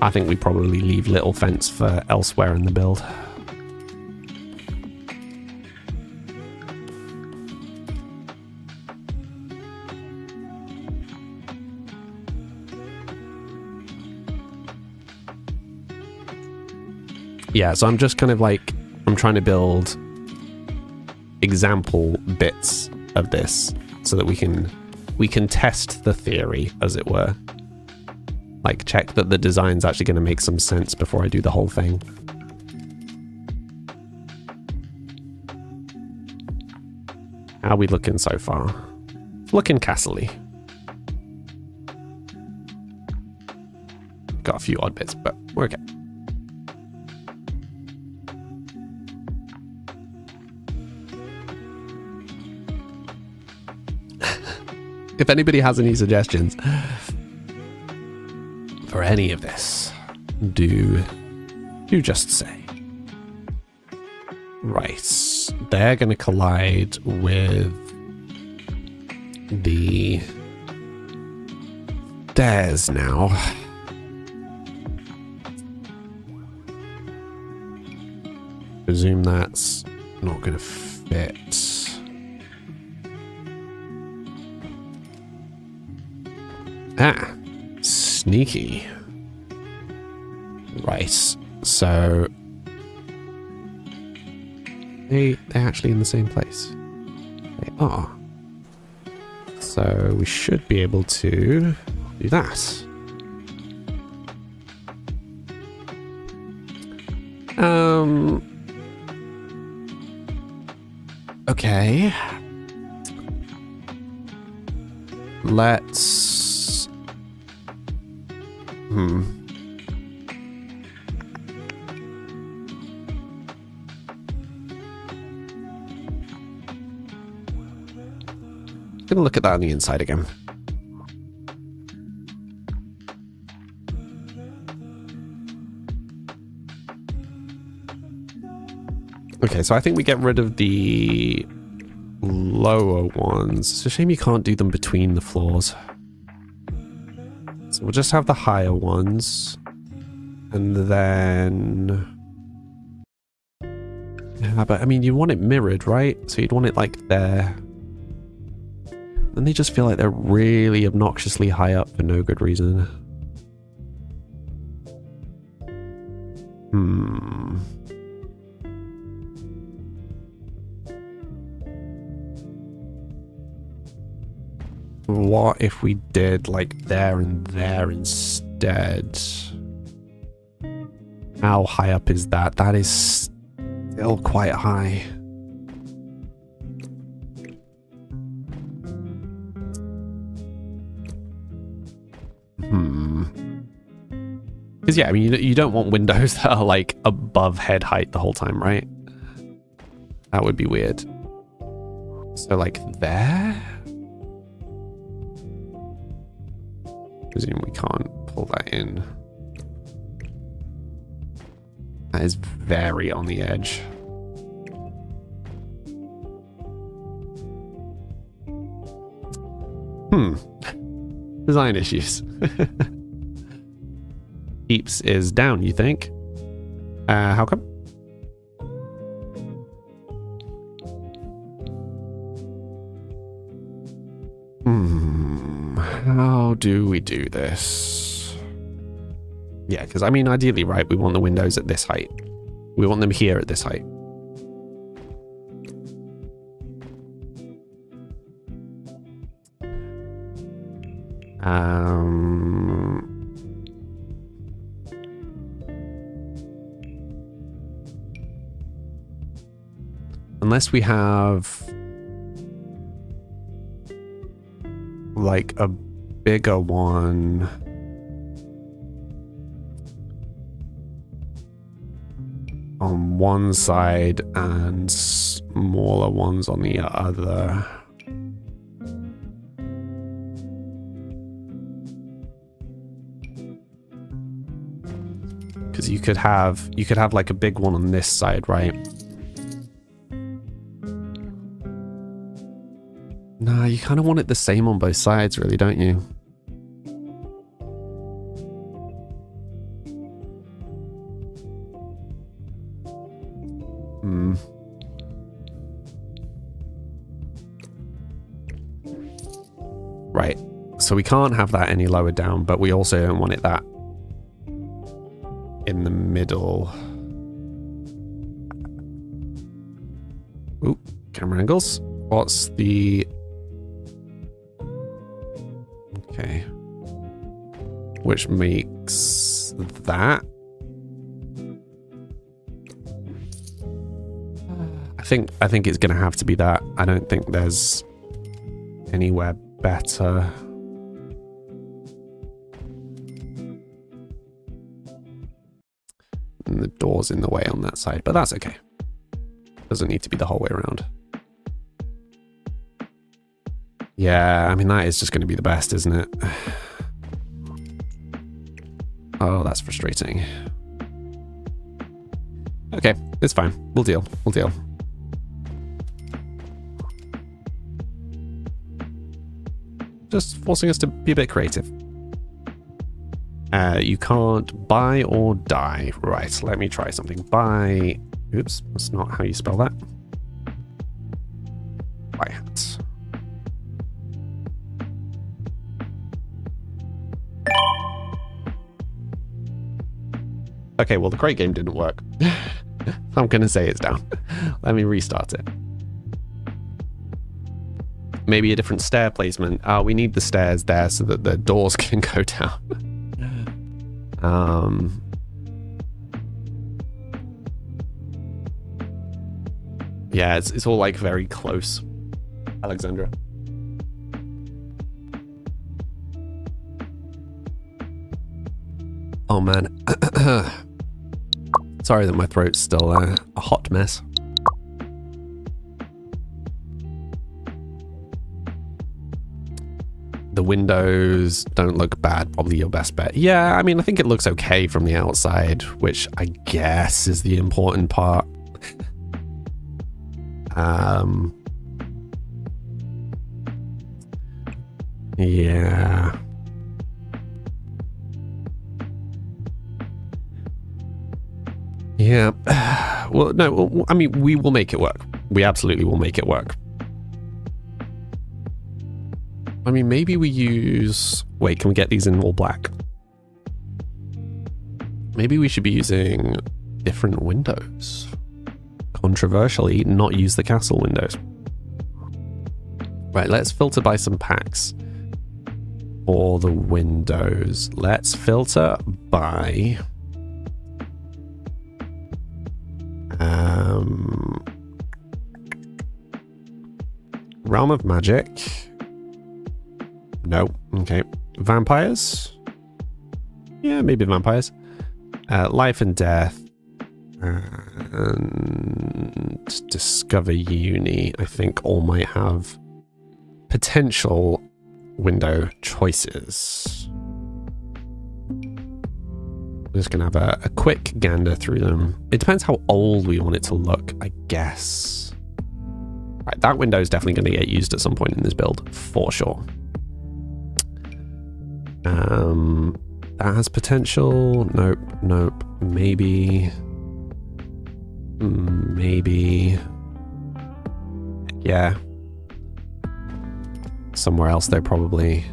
I think we probably leave little fence for elsewhere in the build. Yeah, so I'm just kind of like, I'm trying to build example bits of this so that we can test the theory, as it were. Like, check that the design's actually going to make some sense before I do the whole thing. How are we looking so far? Looking castle-y. Got a few odd bits, but we're okay. If anybody has any suggestions for any of this, do just say. Right, they're going to collide with the stairs now. Presume that's not going to fit. Ah, sneaky. Right, so they're actually in the same place. They are. So we should be able to do that. Okay. Let's gonna look at that on the inside again. Okay, so I think we get rid of the lower ones. It's a shame you can't do them between the floors. So we'll just have the higher ones. And then... yeah, but I mean, you want it mirrored, right? So you'd want it like there. And they just feel like they're really obnoxiously high up for no good reason. What if we did like there and there instead? How high up is that? That is still quite high. Because yeah, I mean, you don't want windows that are like above head height the whole time, right? That would be weird. So like there? Presume we can't pull that in. That is very on the edge. Design issues. Keeps is down, you think? How come? How do we do this? Yeah, because I mean, ideally, right, we want the windows at this height. We want them here at this height. Unless we have like a bigger one. on one side and smaller ones on the other. Because you could have like a big one on this side, right? Nah, you kind of want it the same on both sides, really, don't you? Right, so we can't have that any lower down, but we also don't want it that in the middle. Ooh, camera angles. What's the... Okay. Which makes that... I think it's gonna have to be that. I don't think there's anywhere better. And the door's in the way on that side, but that's okay. Doesn't need to be the whole way around. Yeah, I mean, that is just going to be the best, isn't it? Oh, that's frustrating. Okay, it's fine. We'll deal. We'll deal. Just forcing us to be a bit creative. You can't buy or die. Right, let me try something. Buy... Oops, that's not how you spell that. Buy hats. Okay, well, the crate game didn't work. I'm going to say it's down. Let me restart it. Maybe a different stair placement. We need the stairs there so that the doors can go down. Yeah, it's all like very close. Alexandra. Oh man. Sorry that my throat's still a hot mess. The windows don't look bad, probably your best bet. Yeah, I mean, I think it looks okay from the outside, which I guess is the important part. Yeah. Yeah. Well, no, I mean, we will make it work. We absolutely will make it work. I mean, maybe we use... Wait, can we get these in all black? Maybe we should be using different windows. Controversially, not use the castle windows. Right, let's filter by some packs for the windows. Let's filter by... Realm of Magic. No. Okay. Vampires? Yeah, maybe vampires. Life and Death. And Discover Uni, I think all might have potential window choices. I'm just going to have a quick gander through them. It depends how old we want it to look, I guess. Right, that window is definitely going to get used at some point in this build, for sure. That has potential. Nope, nope. Maybe. Maybe. Yeah. Somewhere else, though, probably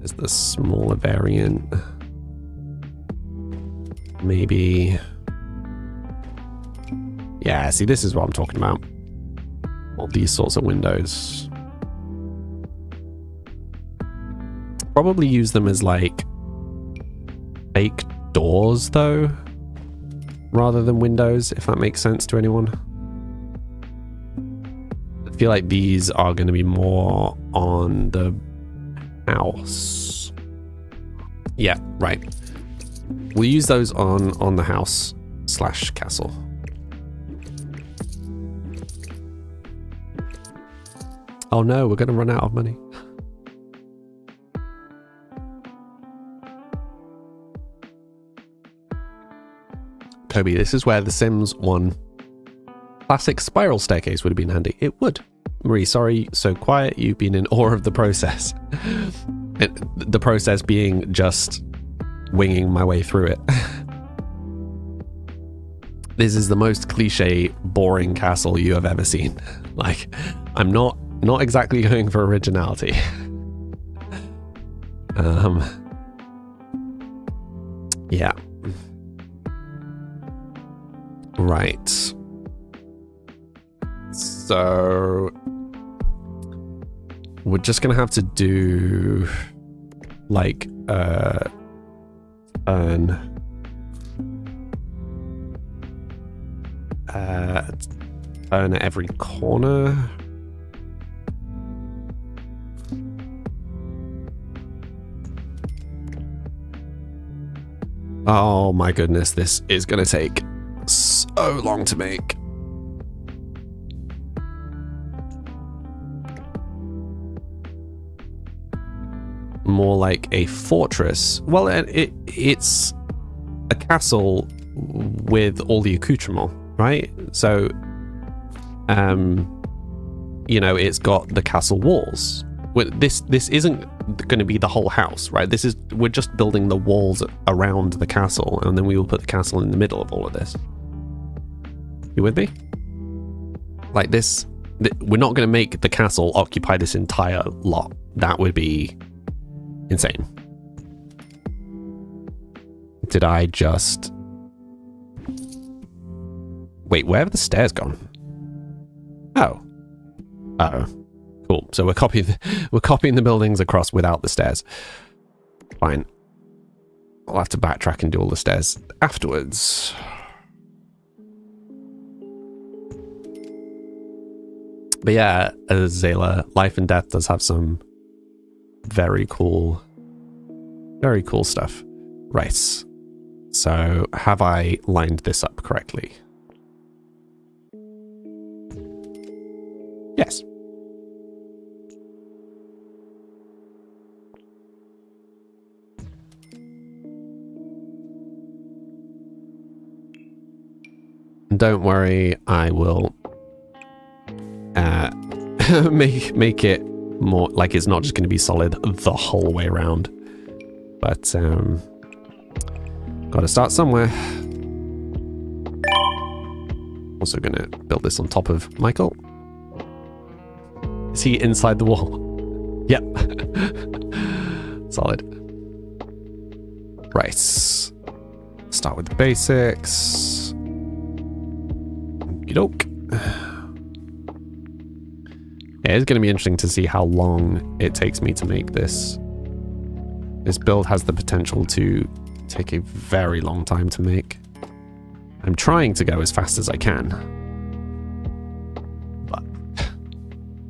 is the smaller variant. Maybe. Yeah, see, this is what I'm talking about. All these sorts of windows. Probably use them as like fake doors though, rather than windows, if that makes sense to anyone. I feel like these are going to be more on the house. Yeah, right. We'll use those on the house. / castle. Oh no, we're going to run out of money. Kobe, this is where The Sims 1 classic spiral staircase would have been handy. It would. Marie, sorry, so quiet. You've been in awe of the process. The process being just winging my way through it. This is the most cliche, boring castle you have ever seen. Like, I'm not exactly going for originality. Yeah. Right. So we're just gonna have to do like turn at every corner. Oh my goodness, this is gonna take so long to make. More like a fortress. Well, it's a castle with all the accoutrement, right? So, you know, it's got the castle walls. This isn't going to be the whole house, right? We're just building the walls around the castle, and then we will put the castle in the middle of all of this. You with me? Like this, we're not going to make the castle occupy this entire lot. That would be insane. Did I just... Wait, where have the stairs gone? Oh. Uh-oh. Cool. So we're copying the buildings across without the stairs. Fine. I'll have to backtrack and do all the stairs afterwards. But yeah, Azela, Life and Death does have some very cool stuff. Right. So have I lined this up correctly? Yes. Don't worry, I will make it more like it's not just going to be solid the whole way around. But gotta start somewhere. Also gonna build this on top of Michael. Is he inside the wall? Yep. Solid. Right. Start with the basics. Okey-doke. Yeah, it's going to be interesting to see how long it takes me to make this. This build has the potential to take a very long time to make. I'm trying to go as fast as I can. But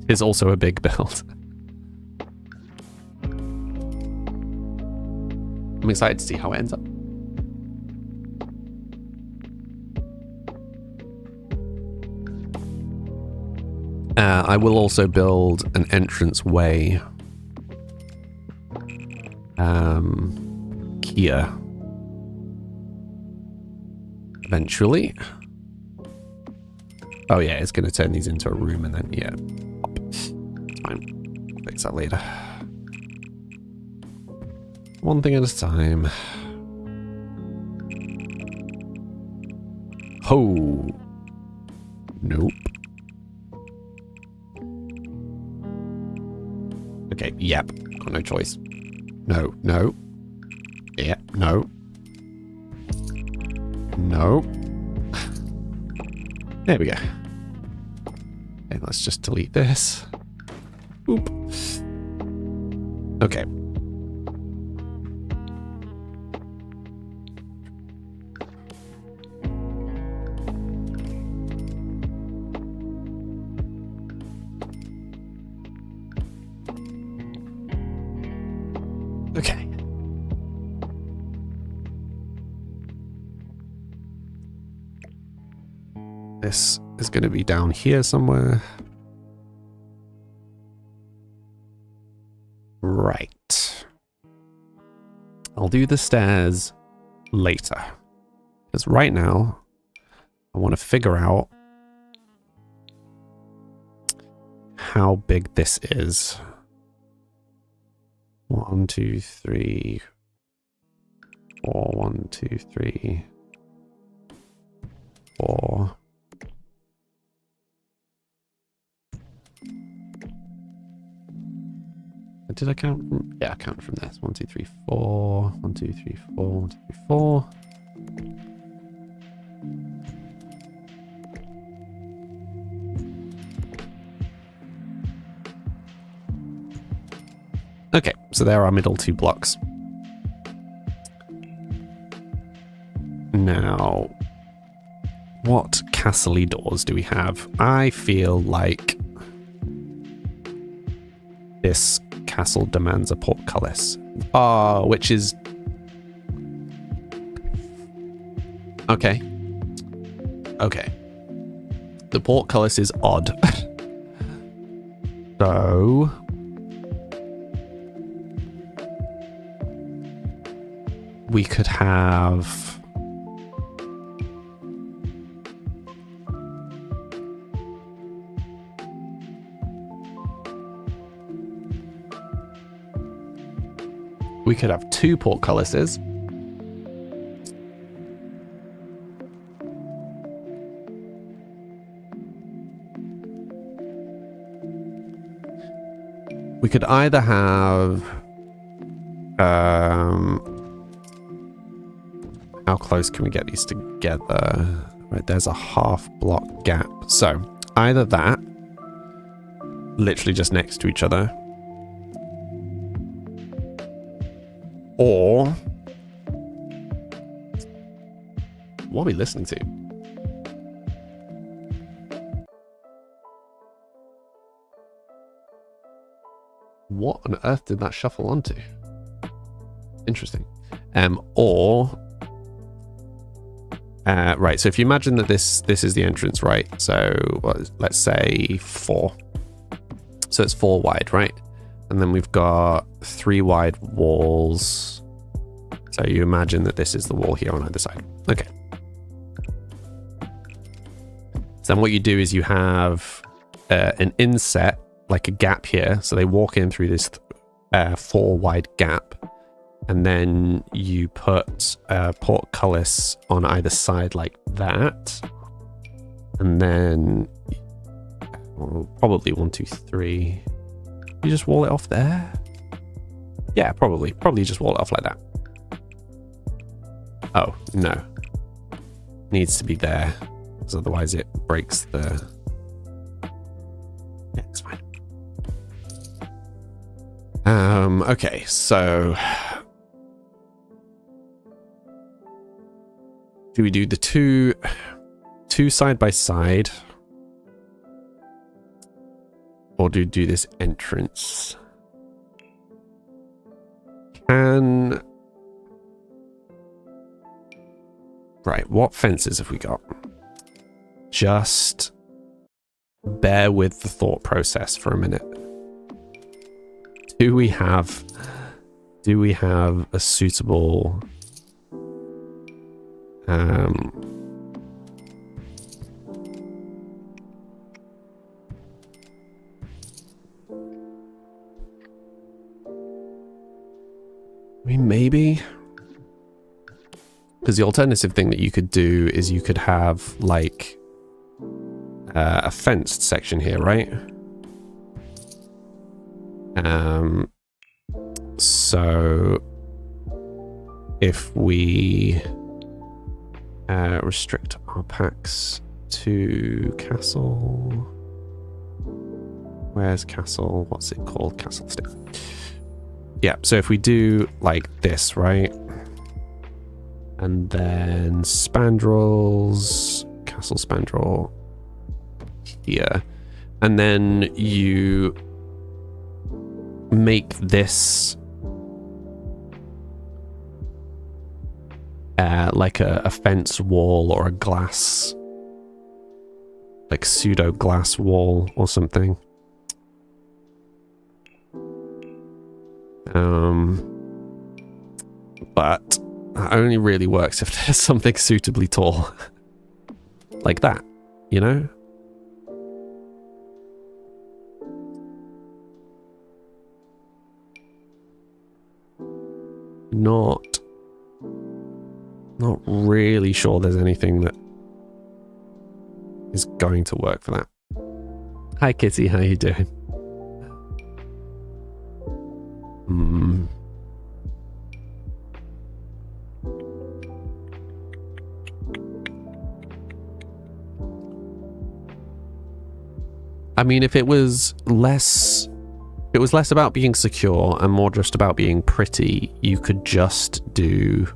it's also a big build. I'm excited to see how it ends up. I will also build an entrance way here eventually. Oh yeah, it's going to turn these into a room and then yeah, pop. It's fine. Fix that later. One thing at a time. Oh, nope. Okay, yep, got no choice. No, no. Yeah, no. No. There we go. Okay, let's just delete this. Oop. Okay. Okay. This is going to be down here somewhere. Right. I'll do the stairs later. Because right now, I want to figure out how big this is. 1, 2, 3, 4. 1, 2, 3, 4. Did I count from? Yeah, I counted from this. 1, 2, 3, 4. 1, 2, 3, 4. 1, 2, 3, 4. Okay, so there are our middle 2 blocks. Now, what castle-y doors do we have? I feel like this castle demands a portcullis. Which is... Okay. Okay. The portcullis is odd. So... we could have... we could have 2 portcullises. We could either have... how close can we get these together? Right, there's a half block gap. So, either that, literally just next to each other, or... what are we listening to? What on earth did that shuffle onto? Interesting. Or... right, so if you imagine that this is the entrance, right? So let's say 4. So it's 4 wide, right? And then we've got 3 wide walls. So you imagine that this is the wall here on either side. Okay. So then what you do is you have an inset, like a gap here. So they walk in through this 4 wide gap. And then you put a portcullis on either side like that. And then probably 1, 2, 3. You just wall it off there? Yeah, probably. Probably just wall it off like that. Oh, no. Needs to be there. Because otherwise it breaks the... yeah, it's fine. Okay, so... do we do the two side by side? Or do we do this entrance? Right, what fences have we got? Just bear with the thought process for a minute. Do we have a suitable... I mean, maybe. Because the alternative thing that you could do is you could have, like, a fenced section here, right? So if we restrict our packs to castle, where's castle? What's it called? Castle stick. Yeah, so if we do like this, right? And then spandrels, castle spandrel here. And then you make this like a fence wall or a glass like pseudo glass wall or something. But that only really works if there's something suitably tall. Like that, you know? Not really sure there's anything that is going to work for that. Hi Kitty, how you doing? I mean, if it was less about being secure and more just about being pretty, you could just do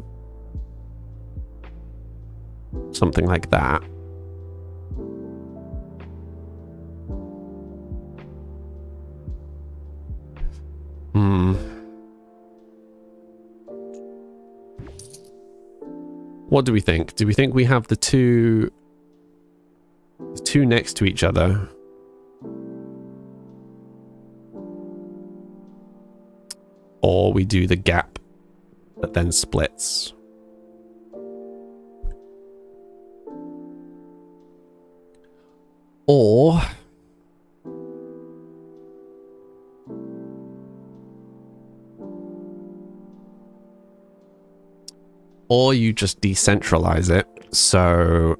something like that. What do we think? Do we think we have the two next to each other? Or we do the gap that then splits? Or you just decentralize it, so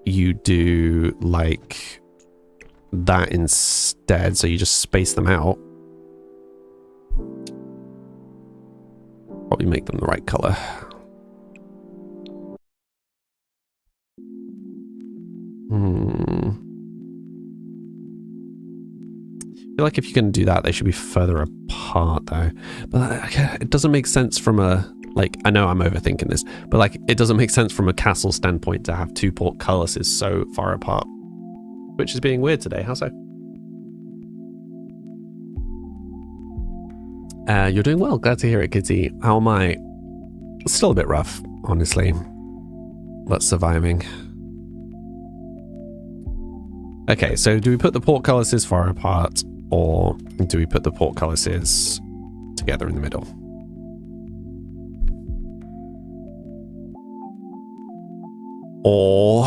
you do like that instead, so you just space them out. Probably make them the right color. I feel like if you're going to do that, they should be further apart though. But it doesn't make sense from a, like, I know I'm overthinking this, but like, it doesn't make sense from a castle standpoint to have two portcullises so far apart. Which is being weird today, how so? You're doing well, glad to hear it, Kitty. How am I? Still a bit rough, honestly, but surviving. Okay, so do we put the portcullises far apart, or do we put the portcullises together in the middle? Or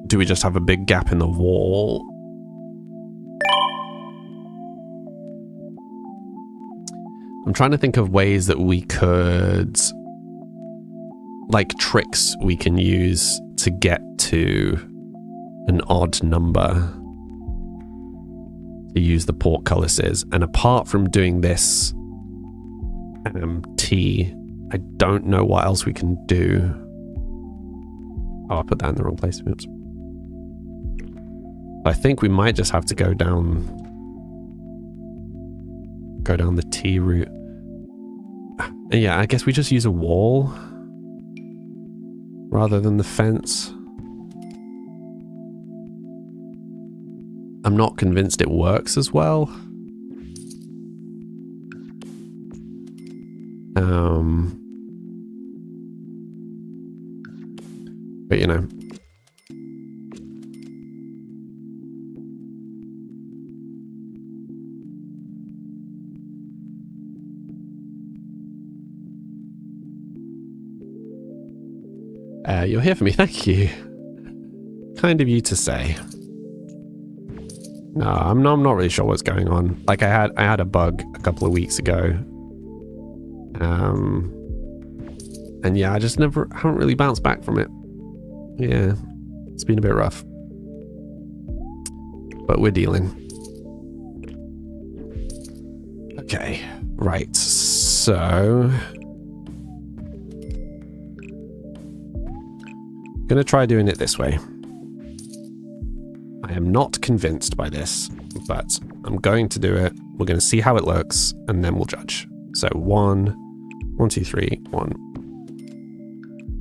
do we just have a big gap in the wall? I'm trying to think of ways that we could, like tricks we can use to get to an odd number to use the portcullises. And apart from doing this T, I don't know what else we can do. Oh, I put that in the wrong place. Oops. I think we might just have to go down the T route. And yeah, I guess we just use a wall rather than the fence. I'm not convinced it works as well. But you know. You're here for me, thank you. Kind of you to say. No, I'm not really sure what's going on. Like I had a bug a couple of weeks ago. And yeah, I just haven't really bounced back from it. Yeah, it's been a bit rough. But we're dealing. Okay, right, so gonna try doing it this way. I am not convinced by this, but I'm going to do it. We're going to see how it looks, and then we'll judge. So 1, 1, 2, 3, 1,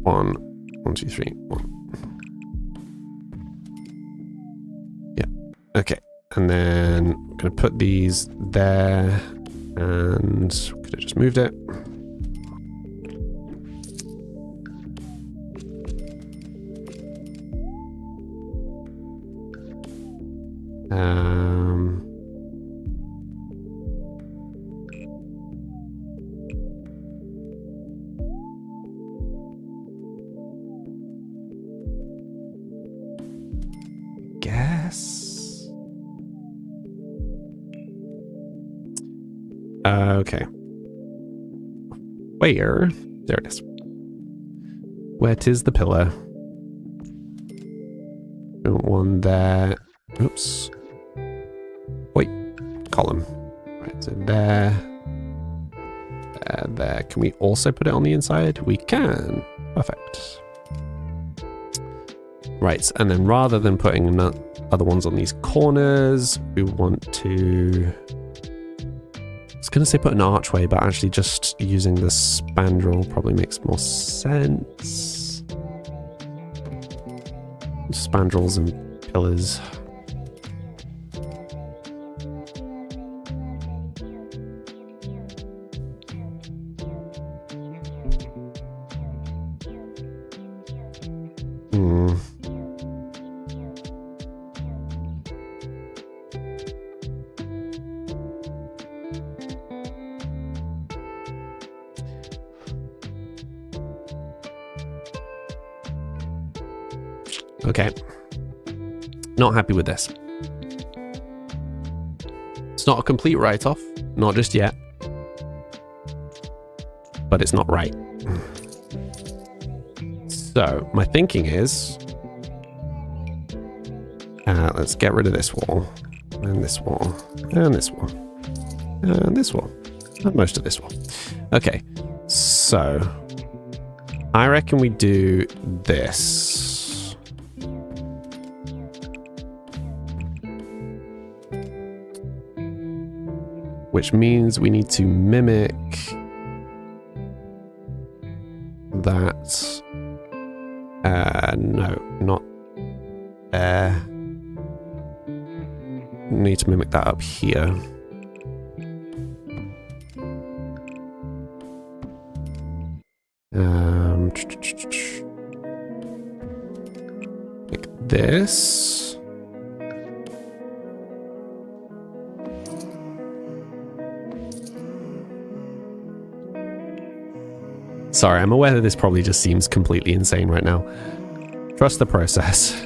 1, 1, 2, 3, 1. Yeah, okay. And then I'm going to put these there, and could have just moved it. Guess. Okay. Where? There it is. Where 'tis the pillar. Don't want that. Oops. Wait. Column. Right, so there. There. Can we also put it on the inside? We can. Perfect. Right, and then rather than putting other ones on these corners, we want to... I was going to say put an archway, but actually just using the spandrel probably makes more sense. Spandrels and pillars. Okay. Not happy with this. It's not a complete write-off. Not just yet. But it's not right. So, my thinking is... let's get rid of this wall. And this wall. And this wall. And this wall. And most of this wall. Okay. So... I reckon we do this. Which means we need to mimic that. No, not there. Need to mimic that up here. Like this. Sorry, I'm aware that this probably just seems completely insane right now. Trust the process.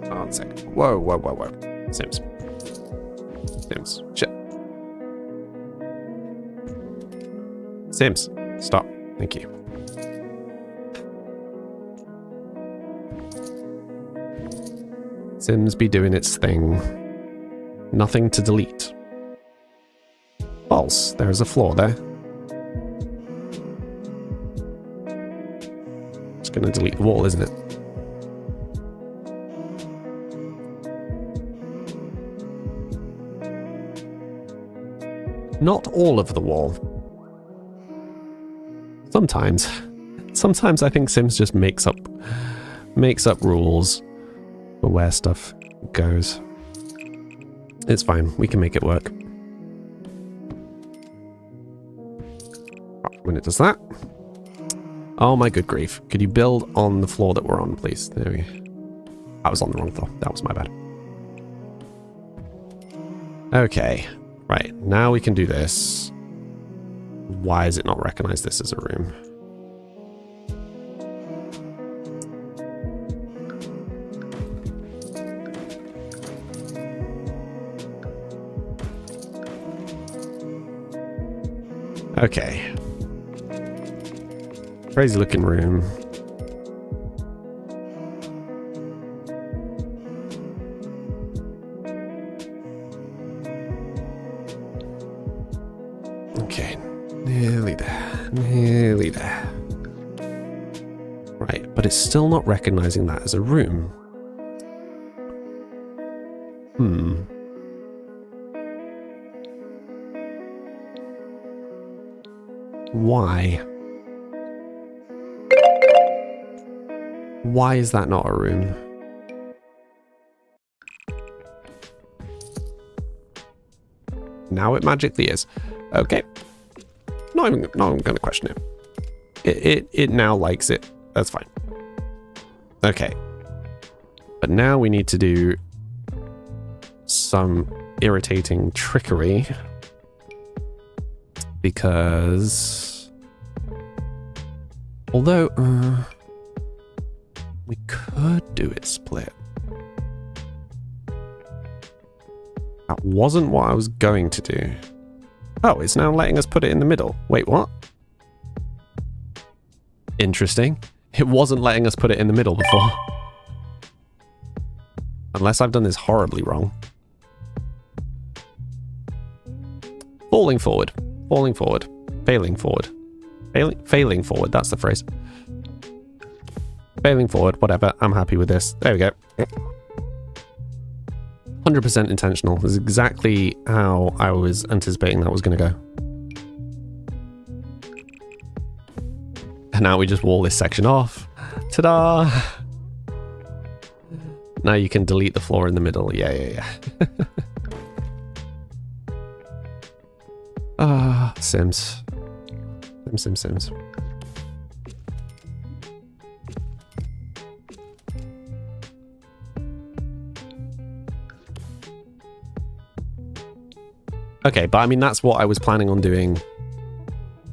Oh, 1 second. Whoa, whoa, whoa, whoa. Sims. Sims. Shit. Sims, stop. Thank you. Sims be doing its thing. Nothing to delete. False. There's a flaw there. It's going to delete the wall, isn't it? Not all of the wall. Sometimes I think Sims just makes up rules for where stuff goes. It's fine. We can make it work. When it does that. Oh my good grief. Could you build on the floor that we're on, please? There we go. I was on the wrong floor. That was my bad. Okay. Right. Now we can do this. Why is it not recognize this as a room? Okay. Crazy looking room. Okay. Nearly there. Nearly there. Right, but it's still not recognizing that as a room. Why? Why is that not a room? now it magically is. Okay. Not even going to question it. It now likes it. That's fine. Okay. But now we need to do some irritating trickery. Because... although... we could do it split. That wasn't what I was going to do. Oh, it's now letting us put it in the middle. Wait, what? Interesting. It wasn't letting us put it in the middle before. Unless I've done this horribly wrong. Falling forward. Falling forward. Failing forward. Failing forward, that's the phrase. Failing forward, whatever. I'm happy with this. There we go. 100% intentional. This is exactly how I was anticipating that was going to go. And now we just wall this section off. Ta-da! Now you can delete the floor in the middle. Yeah. Ah, Sims. Sims. Okay, but I mean, that's what I was planning on doing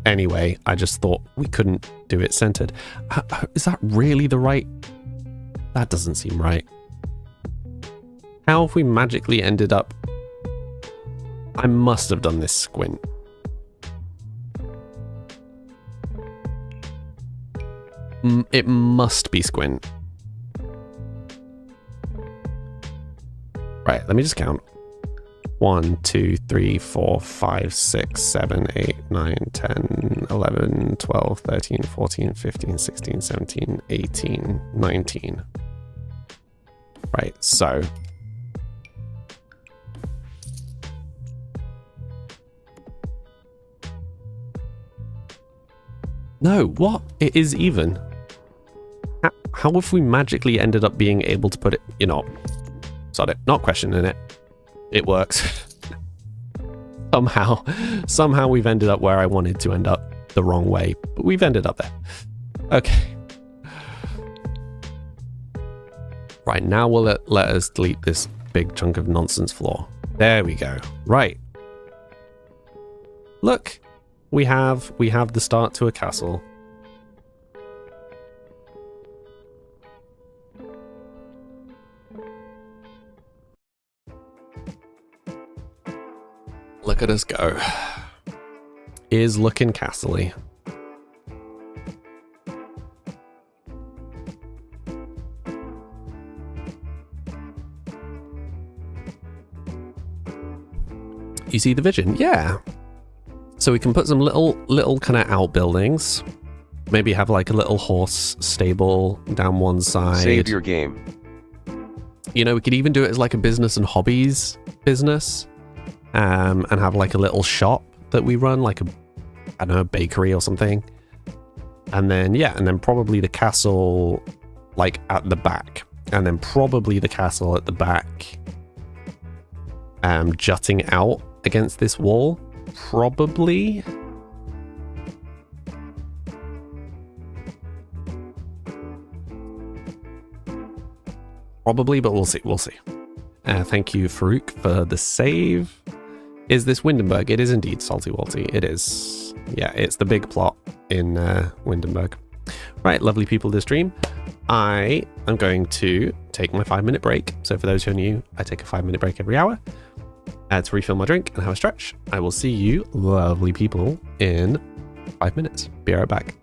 anyway. I just thought we couldn't do it centered. Is that really the right? That doesn't seem right. How have we magically ended up? I must have done this squint. It must be squint. Right, let me just count. 1, 2, 3, 4, 5, 6, 7, 8, 9, 10, 11, 12, 13, 14, 15, 16, 17, 18, 19. Right, so. No, what? It is even. How have we magically ended up being able to put it, you know, sod it, not questioning it. It works. Somehow we've ended up where I wanted to end up, the wrong way, but we've ended up there. Okay. Right, now will it let us delete this big chunk of nonsense floor. There we go. Right. Look, we have the start to a castle. Look at us go. Is looking castle-y. You see the vision? Yeah. So we can put some little kind of outbuildings. Maybe have like a little horse stable down one side. Save your game. You know, we could even do it as like a business and hobbies business. And have like a little shop that we run, like a, I don't know, bakery or something. And then, yeah, and then probably the castle like at the back. And then probably the castle at the back jutting out against this wall. Probably. Probably, but we'll see. We'll see. Thank you, Farouk, for the save. Is this Windenburg? It is indeed Salty Walty. It is. Yeah, it's the big plot in Windenburg. Right, lovely people of the stream. I am going to take my 5-minute break. So for those who are new, I take a 5-minute break every hour to refill my drink and have a stretch. I will see you, lovely people, in 5 minutes. Be right back.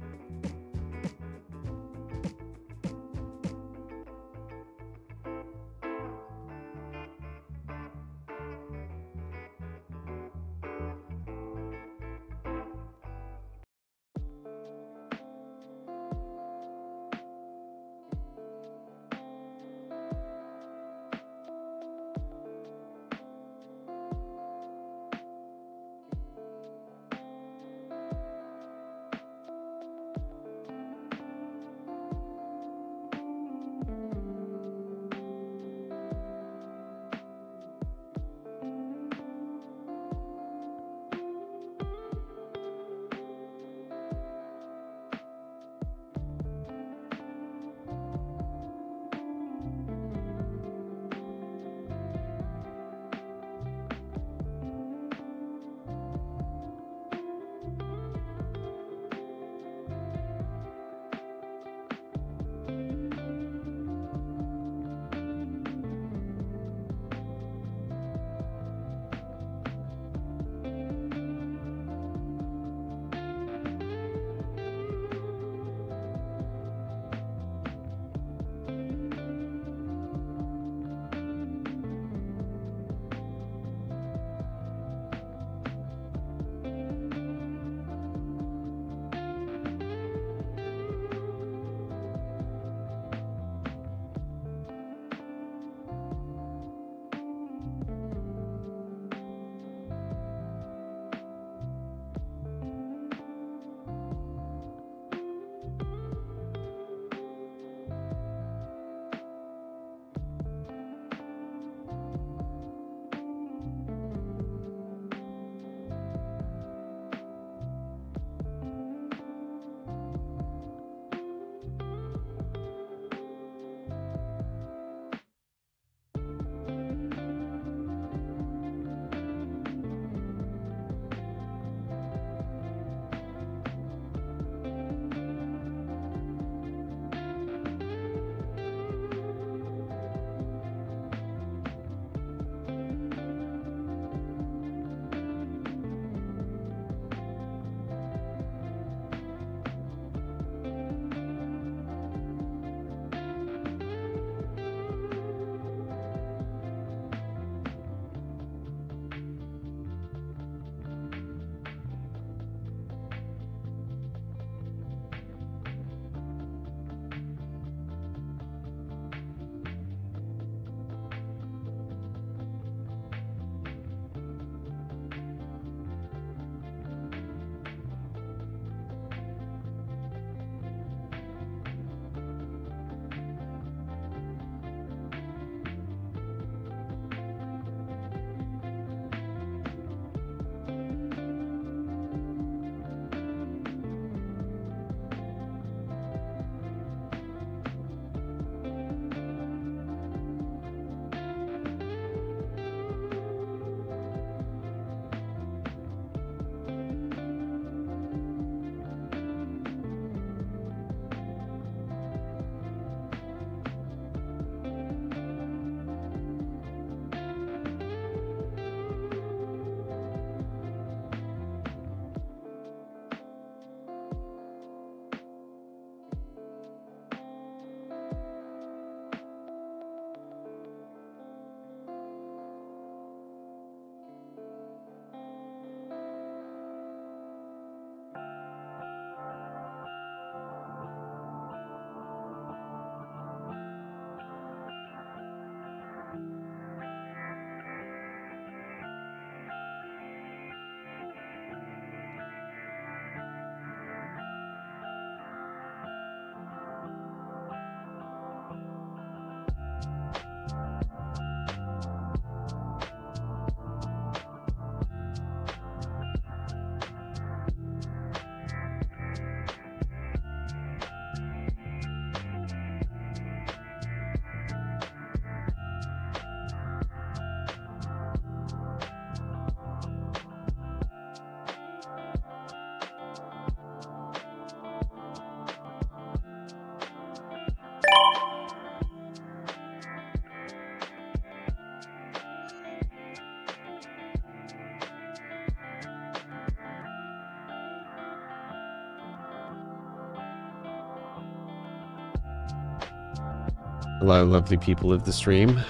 Hello, lovely people of the stream.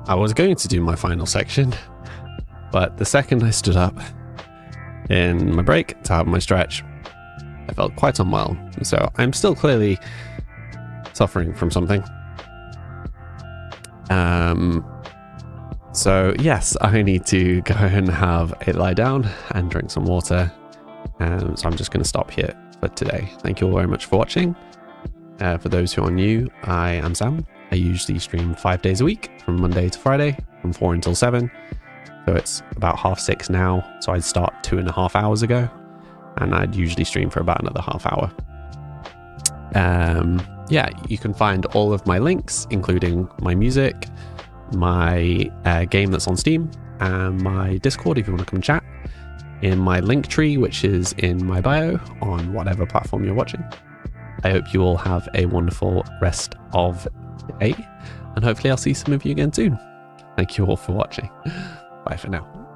I was going to do my final section, but the second I stood up in my break to have my stretch, I felt quite unwell. So I'm still clearly suffering from something. So yes, I need to go and have a lie down and drink some water. So I'm just going to stop here for today. Thank you all very much for watching. For those who are new, I am Sam. I usually stream 5 days a week from Monday to Friday from 4 until 7. So it's about 6:30 now. So I'd start 2.5 hours ago, and I'd usually stream for about another half hour. Yeah, you can find all of my links, including my music, my game that's on Steam, and my Discord if you want to come chat, in my link tree, which is in my bio on whatever platform you're watching. I hope you all have a wonderful rest of the day, and hopefully I'll see some of you again soon. Thank you all for watching. Bye for now.